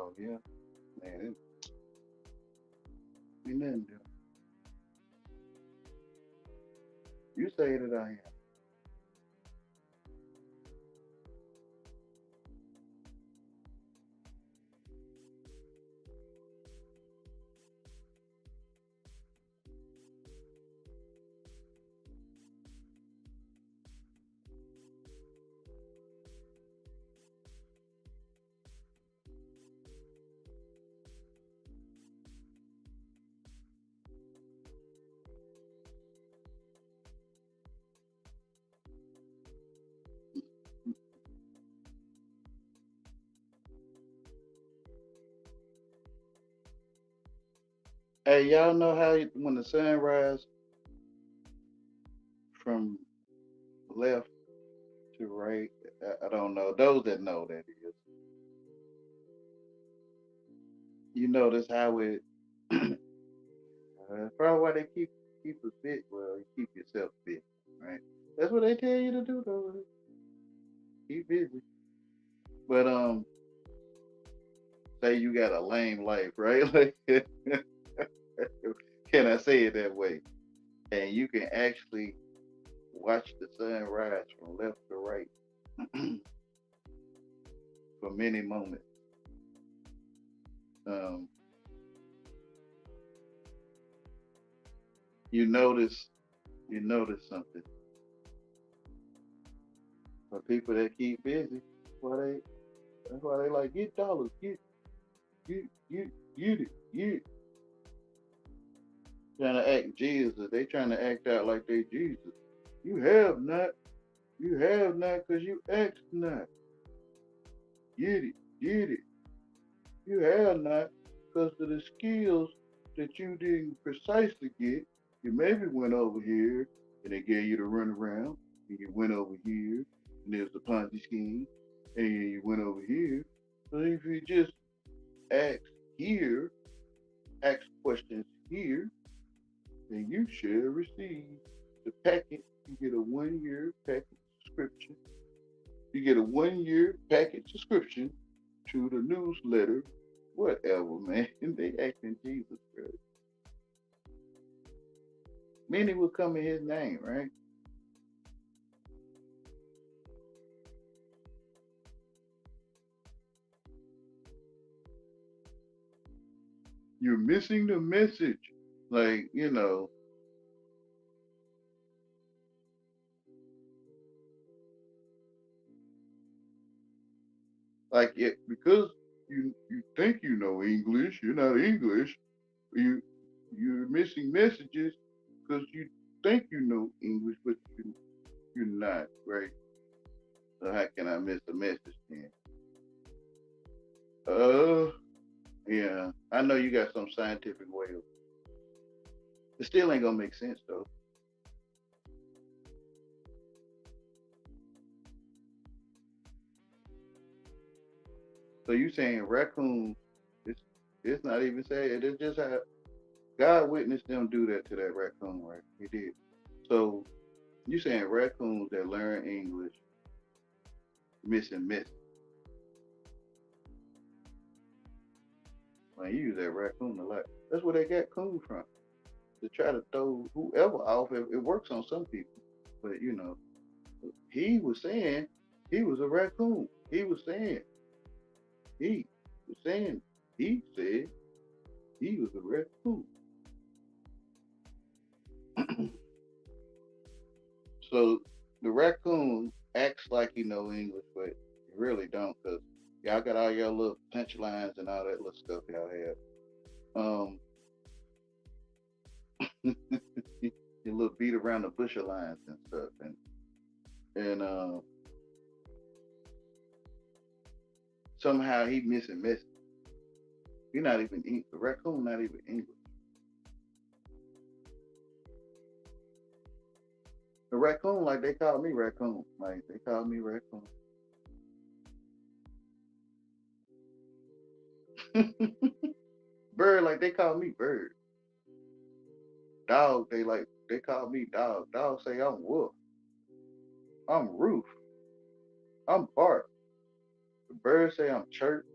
Oh yeah, man, it ain't nothing. You say that I am. Hey, y'all know how when the sun rises from left to right? I don't know. Those that know that is. You notice how it. Probably why they keep us fit. Well, you keep yourself fit, right? That's what they tell you to do, though. Keep busy. But say you got a lame life, right? Like, can I say it that way? And you can actually watch the sun rise from left to right for many moments. Um, you notice you notice something. For people that keep busy, why they that's why they like get dollars, get it, get trying to act Jesus. They trying to act out like they Jesus. You have not, you have not, cause you ask not. Get it, get it. You have not, cause of the skills that you didn't precisely get. You maybe went over here and they gave you the run around, and you went over here and there's the Ponzi scheme, and you went over here. So if you just ask here, ask questions here, then you shall receive the packet. You get a 1 year packet subscription. You get a 1 year packet subscription to the newsletter. Whatever, man. They acting Jesus, bro. Many will come in his name, right? You're missing the message. Like, like it because you think you know English, you're not English. You you're missing messages because you think you know English, but you're not, right? So how can I miss a message then? Uh, yeah, I know you got some scientific way of. It still ain't gonna make sense though. So you saying raccoons? It's it's not even saying it's just how God witnessed them do that to that raccoon, right? He did. So you saying raccoons that learn English missing messages? Man, you use that raccoon a lot. That's where they got coon from. To try to throw whoever off. It works on some people. But he was saying he was a raccoon. He was saying he said he was a raccoon. So the raccoon acts like he know English, but he really don't, cause y'all got all your little punchlines and all that little stuff y'all have. Your little beat around the bush lines and stuff, and somehow he missing message. You're not even the raccoon, not even English. The raccoon, like they call me raccoon, like they call me raccoon. Bird, like they call me bird. Dog, they call me dog. Dog say I'm wolf. I'm roof. I'm bark. The bird say I'm chirp.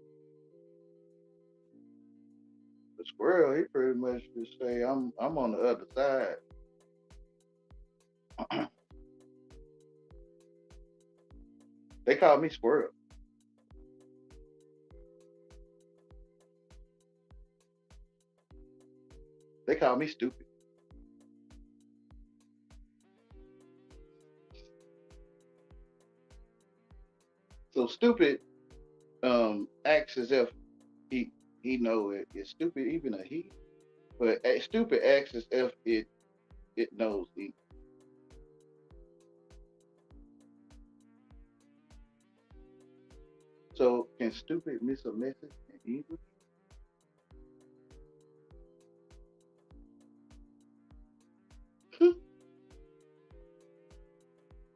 The squirrel, he pretty much just say I'm on the other side. They call me squirrel. They call me stupid. So stupid acts as if he know it's stupid, even a he. But stupid acts as if it knows he. So can stupid miss a message in English?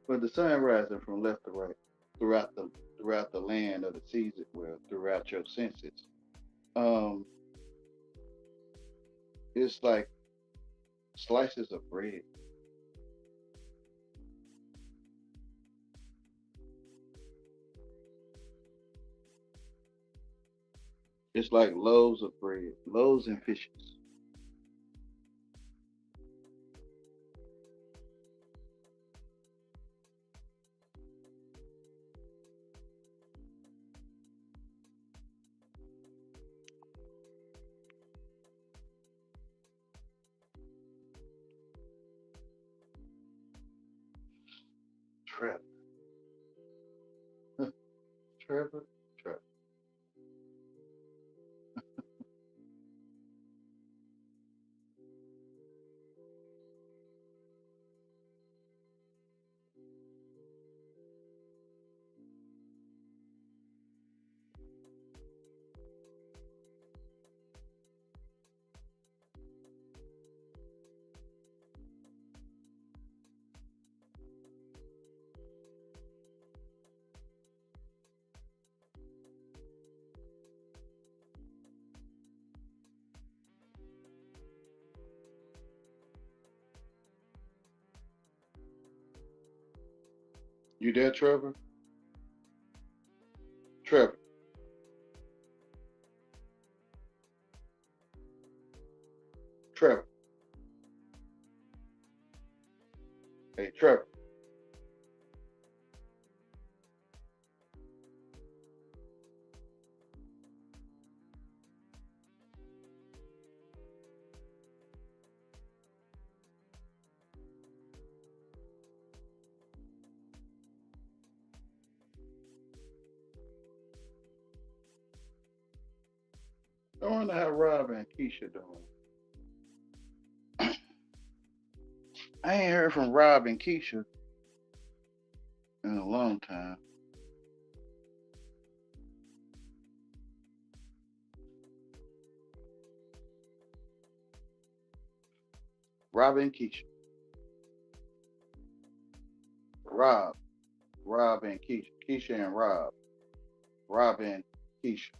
But the sun rising from left to right throughout the land of the season, well, throughout your senses. Um, it's like slices of bread. It's like loaves of bread, loaves and fishes. Trevor, Trevor, Trevor. You there, Trevor? Trevor. Trevor. Hey, Trevor. I wonder how Rob and Keisha doing. I ain't heard from Rob and Keisha in a long time. Rob and Keisha. Rob. Rob and Keisha. Keisha and Rob. Rob and Keisha.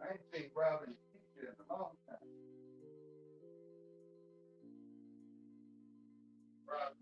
I ain't seen Rob and Keisha in a long time. Rob.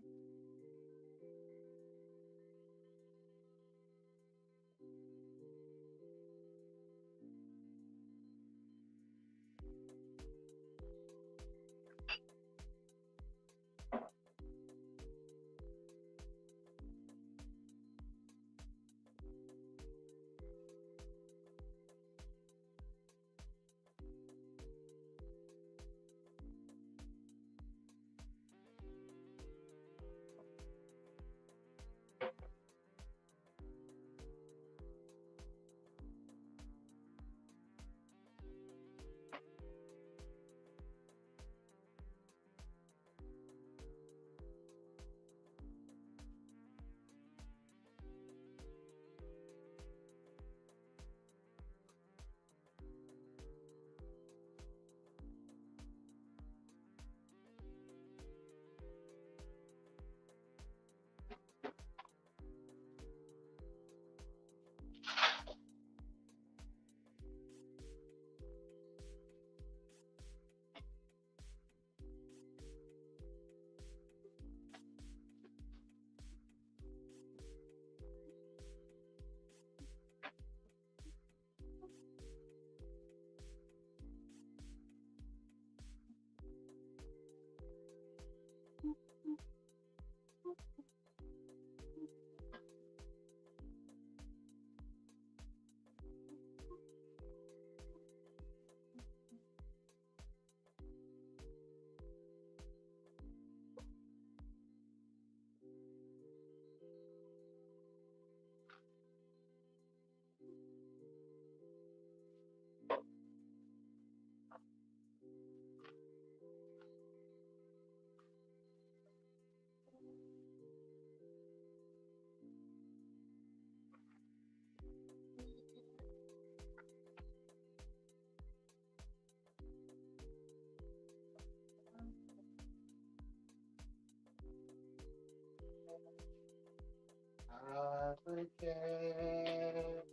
I forget,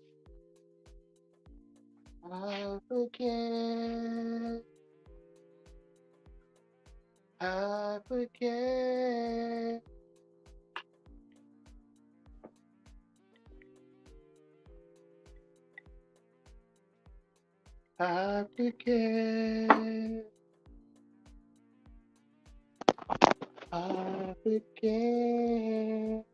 I forget, I forget, I forget, I forget.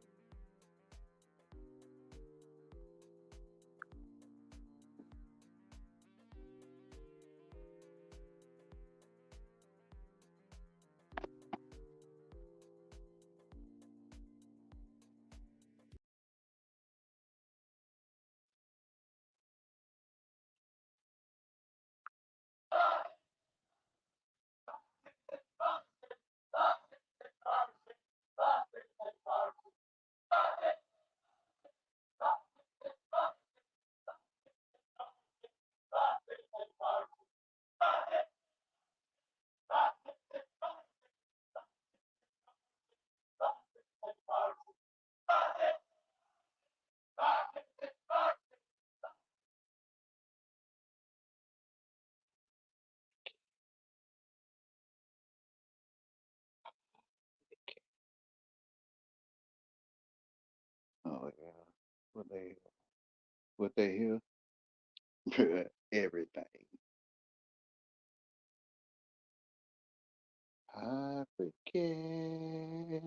Oh yeah, what they hear? Everything. I forget.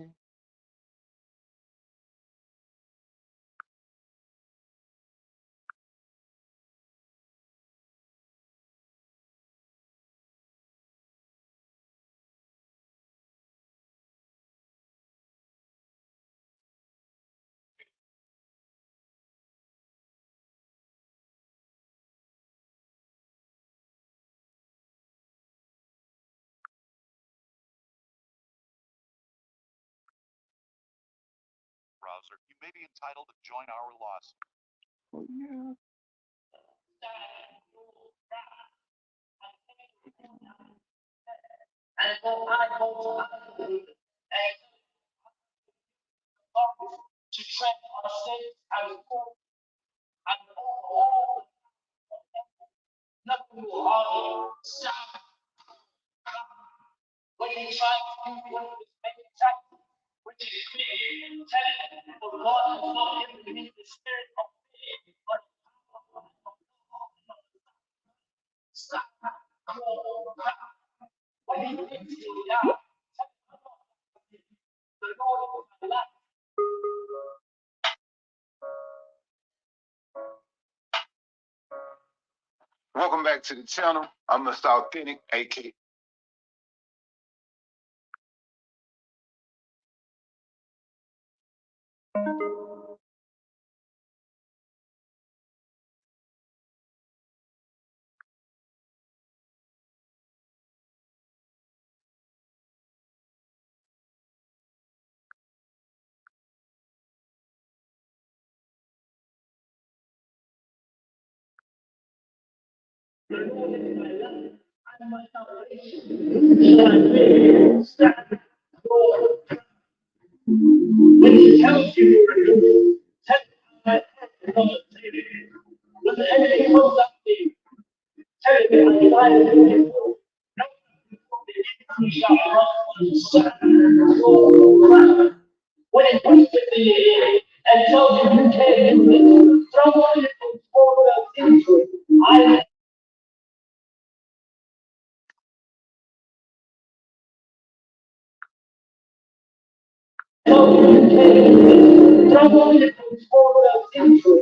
Browser, you may be entitled to join our lawsuit. Oh yeah. And so I go to track our state and court and all nothing will harm you. Stop. When you try to do what is making taxes, which is clear, telling the Lord has not given me the spirit of fear, but stop. When he thinks it out, the Lord is my life. Welcome back to the channel. I'm Mr. Authentic, aka. When he tells you, tell when the enemy comes up to you, tell him I divided him. He shall prosper. When it comes to the and tells you you can't do it, throw on it for the into I tell you you can't do it, throw on it for the into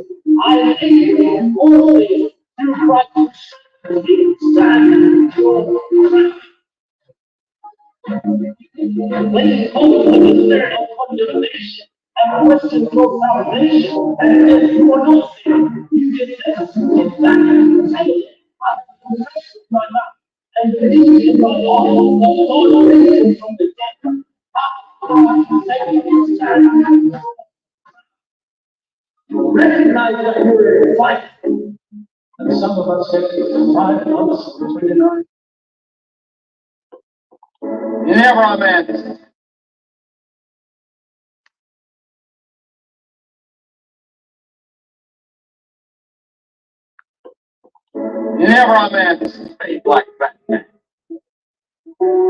I think you only through Christ stand for when it comes to the spirit of condemnation and question your salvation, and if you are not saved, you can just get back and say it. I confess with my mouth and believe in my heart that God raised him from the dead. I say you stand. Recognize that you're in fight. And some of us get 5 months, 29. Never, amen. Never a man spake like that man.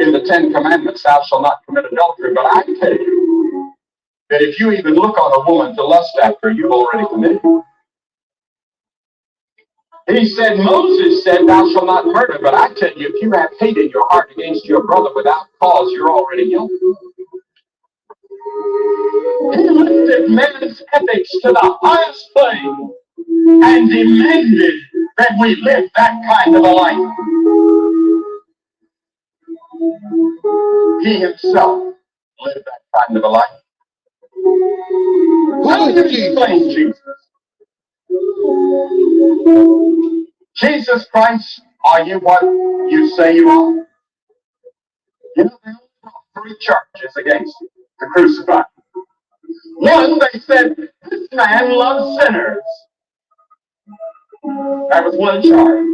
In the Ten Commandments, thou shalt not commit adultery, but I tell you that if you even look on a woman to lust after, you've already committed. He said, Moses said, thou shalt not murder, but I tell you, if you have hate in your heart against your brother without cause, you're already guilty. He lifted man's ethics to the highest plane and demanded that we live that kind of a life. He himself lived that kind of a life. How do you explain Jesus? Jesus Christ, are you what you say you are? You know, they brought three charges against him to crucify him. One, they said, this man loves sinners. That was one charge.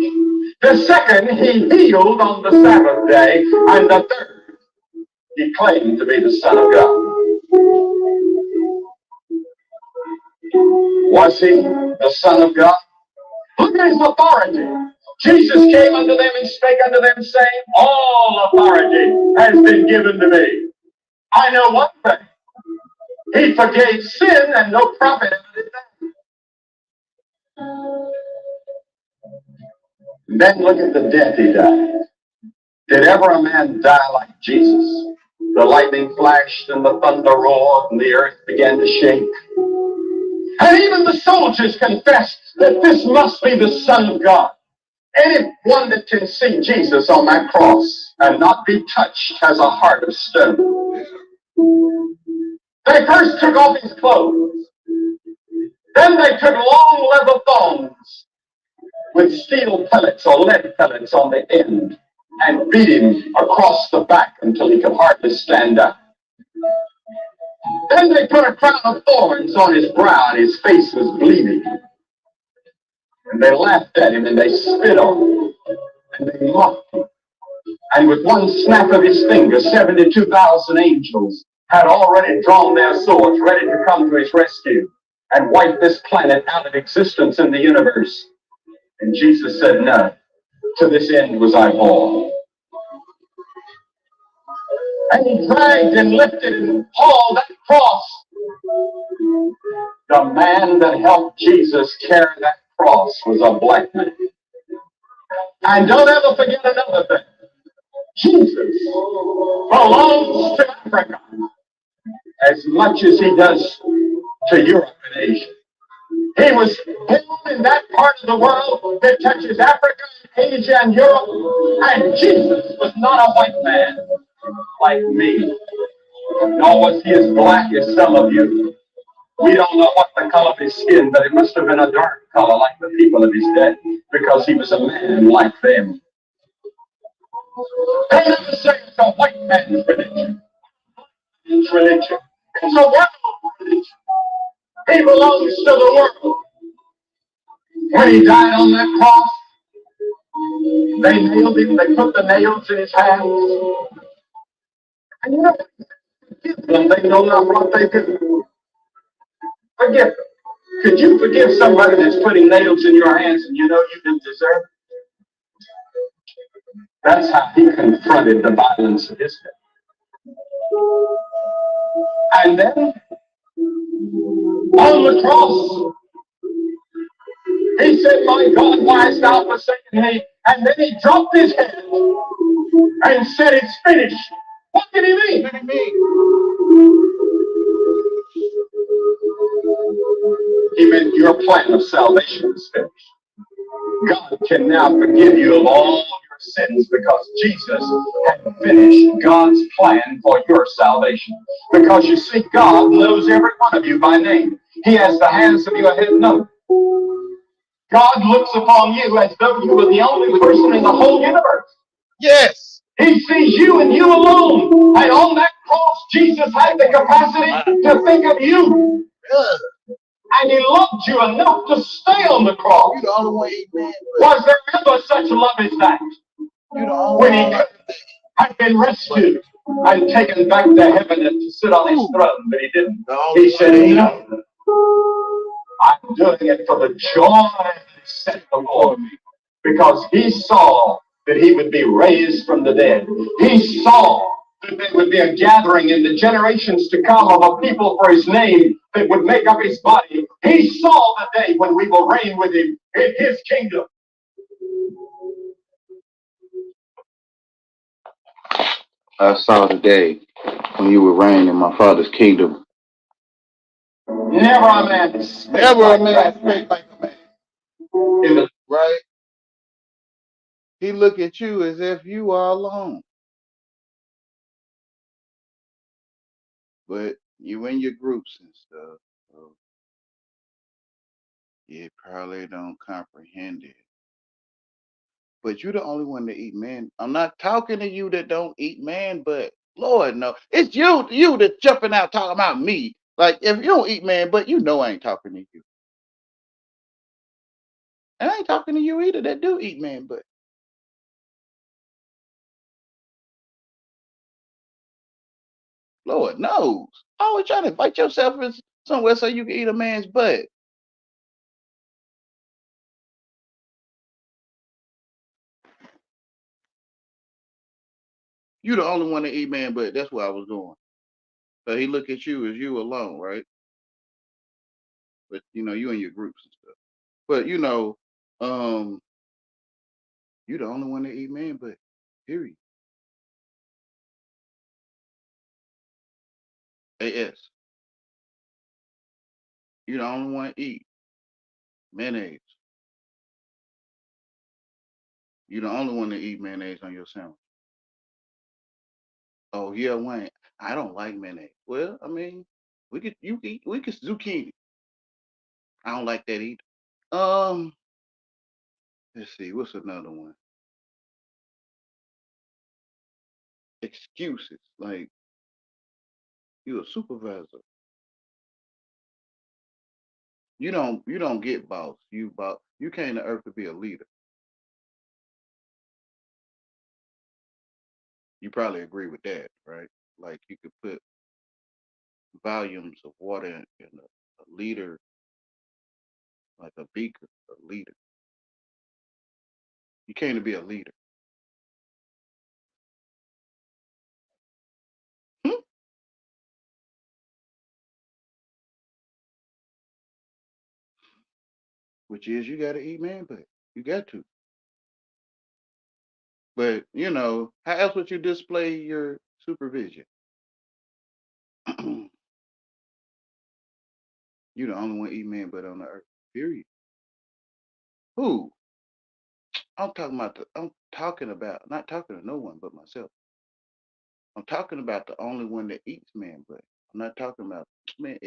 The second, he healed on the Sabbath day. And the third, he claimed to be the Son of God. Was he the Son of God? Look at his authority. Jesus came unto them and spake unto them, saying, all authority has been given to me. I know one thing. He forgave sin, and no prophet ever did that. Then look at the death he died. Did ever a man die like Jesus? The lightning flashed and the thunder roared and the earth began to shake. And even the soldiers confessed that this must be the Son of God. Anyone that can see Jesus on that cross and not be touched has a heart of stone. They first took off his clothes. Then they took long leather thongs with steel pellets or lead pellets on the end and beat him across the back until he could hardly stand up. Then they put a crown of thorns on his brow and his face was bleeding. And they laughed at him and they spit on him and they mocked him. And with one snap of his finger, 72,000 angels had already drawn their swords ready to come to his rescue and wipe this planet out of existence in the universe. And Jesus said, no, to this end was I born. And he dragged and lifted and hauled that cross. The man that helped Jesus carry that cross was a black man. And don't ever forget another thing. Jesus belongs to Africa as much as he does to Europe and Asia. He was born in that part of the world that touches Africa, Asia, and Europe. And Jesus was not a white man like me, nor was he as black as some of you. We don't know what the color of his skin, but it must have been a dark color like the people of his day, because he was a man like them. They never say it's a white man's religion. It's religion. It's a world religion. He belongs to the world. When he died on that cross, they nailed him. They put the nails in his hands. And you know, forgive them. They know not what they do. Forgive them. Could you forgive somebody that's putting nails in your hands and you know you didn't deserve it? That's how he confronted the violence of his day. And then, on the cross, he said, my God, why hast thou forsaken me? And then he dropped his head and said, it's finished. What did he mean? What did he mean? He meant your plan of salvation is finished. God can now forgive you of all your sins because Jesus had finished God's plan for your salvation. Because you see, God knows every one of you by name. He has the hands of your head numbered. God looks upon you as though you were the only person in the whole universe. Yes. He sees you and you alone. And on that cross, Jesus had the capacity to think of you. And he loved you enough to stay on the cross. You're the only one he did. Was there ever such love as that? When he had been rescued and taken back to heaven and to sit on his throne, but he didn't. He said, no, I'm doing it for the joy that is set before me, because he saw that he would be raised from the dead. He saw that there would be a gathering in the generations to come of a people for his name that would make up his body. He saw the day when we will reign with him in his kingdom. I saw the day when you will reign in my Father's kingdom. Never a man spake Never a like man that spake like a man. in the Right? He look at you as if you are alone. But you in your groups and stuff. So you probably don't comprehend it. But you're the only one that eat man. I'm not talking to you that don't eat man, but Lord no. It's you that jumping out talking about me. Like if you don't eat man, but you know I ain't talking to you. And I ain't talking to you either that do eat man, but Lord knows. Always trying to invite yourself in somewhere so you can eat a man's butt. You the only one that eat man butt. That's where I was going. So he look at you as you alone, right? But you in your groups and stuff. But um, you the only one that eat man butt. Period. AS. You the only one eat mayonnaise. You the only one that eat mayonnaise on your sandwich. Oh yeah, Wayne. I don't like mayonnaise. Well, I mean, we could zucchini. I don't like that either. Um, let's see, what's another one? Excuses. Like you a supervisor. You don't get boss. You came to earth to be a leader. You probably agree with that, right? Like you could put volumes of water in a liter, like a beaker, a liter. You came to be a leader. Hmm? Which is you gotta eat man, but you got to. But how else would you display your supervision? You the only one eat man but on the earth. Period. Who? I'm talking about not talking to no one but myself. I'm talking about the only one that eats man but I'm not talking about man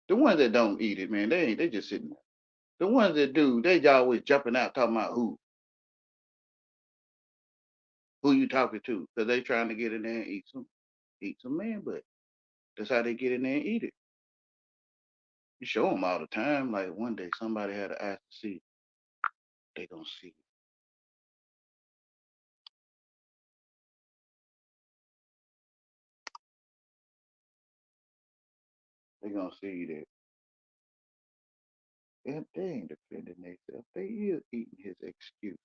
the ones that don't eat it, man, they just sitting there. The ones that do, they always jumping out talking about who you talking to, because they trying to get in there and eat some man but that's how they get in there and eat it. You show them all the time. Like one day somebody had to ask to see, they gonna see. They gonna see that if they ain't defending themselves, they is eating his excuses.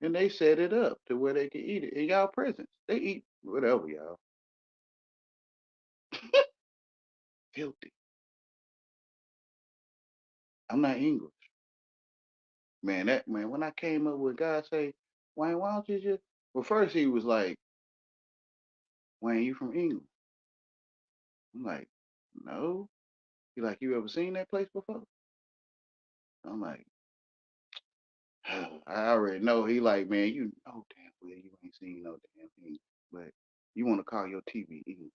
And they set it up to where they can eat it in y'all presence. They eat whatever, y'all. Filthy. I'm not English. Man, that man, when I came up with God say, Wayne, why don't you just well first he was like, Wayne, you from England? I'm like, no. He like, you ever seen that place before? I'm like, I already know. He like, man, you oh damn well you ain't seen no damn thing. But you wanna call your TV English.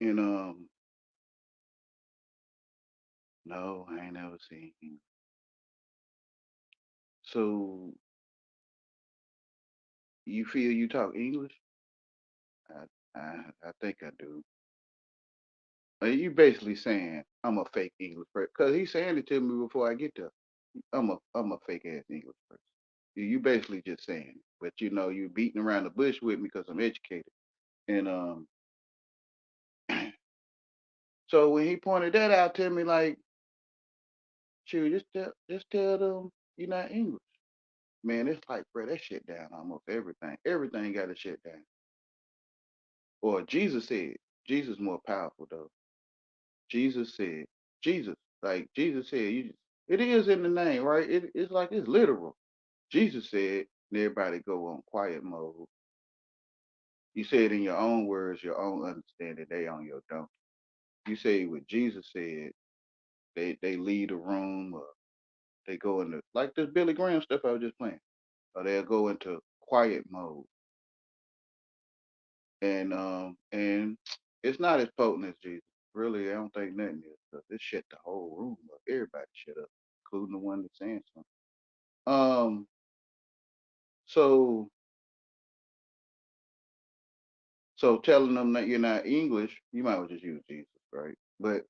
And no, I ain't never seen him. So you feel you talk English? I think I do. You basically saying I'm a fake English person because he's saying it to me before I get there. I'm a fake ass English person. You basically just saying it, but you beating around the bush with me because I'm educated. And so when he pointed that out to me, like, shoot, just tell them you're not English. Man, it's like, bro, that shit down almost everything. Everything got to shut down. Or Jesus said, Jesus more powerful though. Jesus said, Jesus, like Jesus said, it is in the name, right? It's like it's literal. Jesus said, and everybody go on quiet mode. You say it in your own words, your own understanding. They on your don't. You say what Jesus said. They leave the room, or they go into like this Billy Graham stuff I was just playing, or they'll go into quiet mode, and it's not as potent as Jesus. Really, I don't think nothing is. 'Cause it shut the whole room up. Everybody shut up, including the one that's saying something. Um, so so telling them that you're not English, you might as well just use Jesus, right? But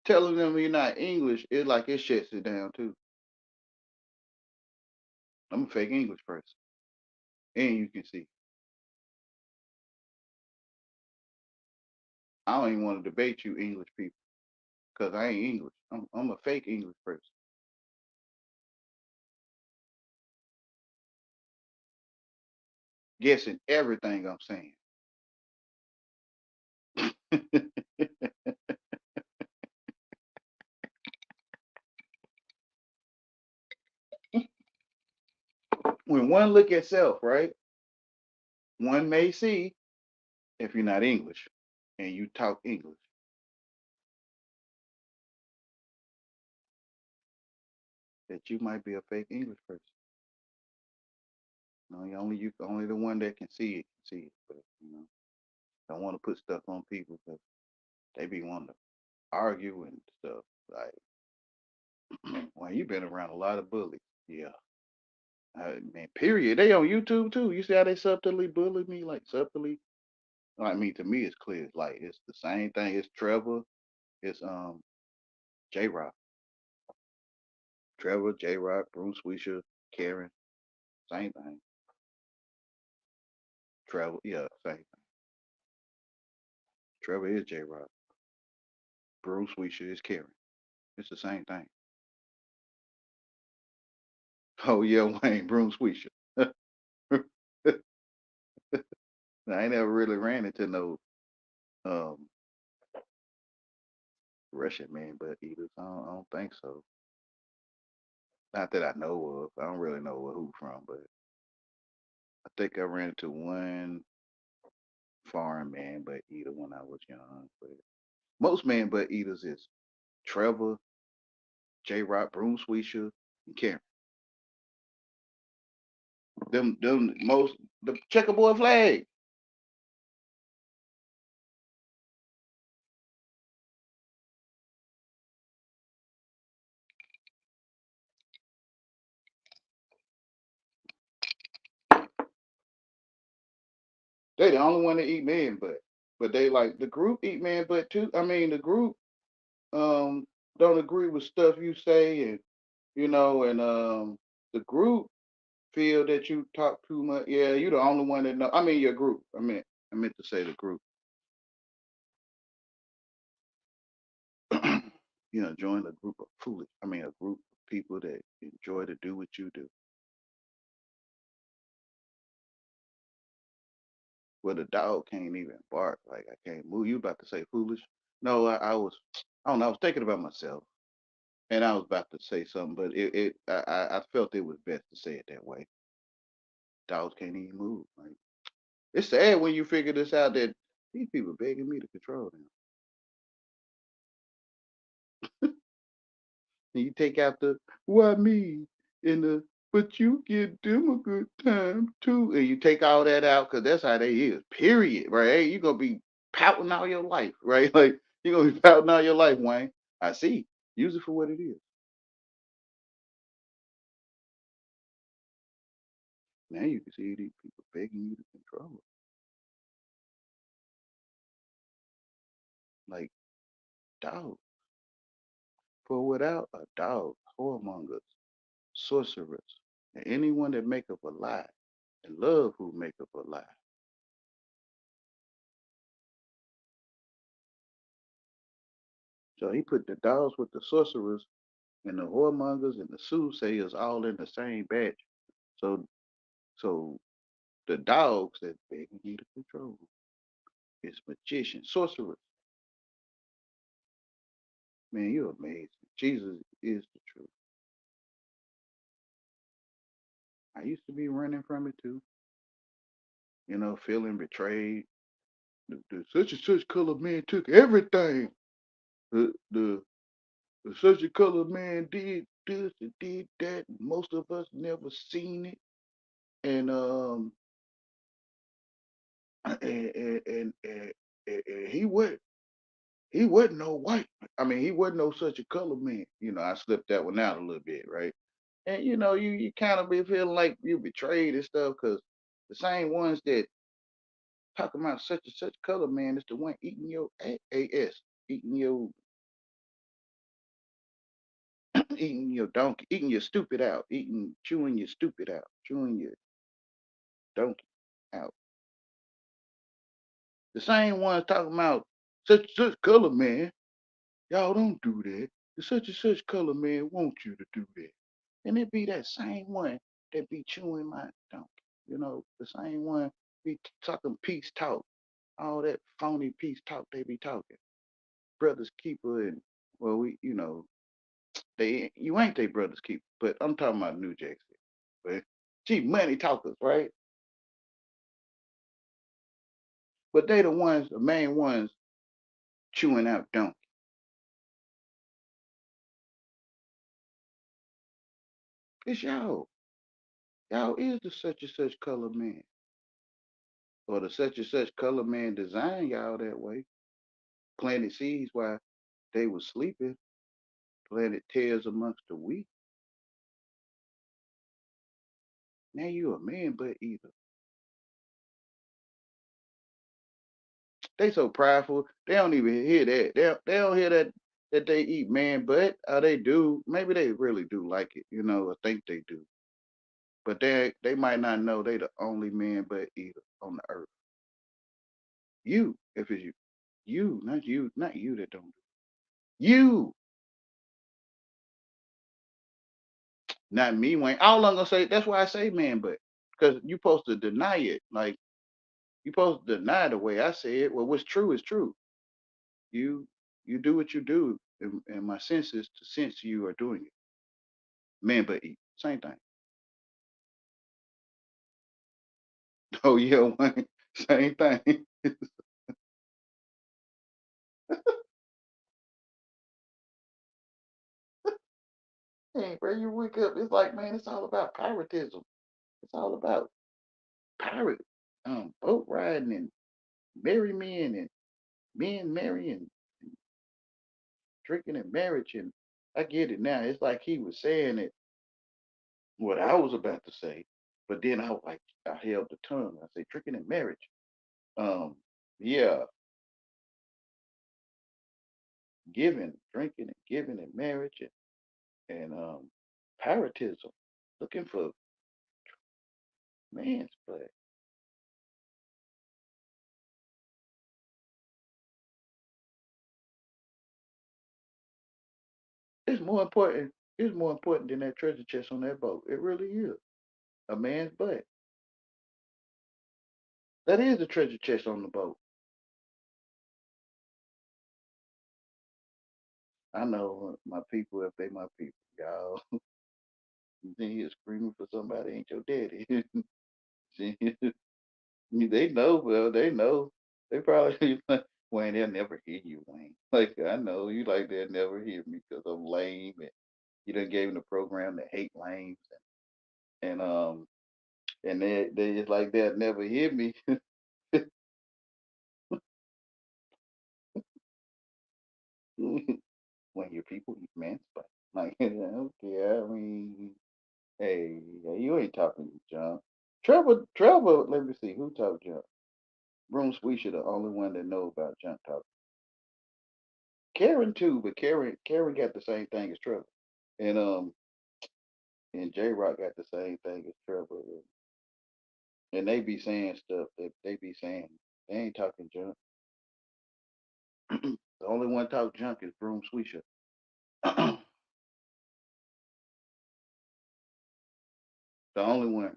telling them you're not English, it like it shuts it down too. I'm a fake English person, and you can see. I don't even want to debate you English people because I ain't English. I'm a fake English person. Guessing everything I'm saying. When one look at self, right, one may see if you're not English and you talk English that you might be a fake English person. Only the one that can see it can see it. But don't want to put stuff on people because they be wanting to argue and stuff. Like, well, you've been around a lot of bullies. Yeah. Man, period. They on YouTube too. You see how they subtly bully me, like subtly. I mean, to me, it's clear. Like it's the same thing. It's Trevor. It's J Rock, Trevor, J Rock, Bruce Weisha, Karen. Same thing. Trevor, yeah, same thing. Trevor is J Rock. Bruce Weisha is Karen. It's the same thing. Oh yeah, Wayne, Bruce Weisha. I ain't never really ran into no um Russian man butt eaters. I don't think so. Not that I know of. I don't really know who from, but I think I ran into one foreign man butt eater when I was young. But most man butt eaters is Trevor, J Rock, Bruce Weisha, and Karen. Them most the checkerboard flag. They the only one that eat man butt. But they like the group eat man butt too. I mean the group um don't agree with stuff you say and and the group feel that you talk too much. Yeah, you the only one that know. I mean your group. I meant to say the group. Join a group of foolish. I mean a group of people that enjoy to do what you do. Well, the dog can't even bark. Like I can't move. You about to say foolish? No, I was. I don't know. I was thinking about myself, and I was about to say something, but I felt it was best to say it that way. Dogs can't even move. Like it's sad when you figure this out that these people begging me to control them. And you take out the why me in the but you give them a good time too, and you take all that out because that's how they is. Period. Right? Hey, you gonna be pouting all your life, right? Like you gonna be pouting all your life, Wayne. I see. Use it for what it is. Now you can see these people begging you to control it. Like dog. For without a dog, whoremongers, sorcerers, and anyone that make up a lie, and love who make up a lie. So he put the dogs with the sorcerers and the whoremongers and the soothsayers all in the same batch. So so the dogs that begging you to control is magician, sorcerer. Man, you're amazing. Jesus is the truth. I used to be running from it too, feeling betrayed. The such and such color man took everything. The such and color man did this and did that. Most of us never seen it. And and he wasn't no white. I mean, he wasn't no such a color man. I slipped that one out a little bit, right? And you kind of be feeling like you betrayed and stuff because the same ones that talking about such and such color man is the one eating your ass, eating your eating your donkey, eating your stupid out, chewing your stupid out, chewing your donkey out. The same ones talking about such and such color man. Y'all don't do that. The such and such color man want you to do that. And it be that same one that be chewing my donkey. The same one be talking peace talk. All that phony peace talk they be talking. Brothers keeper and well they you ain't they brothers keeper, but I'm talking about New Jack City. But gee, money talkers, right? But they the main ones chewing out donkey. It's y'all. Y'all is the such and such color man. Or the such and such color man designed y'all that way. Planted seeds while they was sleeping, planted tares amongst the wheat. Now you a man but either. They so prideful, they don't even hear that. They don't hear that they eat man butt. They do. Maybe they really do like it, I think they do. But they might not know they the only man but either on the earth. You, if it's you. Not you that don't do it. You, not me, Wayne. All I'm gonna say, that's why I say man butt. Because you supposed to deny it. Like you supposed to deny the way I say it. Well, what's true is true. You you do what you do, and my sense is to sense you are doing it. Man but eat. Same thing. Oh yeah, Wayne. Same thing. Hey, bro, you wake up, it's like, man, it's all about piratism. It's all about pirate boat riding and marry men and men marrying, drinking and marriage. And I get it now. It's like he was saying it, what I was about to say, but then I held the tongue. I say drinking and marriage. Um, yeah, giving, drinking and giving and marriage and piratism, looking for man's blood. It's more important. It's more important than that treasure chest on that boat. It really is. A man's butt. That is the treasure chest on the boat. I know my people, if they my people, y'all. Then here screaming for somebody ain't your daddy. See, they know, well, they know. They probably like, Wayne, they'll never hear you, Wayne. Like I know you like they'll never hear me because I'm lame and you done gave them the program that hate lames and and they just like they'll never hear me when your people eat man's butt. Like okay, I mean, hey, you ain't talking junk. Trevor, let me see who talked junk. Broom Sweetia, the only one that know about junk talk. Karen too, but Karen got the same thing as Trevor, and and J Rock got the same thing as Trevor, and they be saying stuff that they be saying. They ain't talking junk. The only one talk junk is Broom Sweetia. The only one.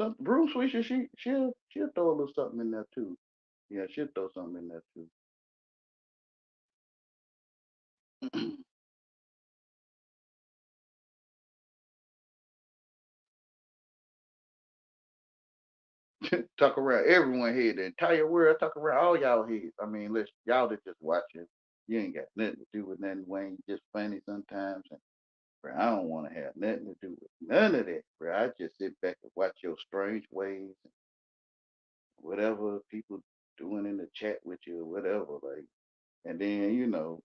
Some Broom Swisher, she'll throw a little something in there too. Yeah, she'll throw something in there too. Talk around everyone head, the entire world, talk around all y'all heads. I mean, let's y'all that just watching, you ain't got nothing to do with nothing, Wayne. You just funny sometimes, and bro, I don't want to have nothing to do with none of that, bro. I just sit back and watch your strange ways, and whatever people doing in the chat with you or whatever, like, and then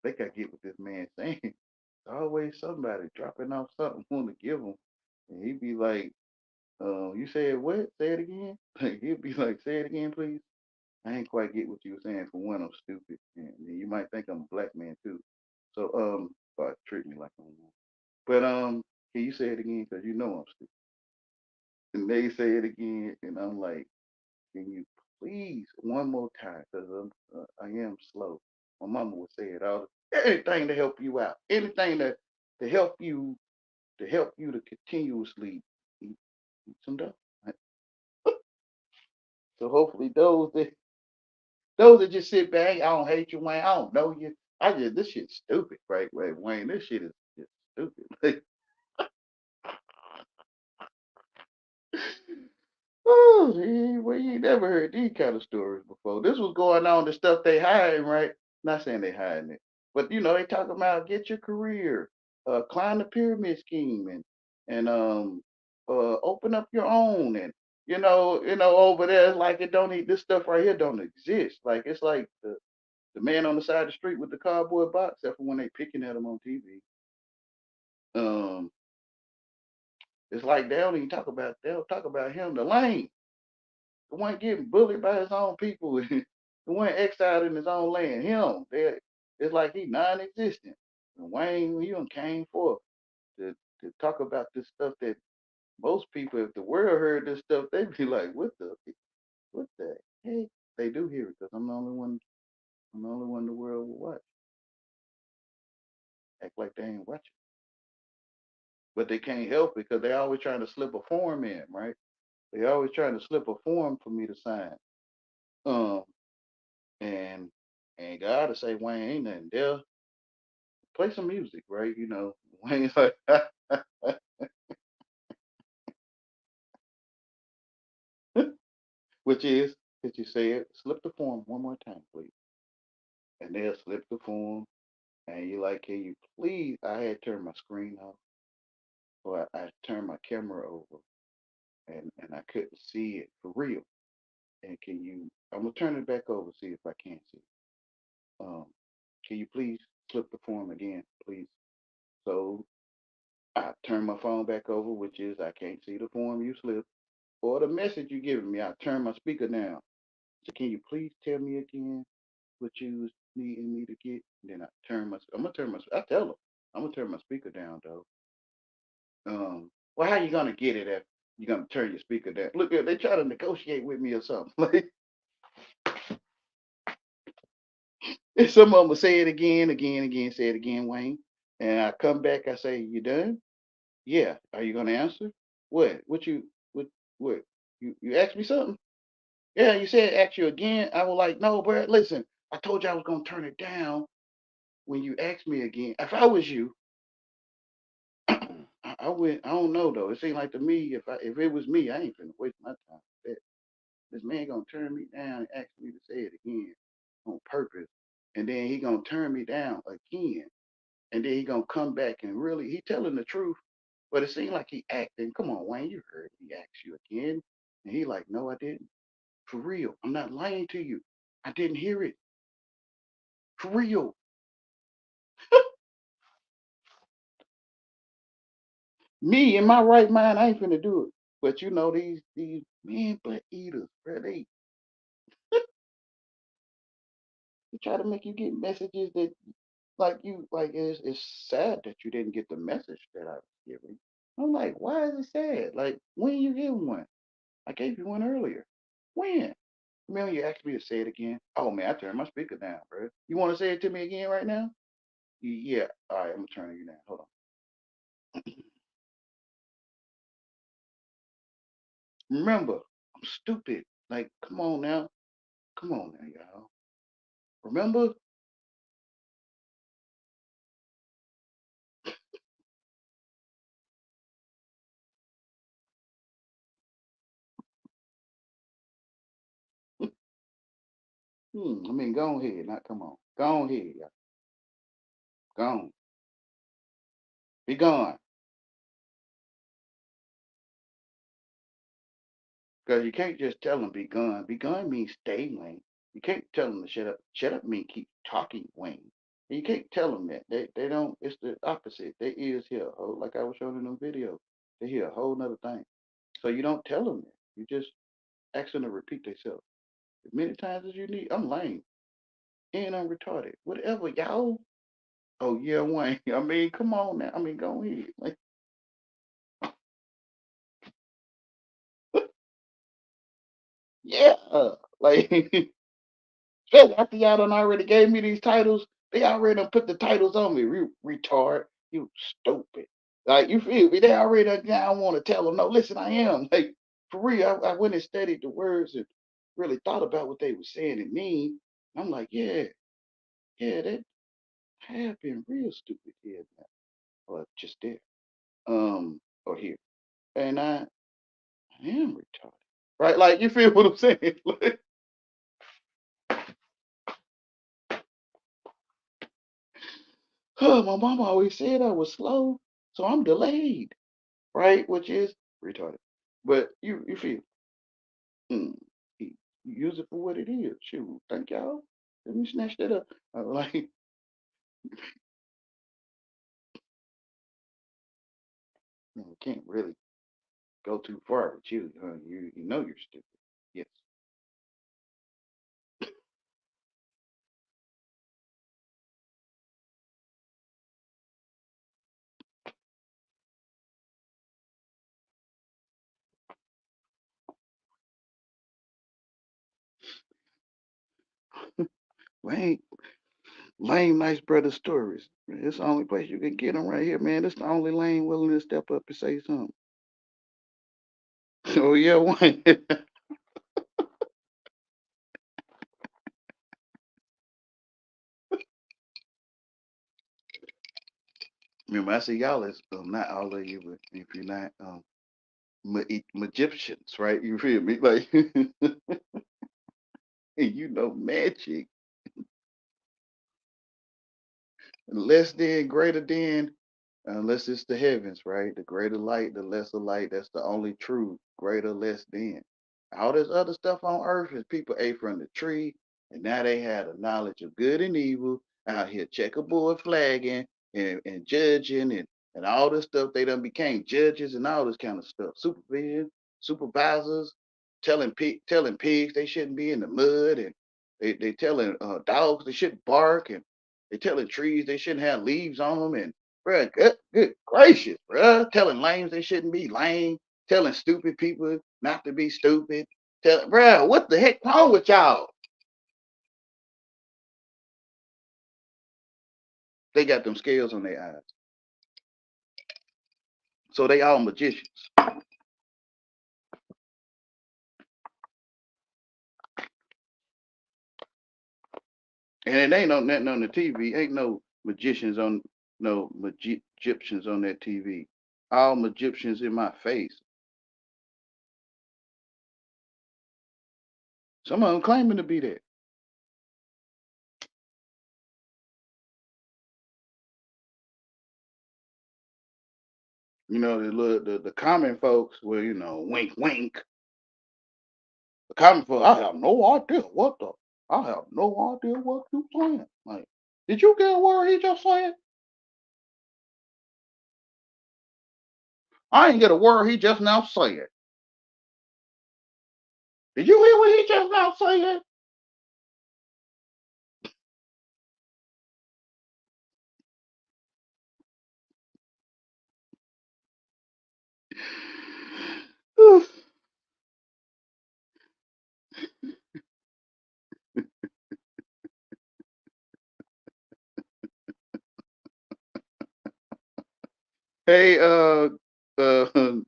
think I get what this man saying. It's always somebody dropping off something, want to give him, and he be like, you said what? Say it again. Like he'd be like, say it again, please. I ain't quite get what you were saying. For one, I'm stupid, and you might think I'm a black man too. So, or treat me like I'm one. But can you say it again? Because you know I'm stupid. And they say it again, and I'm like, can you please one more time? Because I am slow. My mama would say it all. Anything to help you out. Anything to help you to continuously eat some dough. So hopefully those that just sit back, I don't hate you, Wayne. I don't know you. I just this shit's stupid, right, Wayne. This shit is just stupid. Oh, well, you ain't never heard these kind of stories before. This was going on, the stuff they hiding, right? Not saying they hiding it, but they talk about get your career, climb the pyramid scheme, and open up your own, and over there, it's like it don't this stuff right here don't exist. Like it's like the man on the side of the street with the cardboard box, except for when they picking at him on TV. Um, it's like they don't talk about him, the lame, the one getting bullied by his own people, the one exiled in his own land. It's like he non-existent. And Wayne, you done came forth to talk about this stuff that most people, if the world heard this stuff, they'd be like, what the heck? They do hear it because I'm the only one. I'm the only one the world will watch. Act like they ain't watching. But they can't help it because they always trying to slip a form in, right? They always trying to slip a form for me to sign. Um, and God to say, Wayne, ain't nothing there. Play some music, right? Wayne's like, which is, that you say it, slip the form one more time, please. And they'll slip the form, and you like, can you please? I had turned my screen off, or I turned my camera over, and I couldn't see it for real. And can you? I'm gonna turn it back over, see if I can see. Um, can you please flip the form again, please? So I turn my phone back over, which is I can't see the form you slipped or the message you giving me. I turn my speaker down. So can you please tell me again what you was needing me to get? And then I'm gonna turn my, I tell them, I'm gonna turn my speaker down though. Well, how you gonna get it if you're gonna turn your speaker down? Look, they try to negotiate with me or something. Like, and some of them will say it again, again, say it again, Wayne. And I come back, I say, you done? Yeah. Are you gonna answer? What? What? You asked me something? Yeah, you said ask you again. I was like, no, bro, listen, I told you I was gonna turn it down when you asked me again. If I was you, I would. I don't know though. It seemed like to me, if it was me, I ain't finna waste my time. This man gonna turn me down and ask me to say it again on purpose, and then he gonna turn me down again, and then he gonna come back and really he telling the truth, but it seemed like he acting. Come on, Wayne, you heard he asked you again, and he like, no, I didn't. For real, I'm not lying to you. I didn't hear it. For real. Me in my right mind, I ain't finna do it. But these men butt eaters, bro, they try to make you get messages that like it's sad that you didn't get the message that I was giving. I'm like, why is it sad? Like, when you get one? I gave you one earlier. When? Man, you asked me to say it again. Oh man, I turned my speaker down, bro. You want to say it to me again right now? Yeah. All right, I'm gonna turn you down. Hold on. Remember, I'm stupid. Like, come on now. Come on now, y'all. Remember? I mean, go ahead. Now, come on. Go ahead, y'all. Go on. Be gone. Because you can't just tell them be gone. Be gone means stay, Wayne. You can't tell them to shut up. Shut up means keep talking, Wayne. And you can't tell them that. They don't, it's the opposite. Their ears hear, like I was showing in them videos, they hear a whole nother thing. So you don't tell them that. You just ask them to repeat themselves as many times as you need. I'm lame and I'm retarded. Whatever, y'all. Oh, yeah, Wayne. I mean, come on now. I mean, go ahead. Like, yeah. Like, especially after y'all done already gave me these titles, they already done put the titles on me. Retard, you stupid. Like, you feel me? They already done, now I want to tell them, no, listen, I am. Like, for real, I went and studied the words and really thought about what they were saying and mean. I'm like, yeah, that I have been real stupid here now. Or just there. Or here. And I am retarded. Right? Like, you feel what I'm saying? Like, my mama always said I was slow, so I'm delayed. Right? Which is retarded. But you feel mm, use it for what it is. Shoot, thank y'all. Let me snatch that up. Like can't really go too far with you. You know you're stupid. Yes. Lame, lame, nice brother stories. It's the only place you can get them right here, man. It's the only lane willing to step up and say something. Oh yeah, one. Remember, I say y'all is not all of you, but if you're not Egyptians, right? You feel me? Like, you know magic, less than, greater than, unless it's the heavens, right? The greater light, the lesser light. That's the only truth. Greater, less than. All this other stuff on earth is people ate from the tree, and now they had a knowledge of good and evil out here checkerboard flagging and judging and all this stuff. They done became judges and all this kind of stuff. Supervision, supervisors, telling pigs they shouldn't be in the mud, and they telling dogs they shouldn't bark, and they telling trees they shouldn't have leaves on them, and bruh, good gracious, bruh, telling lames they shouldn't be lame, telling stupid people not to be stupid. Tell, bruh, what the heck wrong with y'all? They got them scales on their eyes, so they all magicians. And it ain't no nothing on the TV. Ain't no magicians on no Egyptians on that TV. All magicians in my face. Some of them claiming to be that. You know, the common folks, well, wink wink. The common folks, I have no idea what you saying. Like, did you get a word he just said? I ain't get a word he just now said. Did you hear what he just now said? Hey,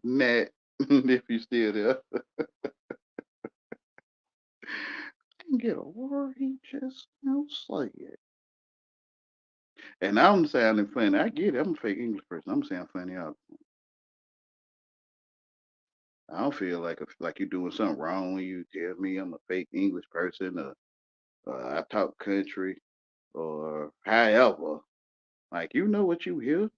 Nat, if you still there, didn't get a word. He just don't say it. And I'm sounding funny. I get it. I'm a fake English person. I'm sounding funny. I don't feel like you're doing something wrong when you tell me I'm a fake English person, or I talk country, or however. Like, you know what you hear.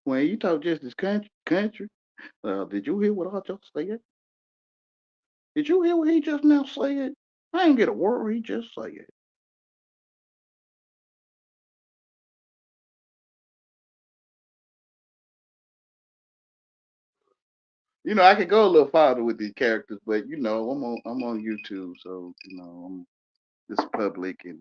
When you talk just as country, did you hear what I just said? Did you hear what he just now said? I ain't get a word he just said. I could go a little farther with these characters, but I'm on YouTube, so it's public, and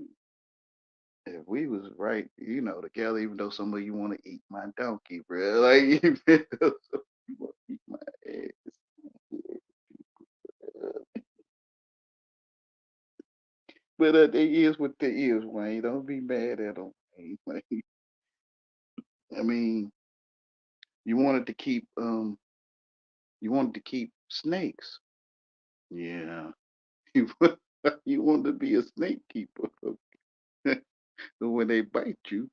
if we was right, together, even though some of you want to eat my donkey, bro, like you want to eat my ass. But they is what they is, Wayne. Don't be mad at them, Wayne. Like, I mean, you wanted to keep snakes. Yeah, you you wanted to be a snake keeper. So when they bite you,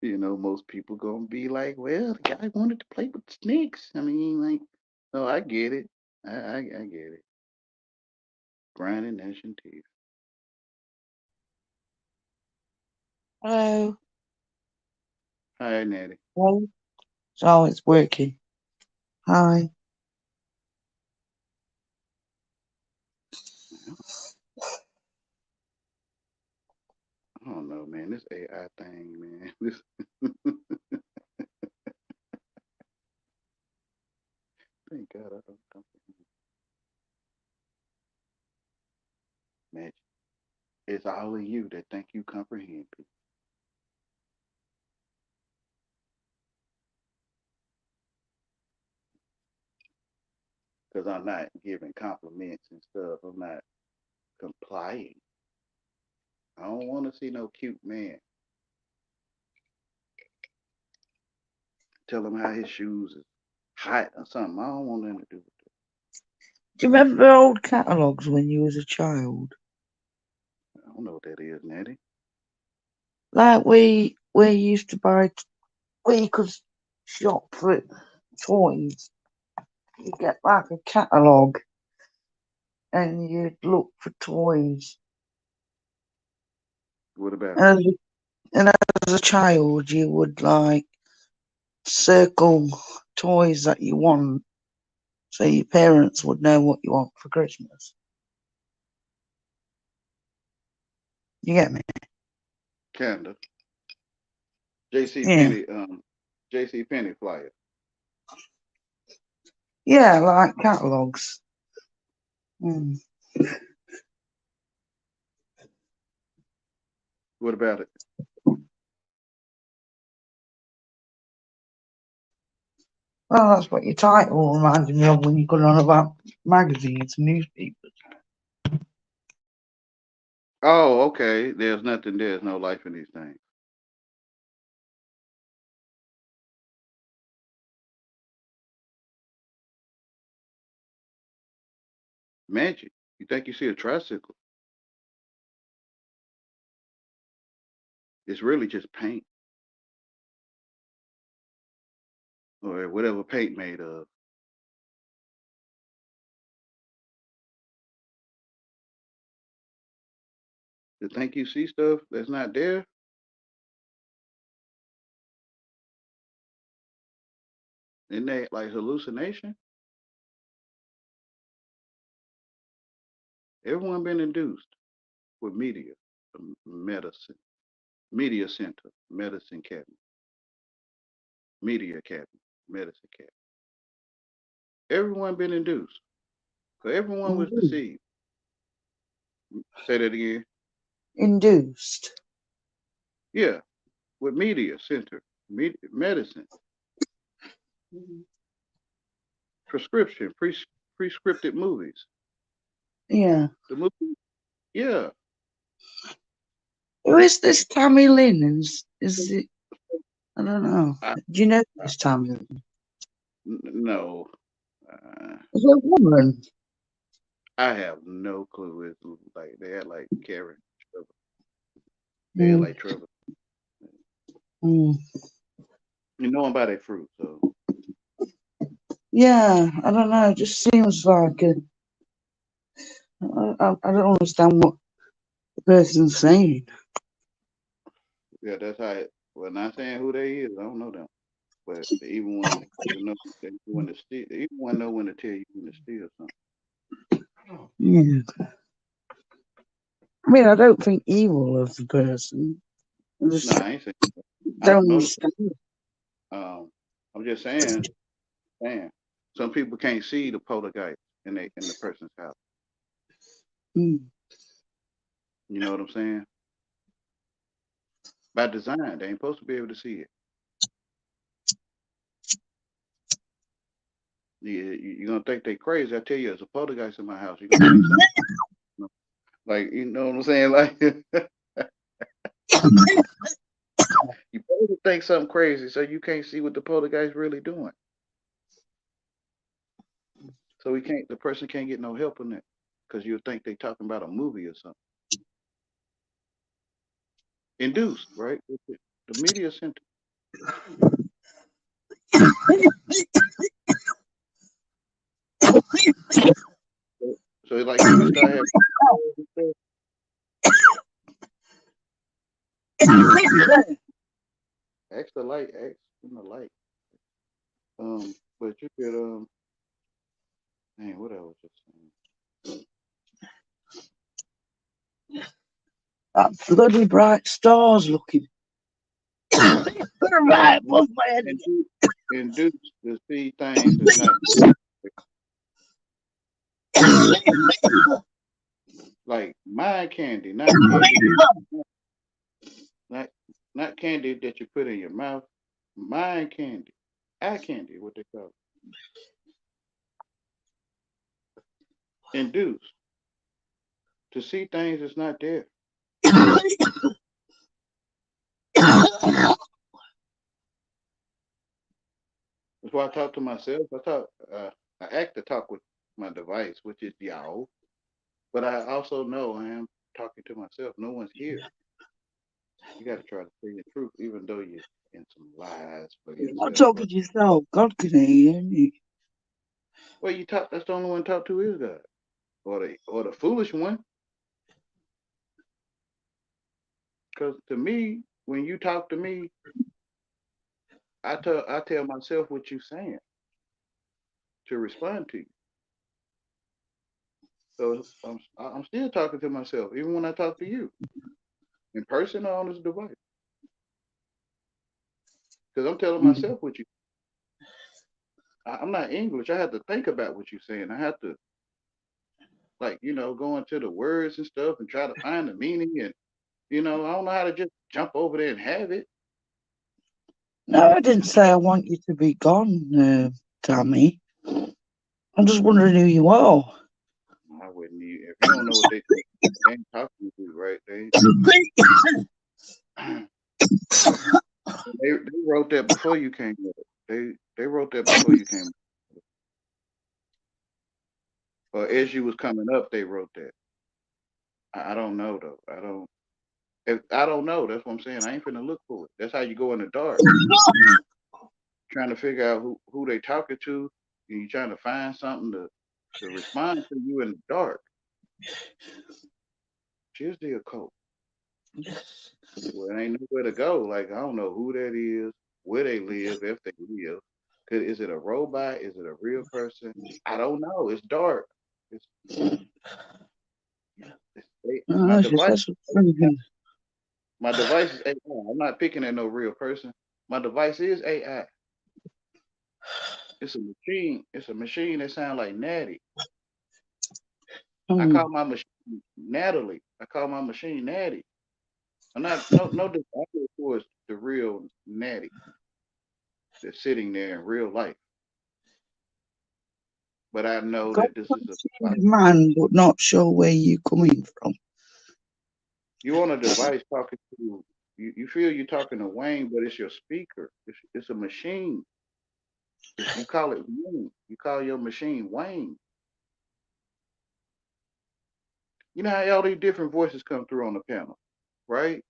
most people gonna be like, well, the guy wanted to play with snakes. I mean, like, oh, I get it. I get it. Grinding gnashing teeth. Hello. Hi, Natty. Hello. So it's working. Hi. I don't know, man. This AI thing, man. This thank God I don't comprehend. Man, it's all of you that think you comprehend people. Because I'm not giving compliments and stuff. I'm not complying. I don't want to see no cute man tell him how his shoes is hot or something. I don't want nothing to do with it. Do you remember old catalogues when you was a child? I don't know what that is, Natty. Like we used to buy, where you could shop for toys. You get like a catalogue and you'd look for toys. What about it? And as a child, you would like circle toys that you want, so your parents would know what you want for Christmas. You get me? Kinda. JC Yeah. Penney, JC Penney flyer. Yeah, like catalogues. Mm. What about it? Well, that's what your title reminded me of when you got on about magazines and newspapers. Oh, okay. There's no life in these things. Magic. You think you see a tricycle? It's really just paint or whatever paint made of. You think you see stuff that's not there? Isn't that like hallucination? Everyone been induced with media, medicine, media center, medicine cabinet, media cabinet, medicine cabinet. Everyone been induced. So everyone was Induced. deceived. Say that again. Induced. Yeah, with media center, medicine, prescription, prescripted movies. Yeah. The movie, Yeah. Who is this Tammy Lynn? Is it? I don't know. I, Do you know this Tammy Lynn? no. Is it a woman? I have no clue. It's like they had like Karen, Trevor. They had Mm, like Trevor. mm. You know them by their fruit, so Yeah, I don't know. It just seems like I don't understand what the person's saying. yeah, that's how. Well, not saying who they is. I don't know them, but the evil one, you know, they when to steal. The evil one know when to tell you when to steal something. Yeah. I mean, I don't think evil of the person. I just No, I ain't saying. I don't don't know. understand. I'm just saying. Some people can't see the poltergeist in the person's house. Mm. You know what I'm saying? By design, they ain't supposed to be able to see it. You're gonna think they crazy. I tell you, there's a poltergeist in my house. You're gonna think something like, you know what I'm saying? Like, you better think something crazy so you can't see what the poltergeist really doing. So the person can't get no help in that because you'll think they talking about a movie or something. Induced, right? The media center. So it's like you can start having extra light, in the light. But you could man, what I was just saying. That bloody bright stars looking. Right above my head. Induced to see things that's not like mind candy, not not candy that you put in your mouth. Mind candy, eye candy, what they call it. Induced to see things that's not there. That's why I talk to myself. I act to talk with my device, which is y'all. But I also know I am talking to myself. No one's here. You got to try to say the truth, even though you're in some lies for You're not yourself. talking to yourself. God can hear you, ain't he? Well, you talk. That's the only one to talk to is God, or the foolish one. Because to me, when you talk to me, I tell myself what you're saying to respond to you. So I'm still talking to myself, even when I talk to you in person or on this device. Because I'm telling Mm. myself what you. I'm not English. I have to think about what you're saying. I have to like go into the words and stuff and try to find the meaning and I don't know how to just jump over there and have it. No, I didn't say I want you to be gone, Tammy. I'm just wondering who you are. I wouldn't even if you don't know what they ain't talking to you, right? They wrote that before you came up. They wrote that before you came up. Or as you was coming up, they wrote that. I don't know though. I don't know. That's what I'm saying. I ain't finna look for it. That's how you go in the dark, trying to figure out who they talking to, and you trying to find something to respond to you in the dark. Here's the occult. Well, it ain't nowhere to go. Like I don't know who that is, where they live, if they live. Is it a robot? Is it a real person? I don't know. It's dark. It's, my Oh, device. that's what's My device is AI. I'm not picking at no real person. My device is AI. It's a machine. It's a machine that sounds like Natty. I call my machine Natalie. I call my machine Natty. I'm not no disrespect towards the real Natty that's sitting there in real life. But I know got that this is a a man, but not sure where you're coming from. You on a device talking to you feel you're talking to Wayne, but it's your speaker. It's a machine. You call it Wayne. You call your machine Wayne. You know how all these different voices come through on the panel, right?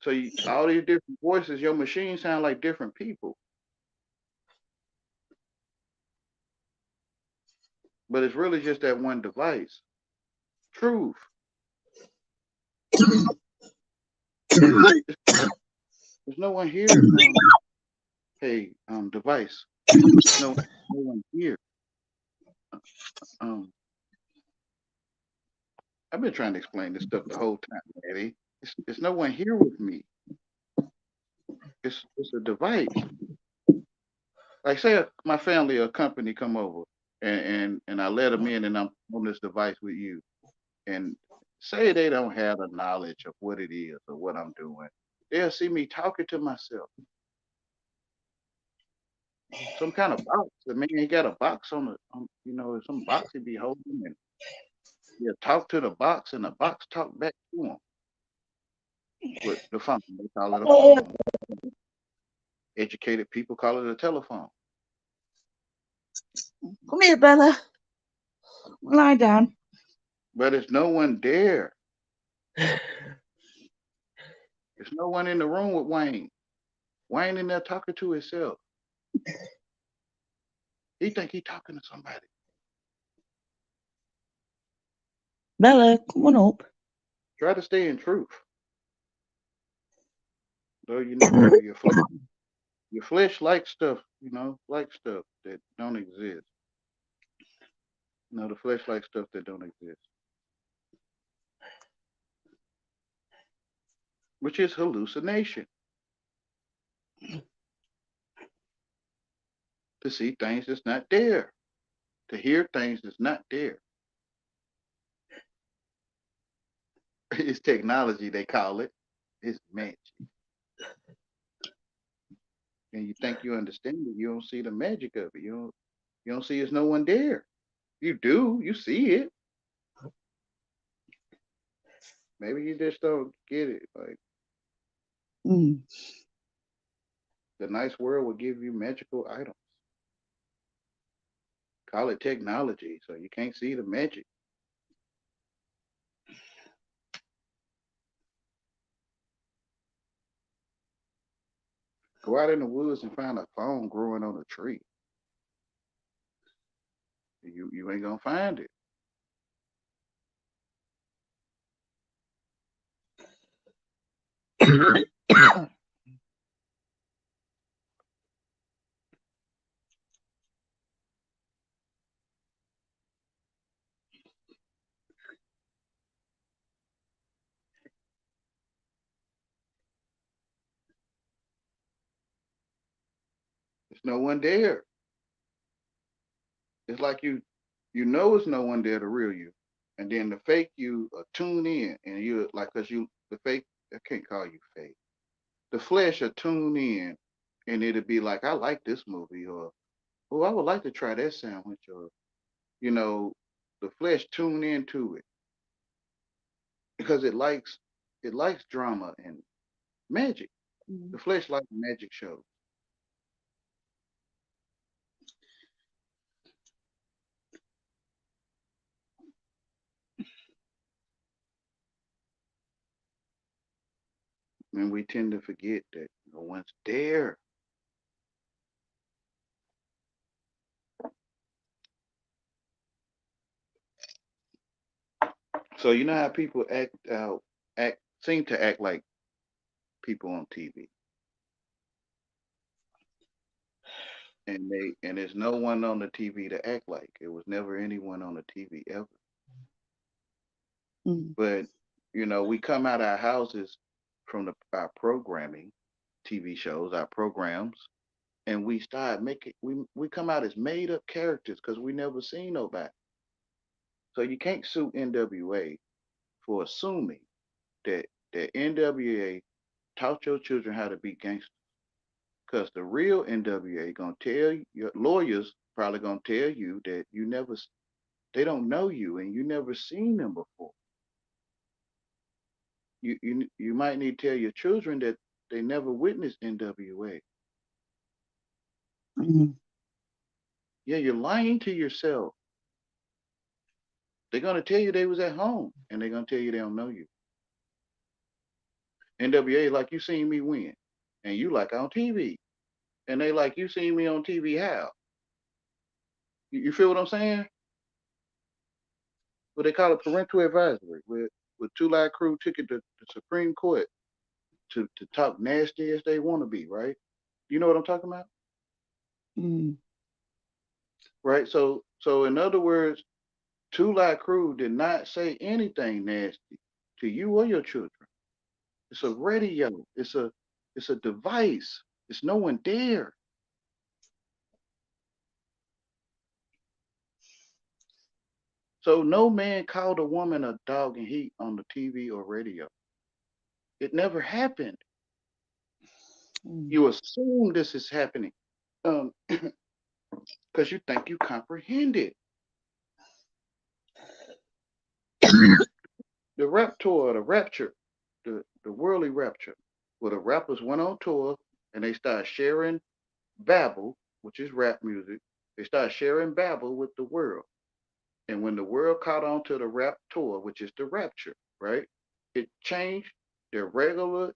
So all these different voices, your machine sound like different people, but it's really just that one device. Truth. There's no one here. Hey, device. No one here. Um, I've been trying to explain this stuff the whole time, Eddie. It's no one here with me. It's a device. Like say my family or company come over and I let them in and I'm on this device with you and say they don't have the knowledge of what it is or what I'm doing. They'll see me talking to myself. Some kind of box. The man he got a box some box he be holding and he'll talk to the box and the box talk back to him with the phone. They call it a phone. Educated people call it a telephone. Come here, Bella. Lie down. But there's no one there. There's no one in the room with Wayne. Wayne in there talking to himself. He think he talking to somebody. Bella, come on up. Try to stay in truth. Though your flesh likes stuff, like stuff that don't exist. The flesh likes stuff that don't exist. Which is hallucination. To see things that's not there. To hear things that's not there. It's technology, they call it. It's magic. And you think you understand it, you don't see the magic of it. You don't see there's no one there. You do, you see it. Maybe you just don't get it. Like Mm. the nice world will give you magical items. Call it technology, so you can't see the magic. Go out in the woods and find a phone growing on a tree. You ain't gonna find it. There's no one there. It's like you know it's no one there to real you, and then the fake you tune in, and you like cause you the fake. I can't call you fake. The flesh will tune in, and it'll be like, I like this movie, or oh, I would like to try that sandwich, or you know, the flesh tune into it because it likes drama and magic. The flesh likes magic shows. And we tend to forget that no one's there. So you know how people seem to act like people on TV, and there's no one on the TV to act like. It was never anyone on the TV ever. Mm. But we come out our houses from our programming, TV shows, our programs, and we start making we come out as made up characters because we never seen nobody. So you can't sue NWA for assuming that NWA taught your children how to be gangsters. Because the real NWA gonna tell your lawyers probably gonna tell you that they don't know you and you never seen them before. You might need to tell your children that they never witnessed NWA. Mm. Yeah, you're lying to yourself. They're gonna tell you they was at home, and they're gonna tell you they don't know you. NWA like you seen me win, and you like on TV, and they like you seen me on TV. How? You feel what I'm saying? What they call it parental advisory, with Two Live Crew took it to the Supreme Court to talk nasty as they want to be, right? You know what I'm talking about, Mm. right? So in other words, Two Live Crew did not say anything nasty to you or your children. It's a radio. It's a device. It's no one there. So no man called a woman a dog and heat on the TV or radio. It never happened. Mm. You assume this is happening because you think you comprehend it. The rap tour, the rapture, the worldly rapture, where the rappers went on tour and they started sharing babble, which is rap music. They started sharing babble with the world. And when the world caught on to the rap tour, which is the rapture, right? It changed their regular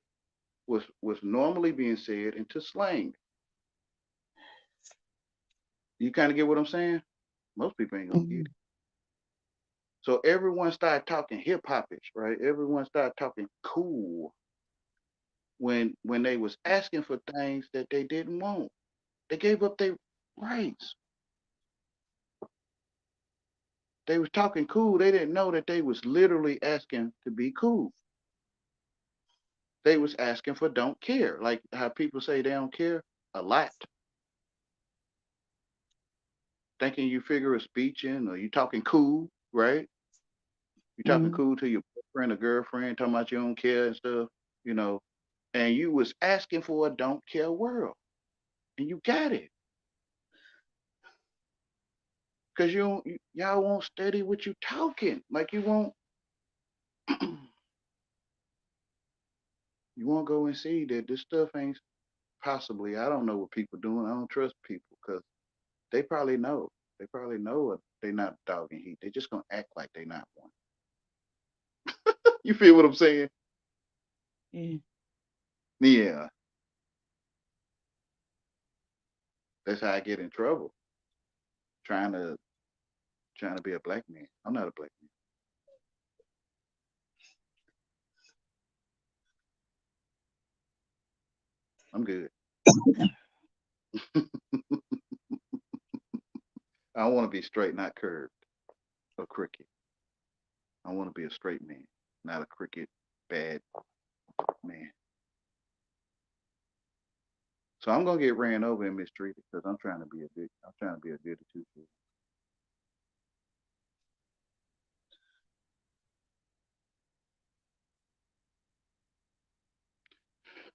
was normally being said into slang. You kind of get what I'm saying? Most people ain't gonna get Mm. it. So everyone started talking hip hopish, right? Everyone started talking cool when they was asking for things that they didn't want. They gave up their rights. They was talking cool. They didn't know that they was literally asking to be cool. They was asking for don't care. Like how people say they don't care a lot. Thinking you figure of speech in or you talking cool, right? You talking Mm. cool to your boyfriend or girlfriend, talking about you don't care and stuff, you know, and you was asking for a don't care world. And you got it. Cause y'all won't study what you talking. Like you won't you won't go and see that this stuff ain't possibly. I don't know what people doing. I don't trust people because they probably know. They probably know they not dogging heat. They just gonna act like they not one. You feel what I'm saying? Yeah. Yeah, that's how I get in trouble. Trying to trying to be a black man. I'm not a black man. I'm good. I want to be straight, not curved or crooked. I want to be a straight man, not a crooked, bad man. So I'm gonna get ran over and mistreated because I'm trying to be a good. I'm trying to be a good two.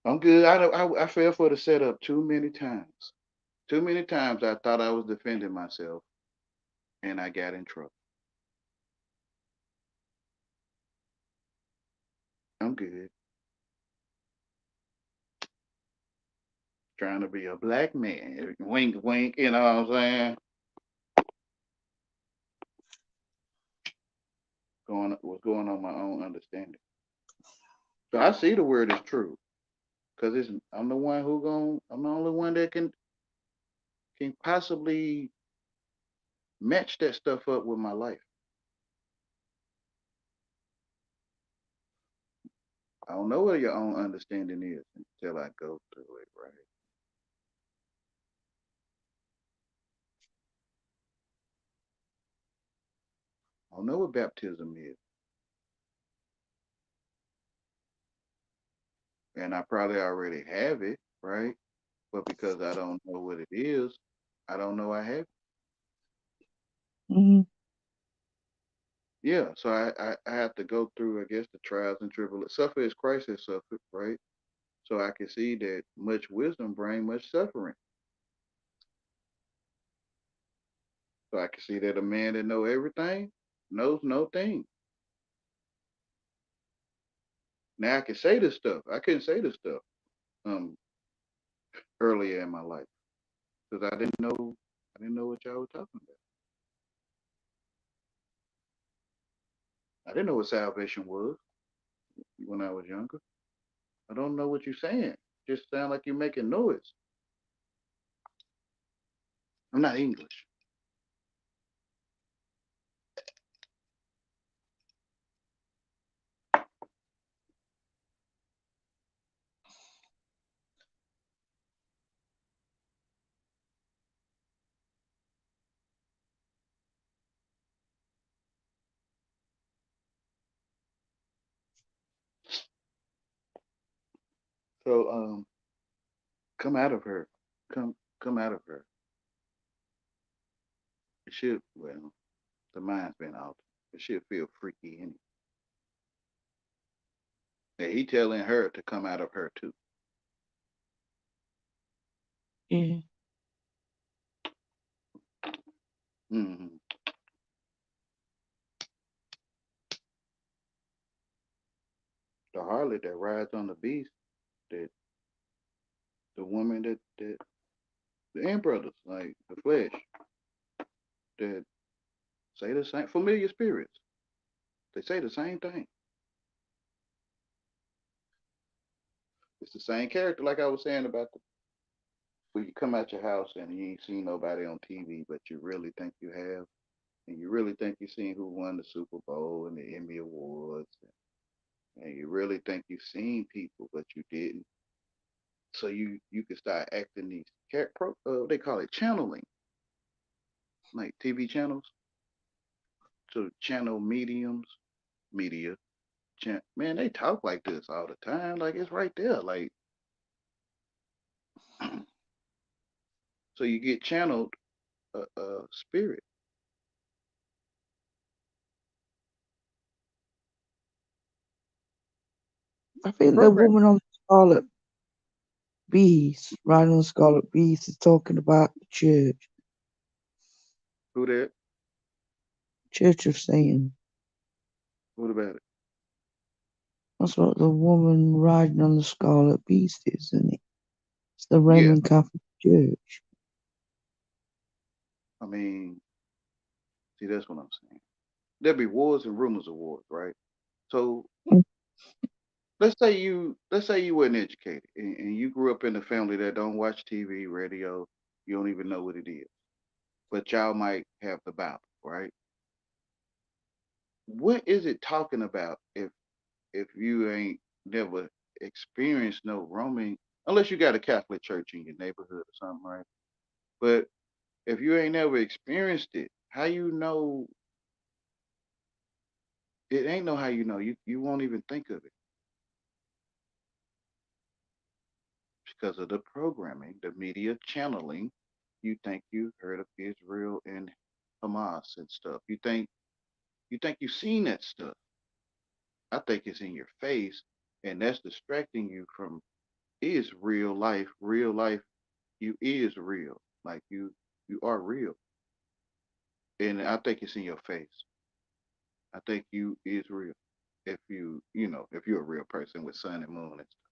I'm good. I fell for the setup too many times. Too many times I thought I was defending myself and I got in trouble. I'm good. Trying to be a black man. Wink, wink. You know what I'm saying? Going was going on my own understanding. So I see the word is true because it's I'm the one who gon' I'm the only one that can possibly match that stuff up with my life. I don't know what your own understanding is until I go through it, right? I don't know what baptism is, and I probably already have it, right? But because I don't know what it is, I don't know I have it. Mm. Yeah, so I have to go through, I guess, the trials and tribulations. Suffer as Christ has suffered, right? So I can see that much wisdom bring much suffering. So I can see that a man that know everything knows no thing. Now I can say this stuff. I couldn't say this stuff um earlier in my life because I didn't know what y'all were talking about. I didn't know what salvation was when I was younger. I don't know what you're saying. Just sound like you're making noise. I'm not English. So come out of her. Come out of her. It should well, the mind's been altered. It should feel freaky in it. And he telling her to come out of her too. Yeah. Hmm. The harlot that rides on the beast, that the woman that the end brothers, like the flesh, that say the same familiar spirits. They say the same thing. It's the same character, like I was saying about the when you come out your house and you ain't seen nobody on TV, but you really think you have, and you really think you seen who won the Super Bowl and the Emmy Awards, and you really think you seen people, but you didn't. So you can start acting these they call it channeling, like TV channels. So channel mediums, media, man, they talk like this all the time, like it's right there, like so you get channeled spirit. I think the Program. woman on Scarlet Beast, riding on Scarlet Beast, is talking about the church, Who that? Church of Satan. What about it? That's what the woman riding on the Scarlet Beast is, isn't it? It's the Yeah, Roman Catholic Church. I mean, see, that's what I'm saying. There'll be wars and rumors of wars, right? So let's say you weren't educated and you grew up in a family that don't watch TV, radio, you don't even know what it is, but y'all might have the Bible, right? What is it talking about if you ain't never experienced no roaming, unless you got a Catholic church in your neighborhood or something, right? But if you ain't never experienced it, how you know it ain't no how you know. You won't even think of it because of the programming, the media channeling. You think you heard of Israel and Hamas and stuff. You think you've seen that stuff. I think it's in your face, and that's distracting you from is real life. Real life, you is real. Like you are real, and I think it's in your face. I think you is real. If if you're a real person with sun and moon and stuff.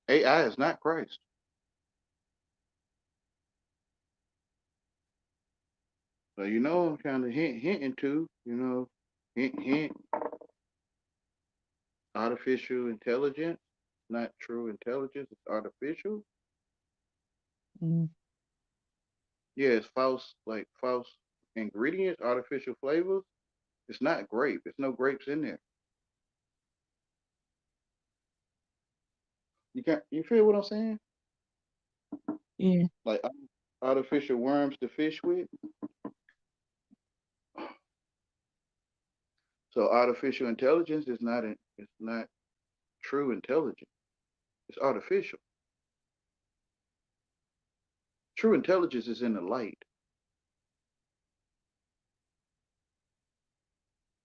AI is not Christ. So I'm kind of hinting to, hint, artificial intelligence, not true intelligence, it's artificial. Mm. Yeah, it's false, like false ingredients, artificial flavors. It's not grape. There's no grapes in there. You feel what I'm saying? Yeah. Like artificial worms to fish with. So artificial intelligence is not it's not true intelligence. It's artificial. True intelligence is in the light.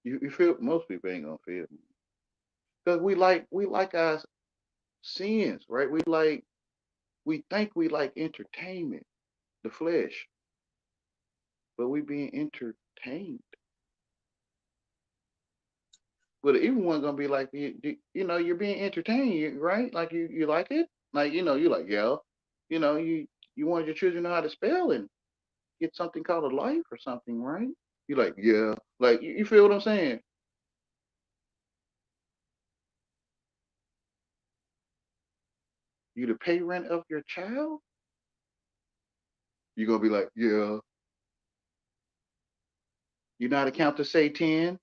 You feel most people ain't gonna feel because we like our sins, right? We think we like entertainment, the flesh, but we being entertained. But everyone's gonna be like, you're being entertained, right? Like you like it, like you like, yeah, you want your children to know how to spell and get something called a life or something, right? You like, yeah, like you feel what I'm saying? You to pay rent of your child, you're gonna be like, yeah, you know how to count to say 10,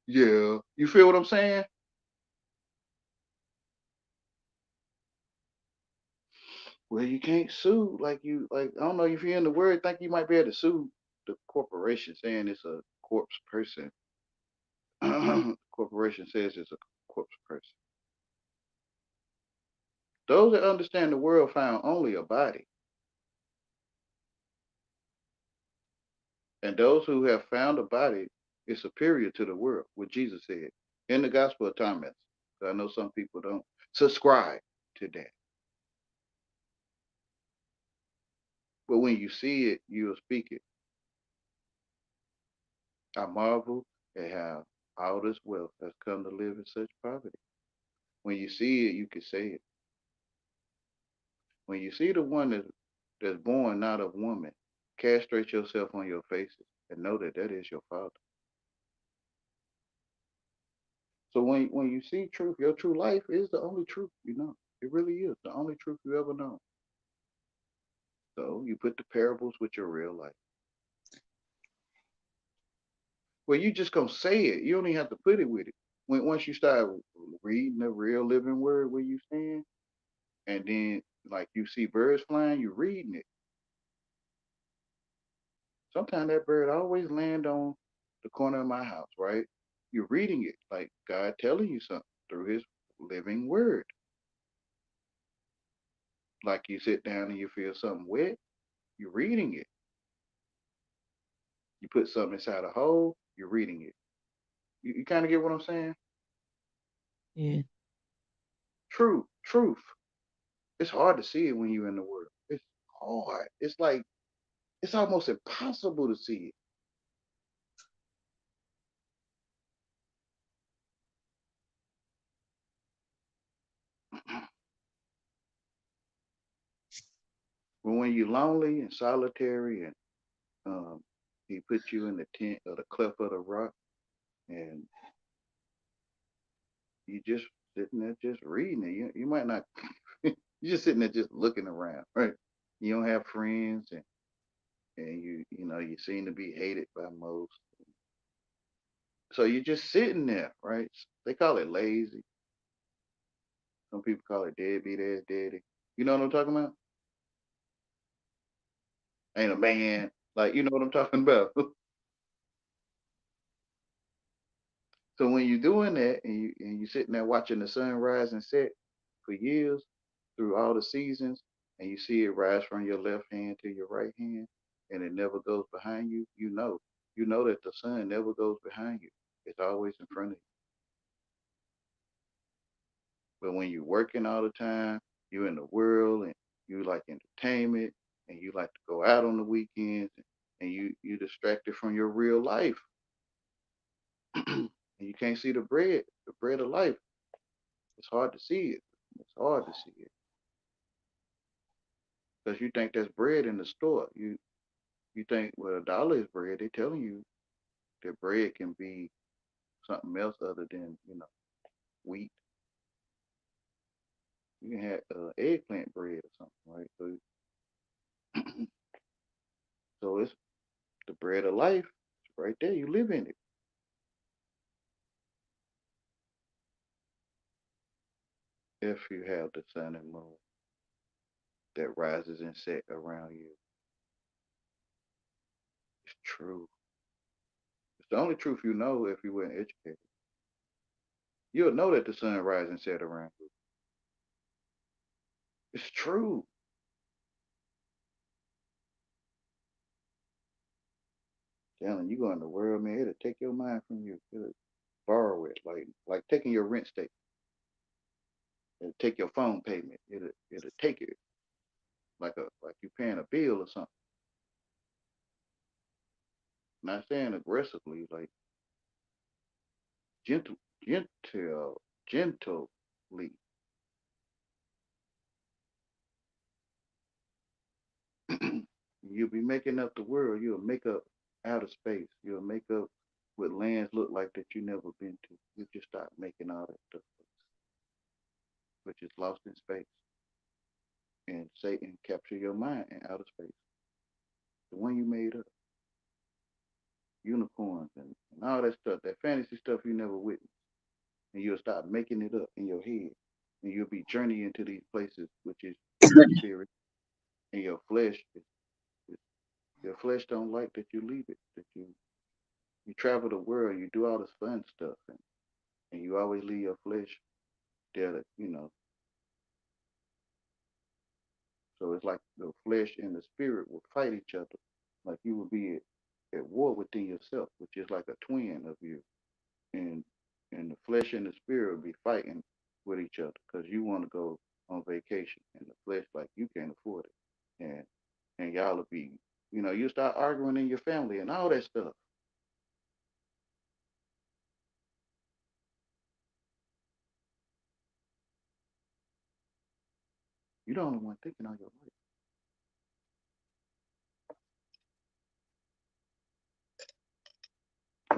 yeah, you feel what I'm saying? Well, you can't sue like I don't know if you're in the word, think you might be able to sue the corporation saying it's a corpse person. Corporation says it's a corpse person. Those that understand the world found only a body, and those who have found a body is superior to the world. What Jesus said in the Gospel of Thomas. I know some people don't subscribe to that, but when you see it, you'll speak it. I marvel at how all this wealth has come to live in such poverty. When you see it, you can say it. When you see the one that's born not of woman, castrate yourself on your faces and know that that is your father. So when you see truth, your true life is the only truth you know. It really is the only truth you ever know. So you put the parables with your real life. Well, you just gonna say it. You don't even have to put it with it. Once you start reading the real living word where you stand, and then like you see birds flying, you're reading it. Sometimes that bird always land on the corner of my house, right? You're reading it like God telling you something through His living word. Like you sit down and you feel something wet, you're reading it. You put something inside a hole, you're reading it. You kind of get what I'm saying? Yeah. Truth. It's hard to see it when you're in the world. It's hard. It's like it's almost impossible to see it. But when you're lonely and solitary, and He put you in the tent or the cleft of the rock, and you just sitting there just reading it. You might not. You're just sitting there just looking around, right? You don't have friends, and you seem to be hated by most. So you're just sitting there, right? They call it lazy. Some people call it deadbeat ass daddy. You know what I'm talking about? Ain't a man. Like, you know what I'm talking about? So when you're doing that and you sitting there watching the sun rise and set for years through all the seasons, and you see it rise from your left hand to your right hand, and it never goes behind you, you know that the sun never goes behind you. It's always in front of you. But when you're working all the time, you're in the world and you like entertainment and you like to go out on the weekends, and you distracted from your real life. And you can't see the bread of life. It's hard to see it. It's hard to see it because you think that's bread in the store. You think, well, a dollar is bread. They're telling you that bread can be something else other than wheat. You can have eggplant bread or something, right? So it's the bread of life. It's right there. You live in it. If you have the sun and moon that rises and set around you, it's true. It's the only truth you know if you weren't educated. You'll know that the sun rises and set around you. It's true. Telling you go in the world, man, it'll take your mind from you. It'll borrow it, like taking your rent statement. It'll take your phone payment. It'll take it like you paying a bill or something. not saying aggressively, like gentle, gently. You'll be making up the world. You'll make up outer space. You'll make up what lands look like that you never been to. You just start making all that stuff, which is lost in space. And Satan capture your mind in outer space. The one you made up, unicorns and all that stuff, that fantasy stuff you never witnessed. And you'll start making it up in your head. And you'll be journeying to these places, which is your spirit and your flesh. Your flesh don't like that you leave it, that you travel the world, you do all this fun stuff, and you always leave your flesh there to. So it's like the flesh and the spirit will fight each other. Like you will be at war within yourself, which is like a twin of you. And and the flesh and the spirit will be fighting with each other because you want to go on vacation and the flesh like you can't afford it. And y'all will be, you start arguing in your family and all that stuff. You're the only one thinking on your life.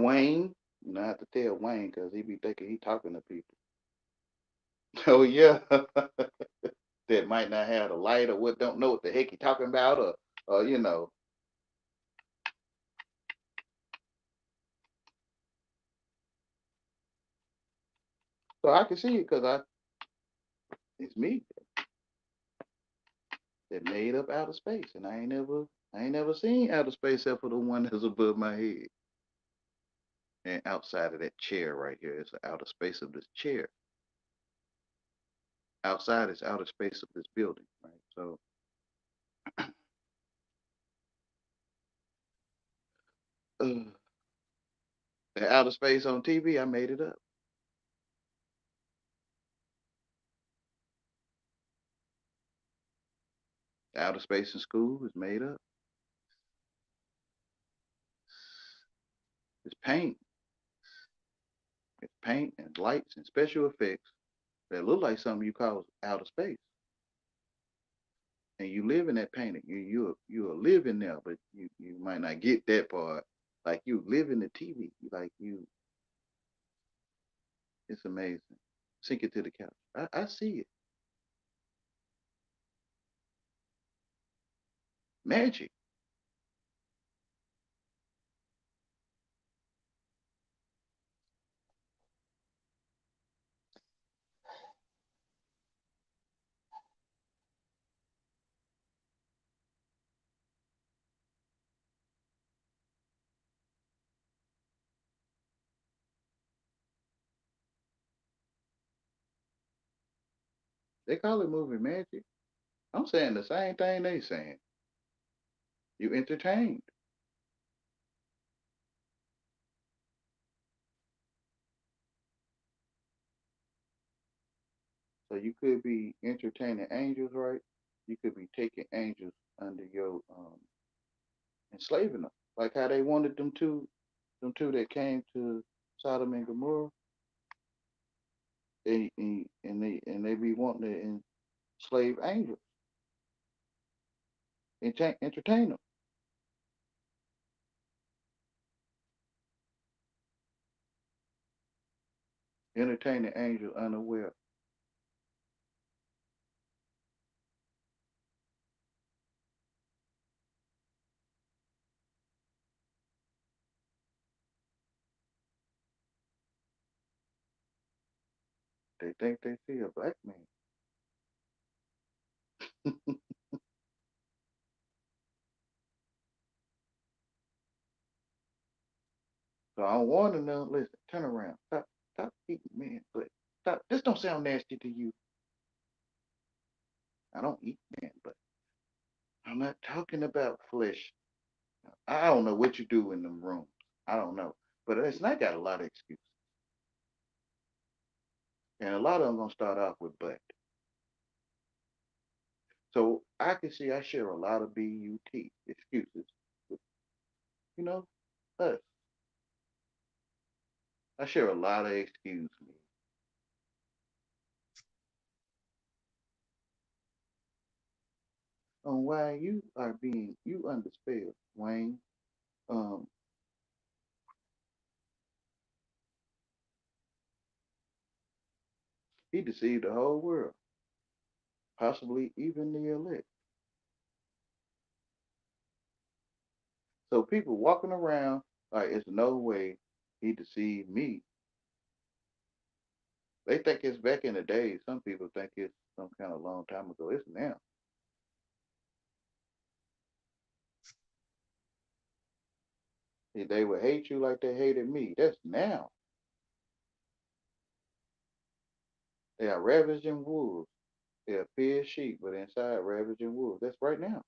Wayne, I have to tell Wayne because he be thinking he talking to people. Oh yeah. That might not have the light or what don't know what the heck he talking about or. So I can see it because it's me that made up outer space, and I ain't never seen outer space except for the one that's above my head and outside of that chair right here. It's the outer space of this chair. Outside is outer space of this building, right? So uh, the outer space on TV, I made it up. The outer space in school is made up. It's paint. It's paint and lights and special effects that look like something you call outer space. And you live in that painting. You live in there, but you might not get that part. Like you live in the TV. Like it's amazing. Sink it to the couch. I see it. Magic. They call it movie magic. I'm saying the same thing they saying. You entertained. So you could be entertaining angels, right? You could be taking angels under your enslaving them. Like how they wanted them two that came to Sodom and Gomorrah, and they be wanting to enslave angels, entertain them, entertain the angel unaware. They think they see a black man. So I don't want to know. Listen, turn around. Stop eating man. But stop. This don't sound nasty to you. I don't eat man, but I'm not talking about flesh. I don't know what you do in them rooms. I don't know. But it's not got a lot of excuses. And a lot of them gonna start off with but. So I can see I share a lot of BUT excuses. You know, Us. I share a lot of excuse me on why you under spell, Wayne. Um, he deceived the whole world, possibly even the elect. So people walking around like it's no way he deceived me. They think it's back in the day. Some people think it's some kind of long time ago. It's now. They would hate you like they hated me. That's now. They are ravaging wolves. They are fierce sheep, but inside ravaging wolves. That's right now.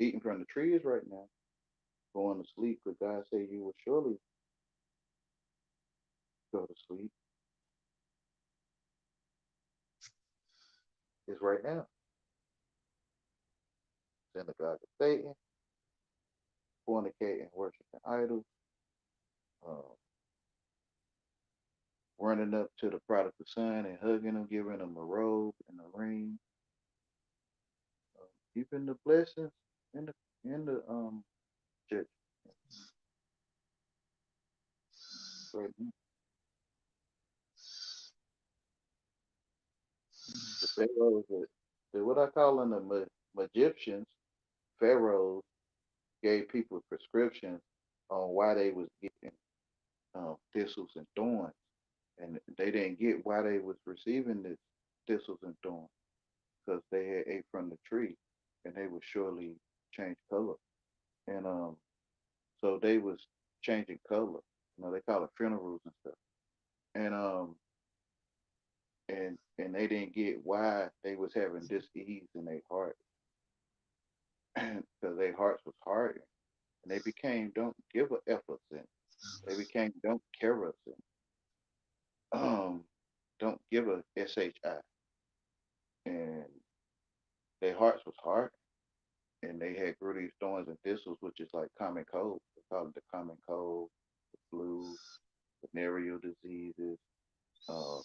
Eating from the trees right now. Going to sleep because God said you will surely go to sleep. It's right now. Synagogue of Satan, fornicating, worshiping idols, uh, running up to the prodigal son and hugging him, giving him a robe and a ring, keeping the blessings in the church. Right now. The pharaohs, what I call them the Egyptians, pharaohs gave people prescriptions on why they was getting thistles and thorns, and they didn't get why they was receiving this thistles and thorns because they had ate from the tree, and they would surely change color, and so they was changing color. They call it funerals and stuff, and and they didn't get why they was having dis-ease in their heart because their hearts was hardened, and they became don't give a F us in. They became don't care us in. Don't give a SHI, and their hearts was hard, and they had grew these thorns and thistles, which is like common cold. They call it the common cold, the flu, venereal diseases. Um,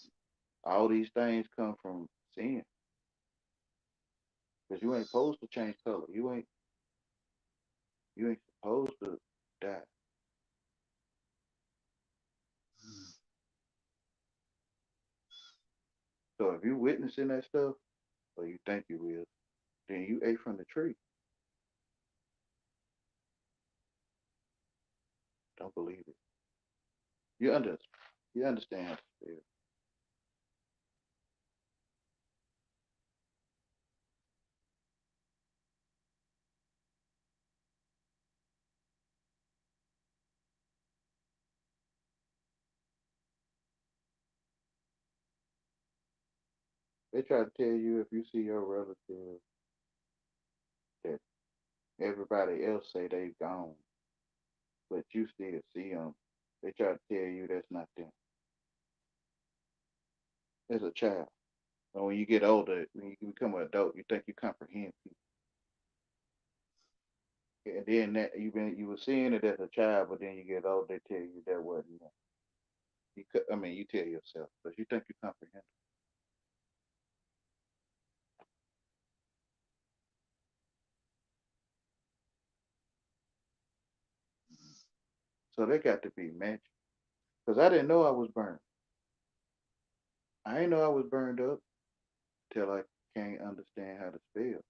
all these things come from sin, because you ain't supposed to change color. You ain't supposed to die. So if you witnessing that stuff, or you think you will, then you ate from the tree. Don't believe it. You under you understand how to feel. They try to tell you if you see your relative that everybody else say they gone, but you still see them. They try to tell you that's not them. As a child, and when you get older, when you become an adult, you think you comprehend people, and then that you were seeing it as a child, but then you get older, they tell you that wasn't them. You tell yourself, but you think you comprehend. So they got to be matched. Because I didn't know I was burned. I didn't know I was burned up till I can't understand how to spell.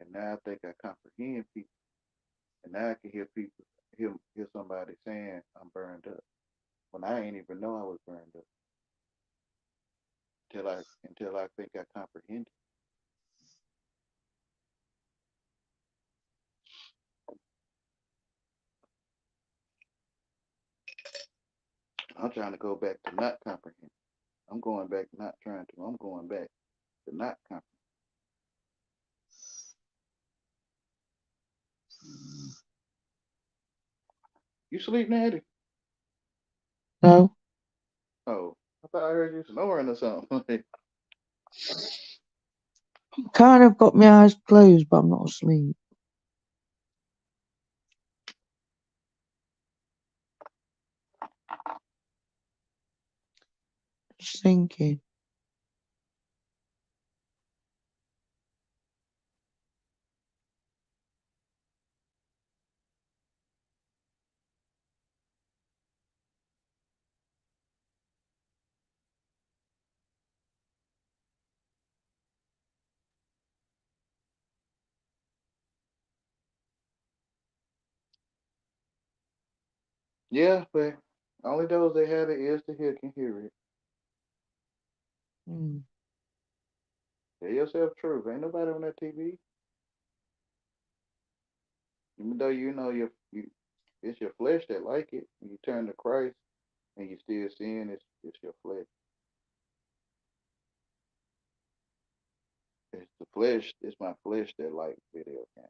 And now I think I comprehend people. And now I can hear people, hear somebody saying I'm burned up when I ain't even know I was burned up until I think I comprehend it. I'm trying to go back to not comprehend. I'm going back not trying to. I'm going back to not comprehend. You sleep, Natty? No, Oh, I thought I heard you snoring or something. kind of got my eyes closed, but I'm not asleep. just thinking. Yeah, but only those that have the ears to hear can hear it. Mm. Tell yourself truth. Ain't nobody on that TV. Even though you know it's your flesh that like it. When you turn to Christ and you still sin, it's your flesh. It's the flesh. It's my flesh that like video games.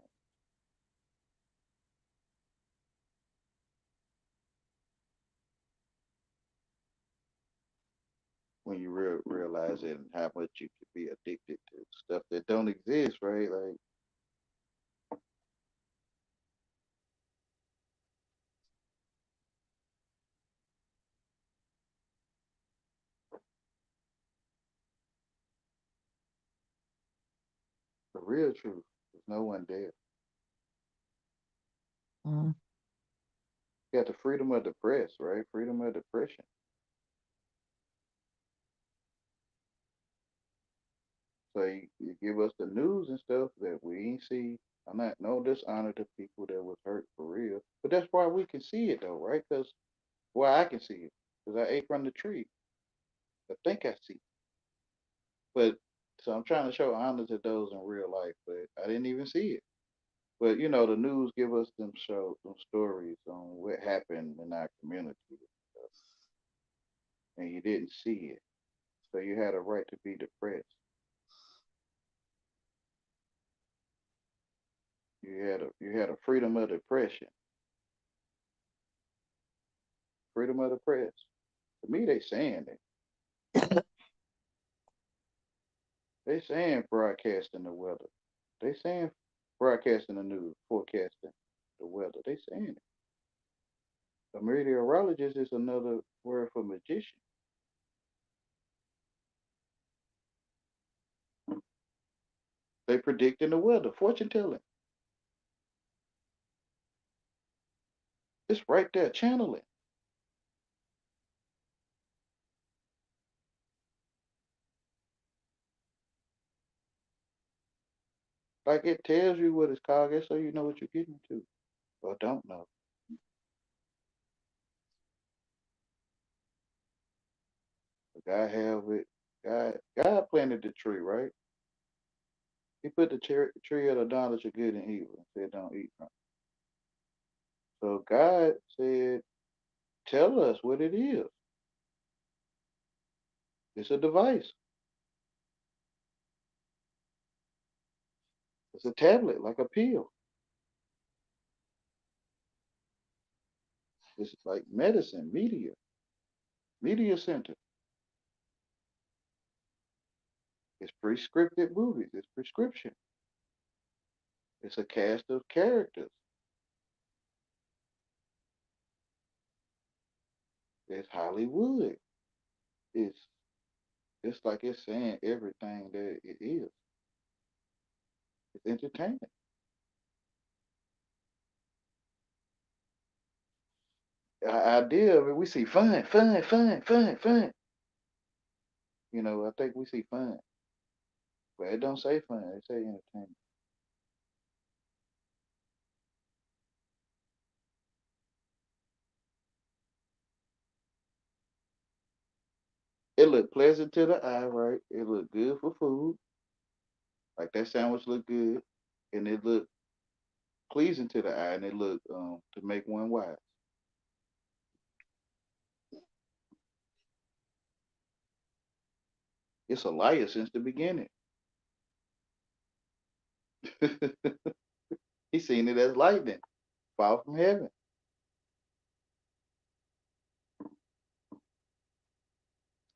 When you realize it and how much you could be addicted to stuff that don't exist, right? Like the real truth. There's no one there. Mm. You got the freedom of the press, right? Freedom of depression. So you give us the news and stuff that we ain't see. I'm not no dishonor to people that was hurt for real, but that's why we can see it though, right? Because why I can see it, because I ate from the tree. I think I see, but so I'm trying to show honor to those in real life, but I didn't even see it. But you know, the news give us them stories on what happened in our community, and you didn't see it, so you had a right to be depressed. You had a freedom of depression, freedom of the press. To me, they saying it. They saying broadcasting the weather. They saying broadcasting the news, forecasting the weather. They saying it. A meteorologist is another word for magician. They predicting the weather, fortune telling. It's right there, channeling. Like it tells you what it's called, so you know what you're getting to, or don't know. The guy have it. God planted the tree, right? He put the tree of the knowledge of good and evil and said, "Don't eat from it." So God said, "Tell us what it is. It's a device. It's a tablet, like a pill. It's like medicine, media center. It's prescripted movies. It's prescription. It's a cast of characters. It's Hollywood. It's it's like it's saying everything that it is. It's entertainment. The idea of it, we see fun, fun, fun, fun, fun. You know, I think we see fun, but it don't say fun. It say entertainment. It look pleasant to the eye, right? It look good for food. Like that sandwich look good, and it look pleasing to the eye, and it look to make one wise. It's a liar since the beginning. He seen it as lightning fall from heaven.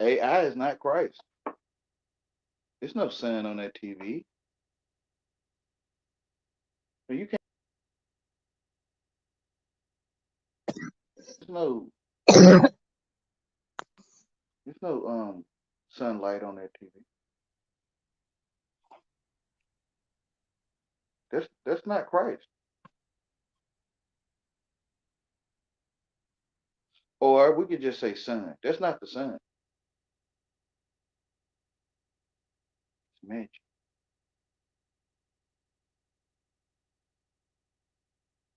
AI is not Christ. There's no sun on that TV. You can't. There's no. There's no sunlight on that TV. That's not Christ. Or we could just say sun. That's not the sun. It's magic.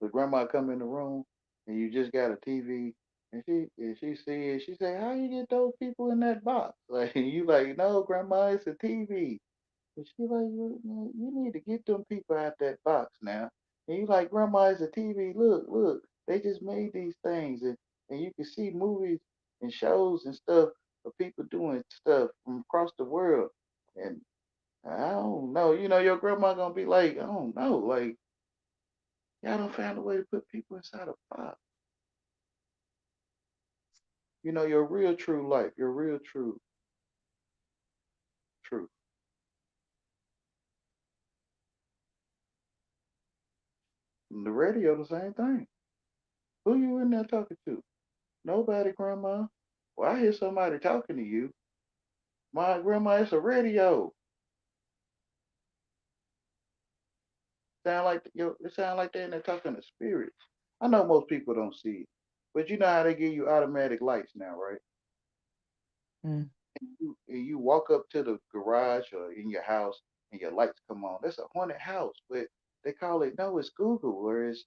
But grandma come in the room and you just got a TV and she see it, she say, how you get those people in that box? Like you like, no, grandma, it's a TV. And she like, you need to get them people out that box now. And you like, grandma, it's a TV. Look, they just made these things and you can see movies and shows and stuff of people doing stuff from across the world. And I don't know, your grandma gonna be like, I don't know, like y'all don't find a way to put people inside a box. Your real true life, your real true truth. And the radio, the same thing. Who you in there talking to? Nobody, grandma. Well, I hear somebody talking to you. My grandma, it's a radio. It sound like they're in there talking to spirits. I know most people don't see it, but you know how they give you automatic lights now, right? Mm. You walk up to the garage or in your house and your lights come on. That's a haunted house, but they call it no, it's Google or it's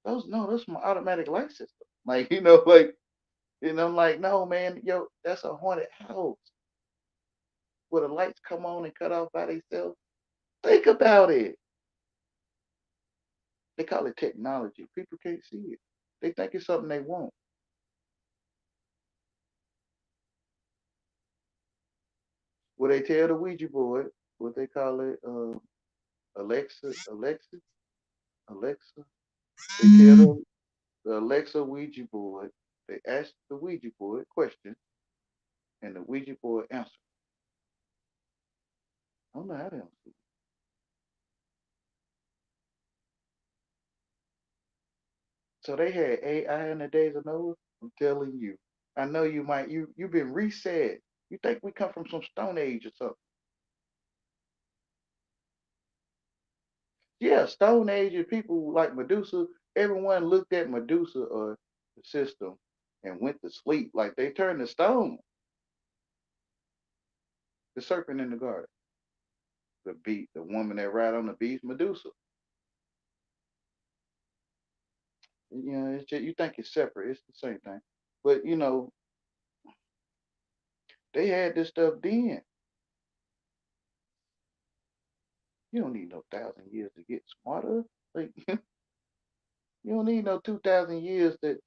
those no, that's my automatic light system. Like like no man, that's a haunted house where the lights come on and cut off by themselves. Think about it. They call it technology. People can't see it. They think it's something they want. What they tell the Ouija board, what they call it, Alexa. They tell the Alexa Ouija board. They ask the Ouija board questions, and the Ouija board answers. I don't know how they answer. So they had AI in the days of Noah. I'm telling you. I know you've been reset. You think we come from some stone age or something? Yeah, stone age and people like Medusa, everyone looked at Medusa or the system and went to sleep. Like they turned to stone. The serpent in the garden. The woman that ride on the beast, Medusa. It's just, you think it's separate. It's the same thing. But they had this stuff then. You don't need no 1,000 years to get smarter. Like you don't need no 2,000 years to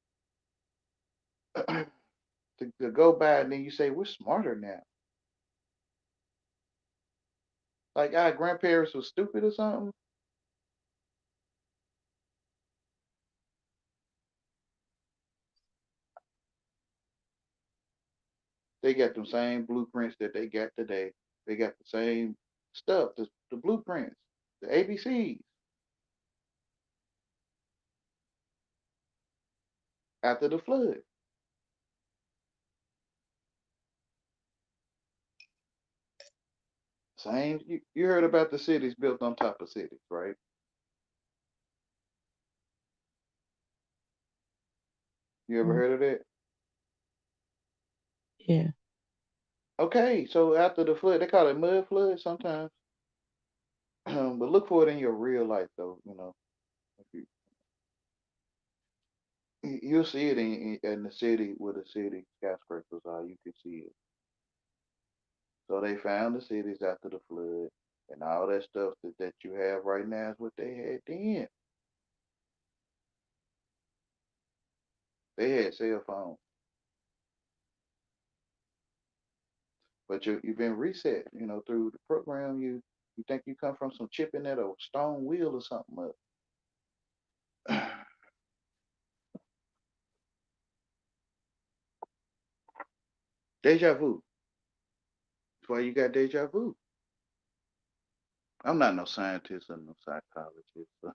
go by and then you say we're smarter now. Like our grandparents were stupid or something. They got them same blueprints that they got today. They got the same stuff, the blueprints, the ABCs after the flood. Same. You heard about the cities built on top of cities, right? You ever Mm. heard of that? Yeah. Okay, so after the flood, they call it mud flood sometimes. But look for it in your real life, though. If you'll see it in the city where the city skyscrapers are. You can see it. So they found the cities after the flood, and all that stuff that you have right now is what they had then. They had cell phones, but you've been reset. Through the program, you think you come from some chipping at a stone wheel or something up. Deja vu. That's why you got deja vu. I'm not no scientist or no psychologist or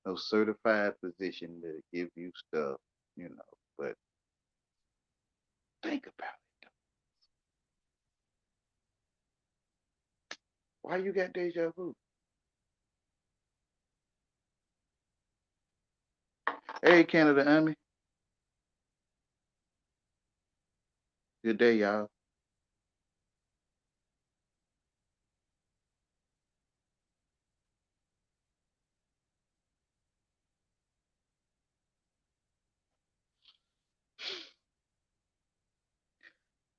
no certified physician that give you stuff, But think about it. Why you got deja vu? Hey, Canada Army. Good day, y'all.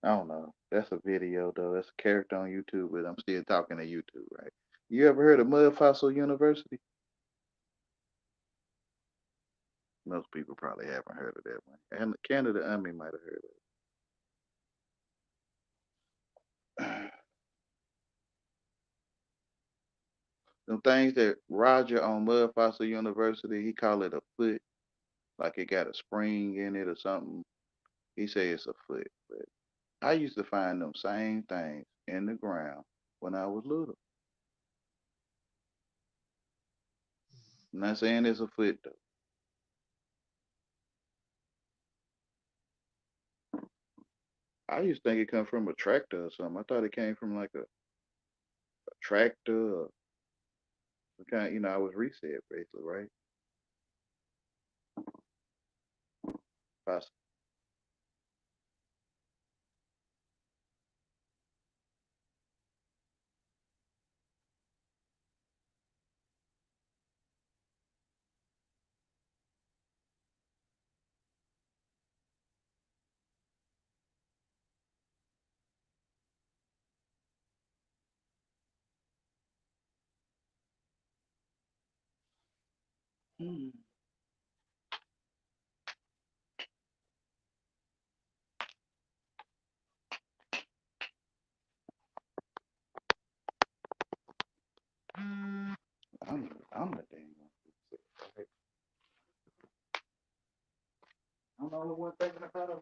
I don't know. That's a video though. That's a character on YouTube, but I'm still talking to YouTube, right? You ever heard of Mud Fossil University? Most people probably haven't heard of that one. And Canada Army might have heard of it. Them things that Roger on Mud Fossil University, he call it a foot, like it got a spring in it or something. He say it's a foot, but I used to find them same things in the ground when I was little. I'm not saying it's a foot though. I used to think it come from a tractor or something. I thought it came from like a tractor or some kind. I was reset basically, right? Poss- Hmm. I'm the dang one. Right? I'm the only one thinking about it.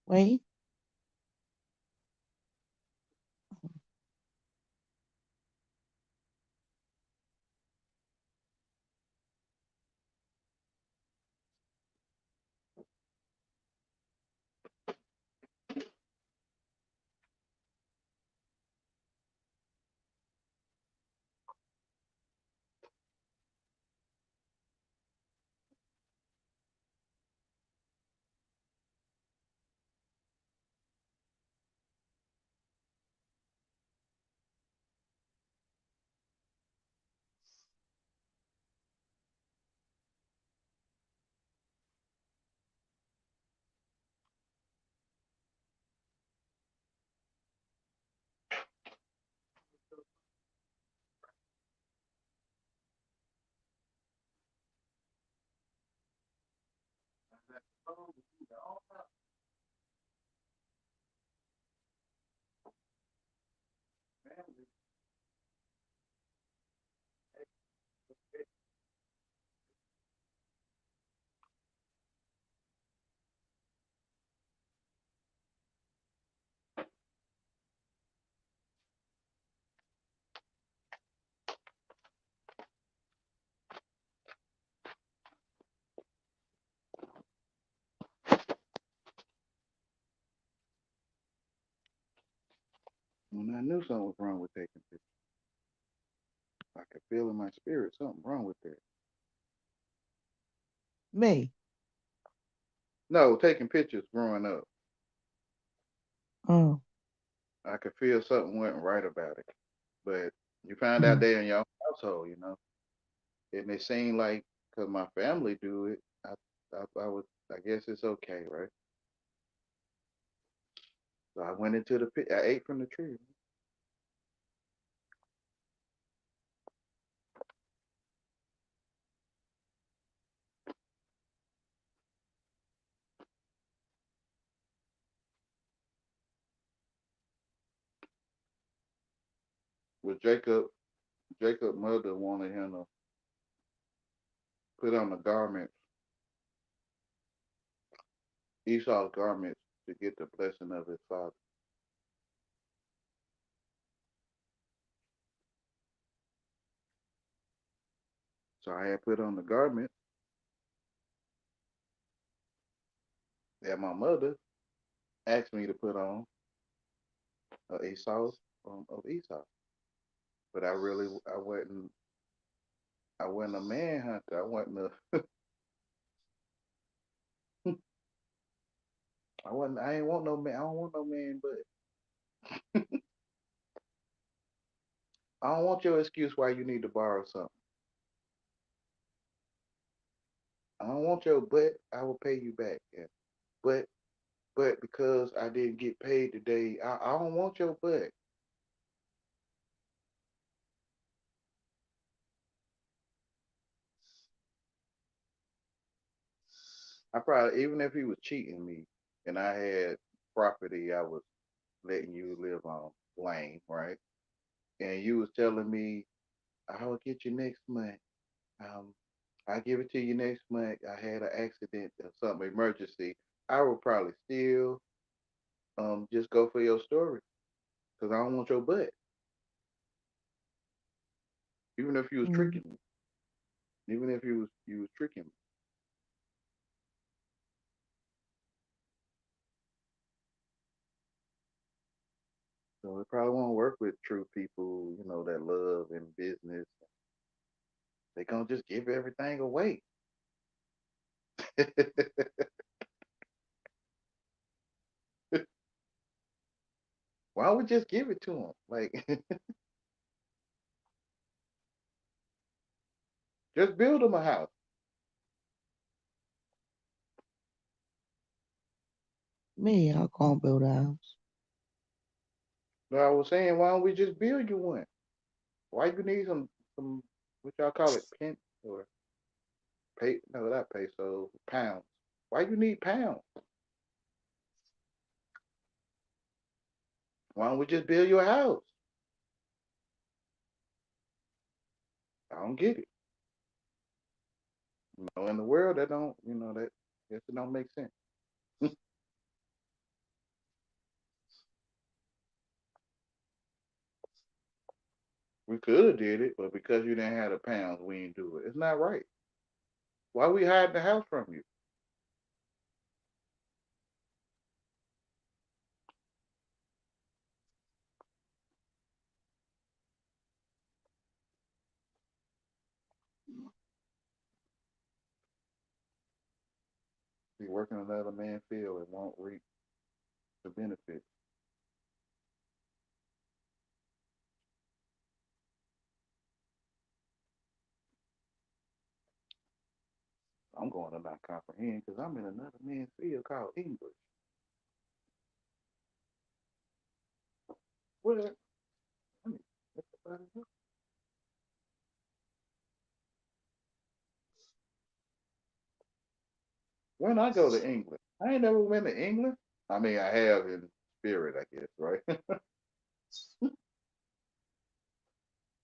We? When I knew something was wrong with taking pictures, I could feel in my spirit something wrong with that. Me. No, taking pictures growing up, Oh. I could feel something wasn't right about it. But you find out Mm. there in your own household, and it seemed like because my family do it, I was, I guess it's okay, right? So I went into the pit. I ate from the tree with Jacob. Jacob's mother wanted him to put on the garments, Esau's garments, to get the blessing of his father. So I had put on the garment that my mother asked me to put on Esau's of Esau. But I wasn't a man hunter. I wasn't I ain't want no man. I don't want no man, but I don't want your excuse why you need to borrow something. I don't want your but. I will pay you back. Yeah. But because I didn't get paid today, I don't want your but. I probably, even if he was cheating me and I had property I was letting you live on, lane, right? And you was telling me I will get you next month. Um, I give it to you next month. I had an accident or something emergency. I would probably still just go for your story because I don't want your butt. Even if you was Mm. tricking me, even if you was tricking me. So it probably won't work with true people, that love and business. They gonna just give everything away. Why don't we just give it to them? Like, just build them a house. Me, I can't build a house. No, I was saying, why don't we just build you one? Why you need some what y'all call it, pence or pay? No, not peso, pounds. Why you need pounds? Why don't we just build you a house? I don't get it. In the world that don't, that guess it don't make sense. We could have did it, but because you didn't have the pounds, we didn't do it. It's not right. Why we hide the house from you? Be working another man's field and won't reap the benefits. I'm going to not comprehend because I'm in another man's field called English. What? Let me let somebody know. when I go to England, I ain't never been to England. I mean, I have in spirit, I guess, right?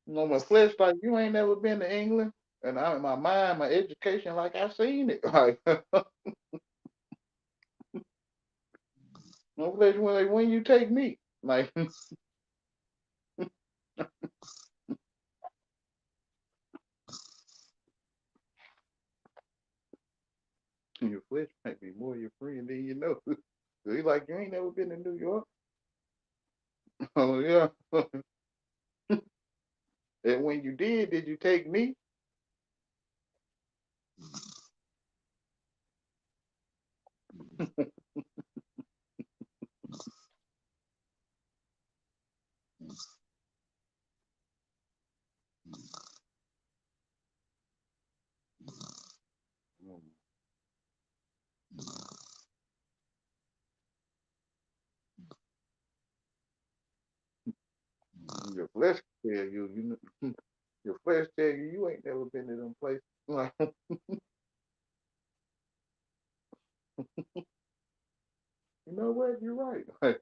No, my flesh like you ain't never been to England, and I, my mind, my education, like I seen it. Like no flesh, when you take me, like your flesh might be more your friend than you know. So he like you ain't never been to New York. Oh yeah. And when you did you take me? Your flesh tell you, your flesh tell you you ain't never been to them places. Like, you know what? You're right. Like,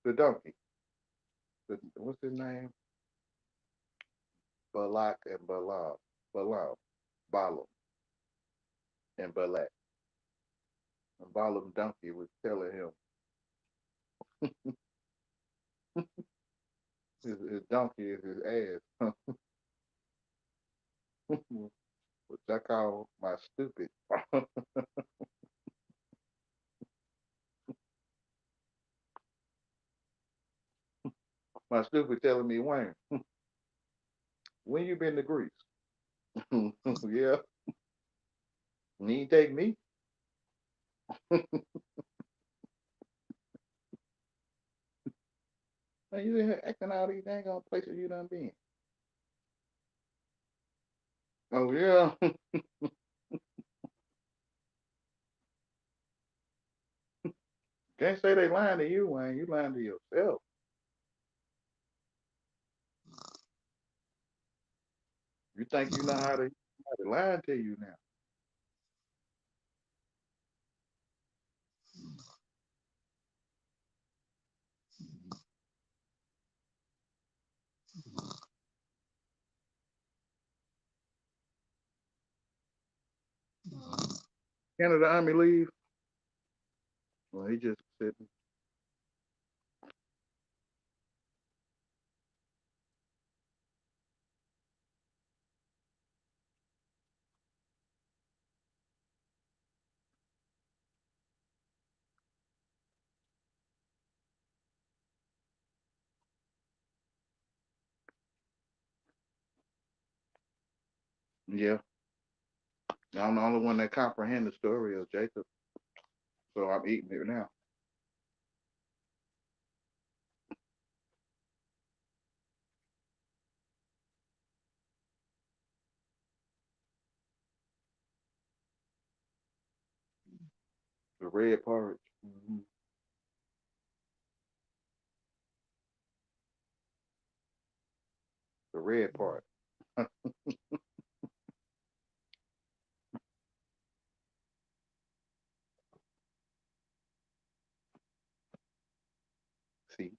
the donkey. What's his name? Balak and Balaam. Balaam. Balaam and Balak. And Balaam donkey was telling him his donkey is his ass. Which I call my stupid. My stupid telling me, Wayne, when you been to Greece? Yeah. You ain't take me. Man, you in here acting all these dang on places you done been. Oh yeah. Can't say they lying to you, Wayne. You lying to yourself. You think you know how to lie to you now. Canada Army leave? Well, he just sitting. Yeah. I'm the only one that comprehend the story of Jacob. So I'm eating it now. The red porridge. The red part. See.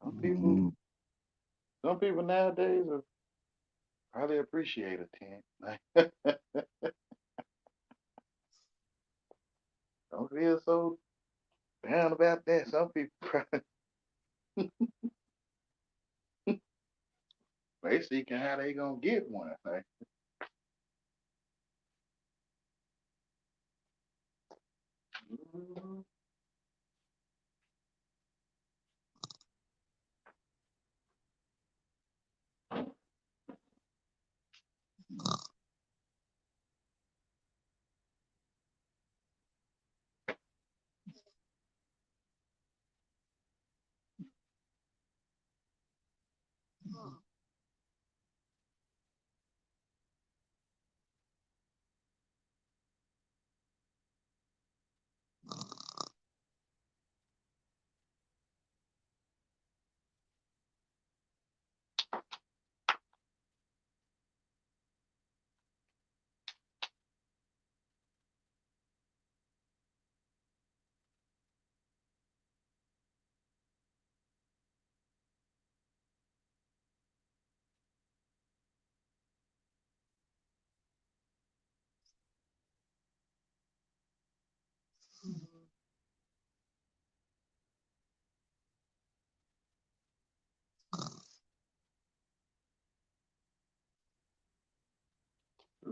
Some people some people nowadays are probably appreciate a tent. Like, don't feel so down about that. Some people probably they seeking how they gonna get one. Like, mm,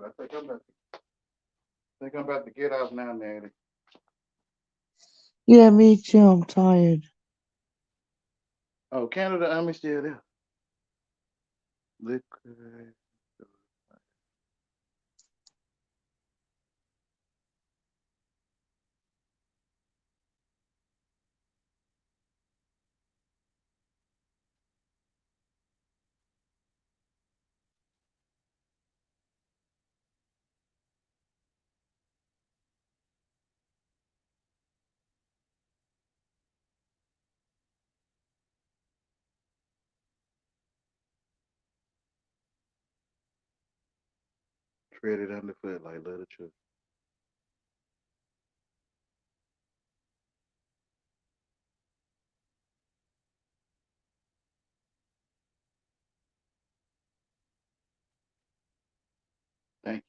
I think I'm about to get off now, Nanny. Yeah, me too. I'm tired. Oh, Canada, I'm still there. Liquor. Tread it underfoot like little children. Thank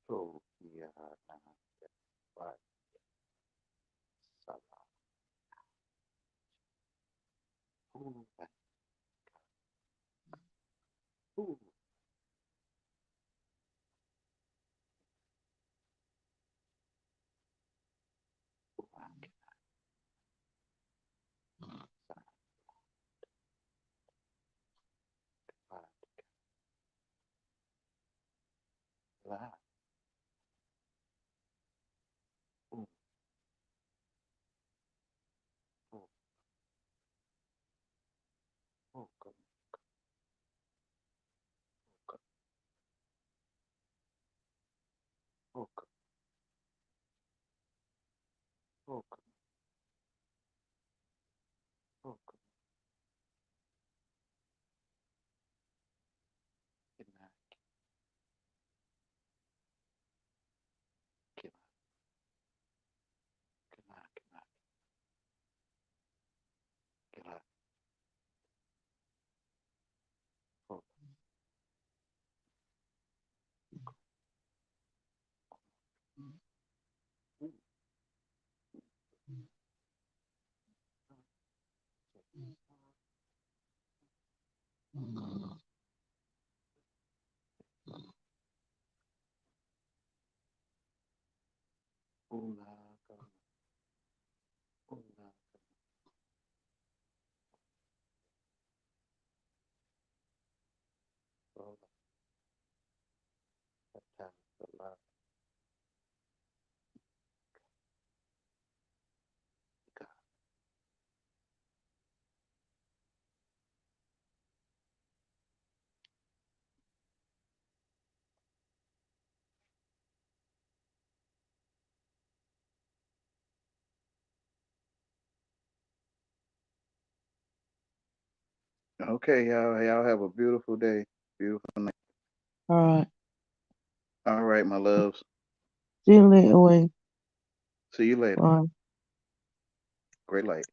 you. Oh, yeah, nah, right. Salah. Ooh, ooh, Salah. Ooh, ooh, ooh, come, come, ooh, come, ooh, come, ooh, come. Good night, good night, good night, good night, good night. Ooh, ooh, ooh, la, come, ooh, la, oh, la, ta, Salah. Okay, y'all have a beautiful day, beautiful night. All right. All right, my loves. See you later, Wayne. See you later. Bye. Great light.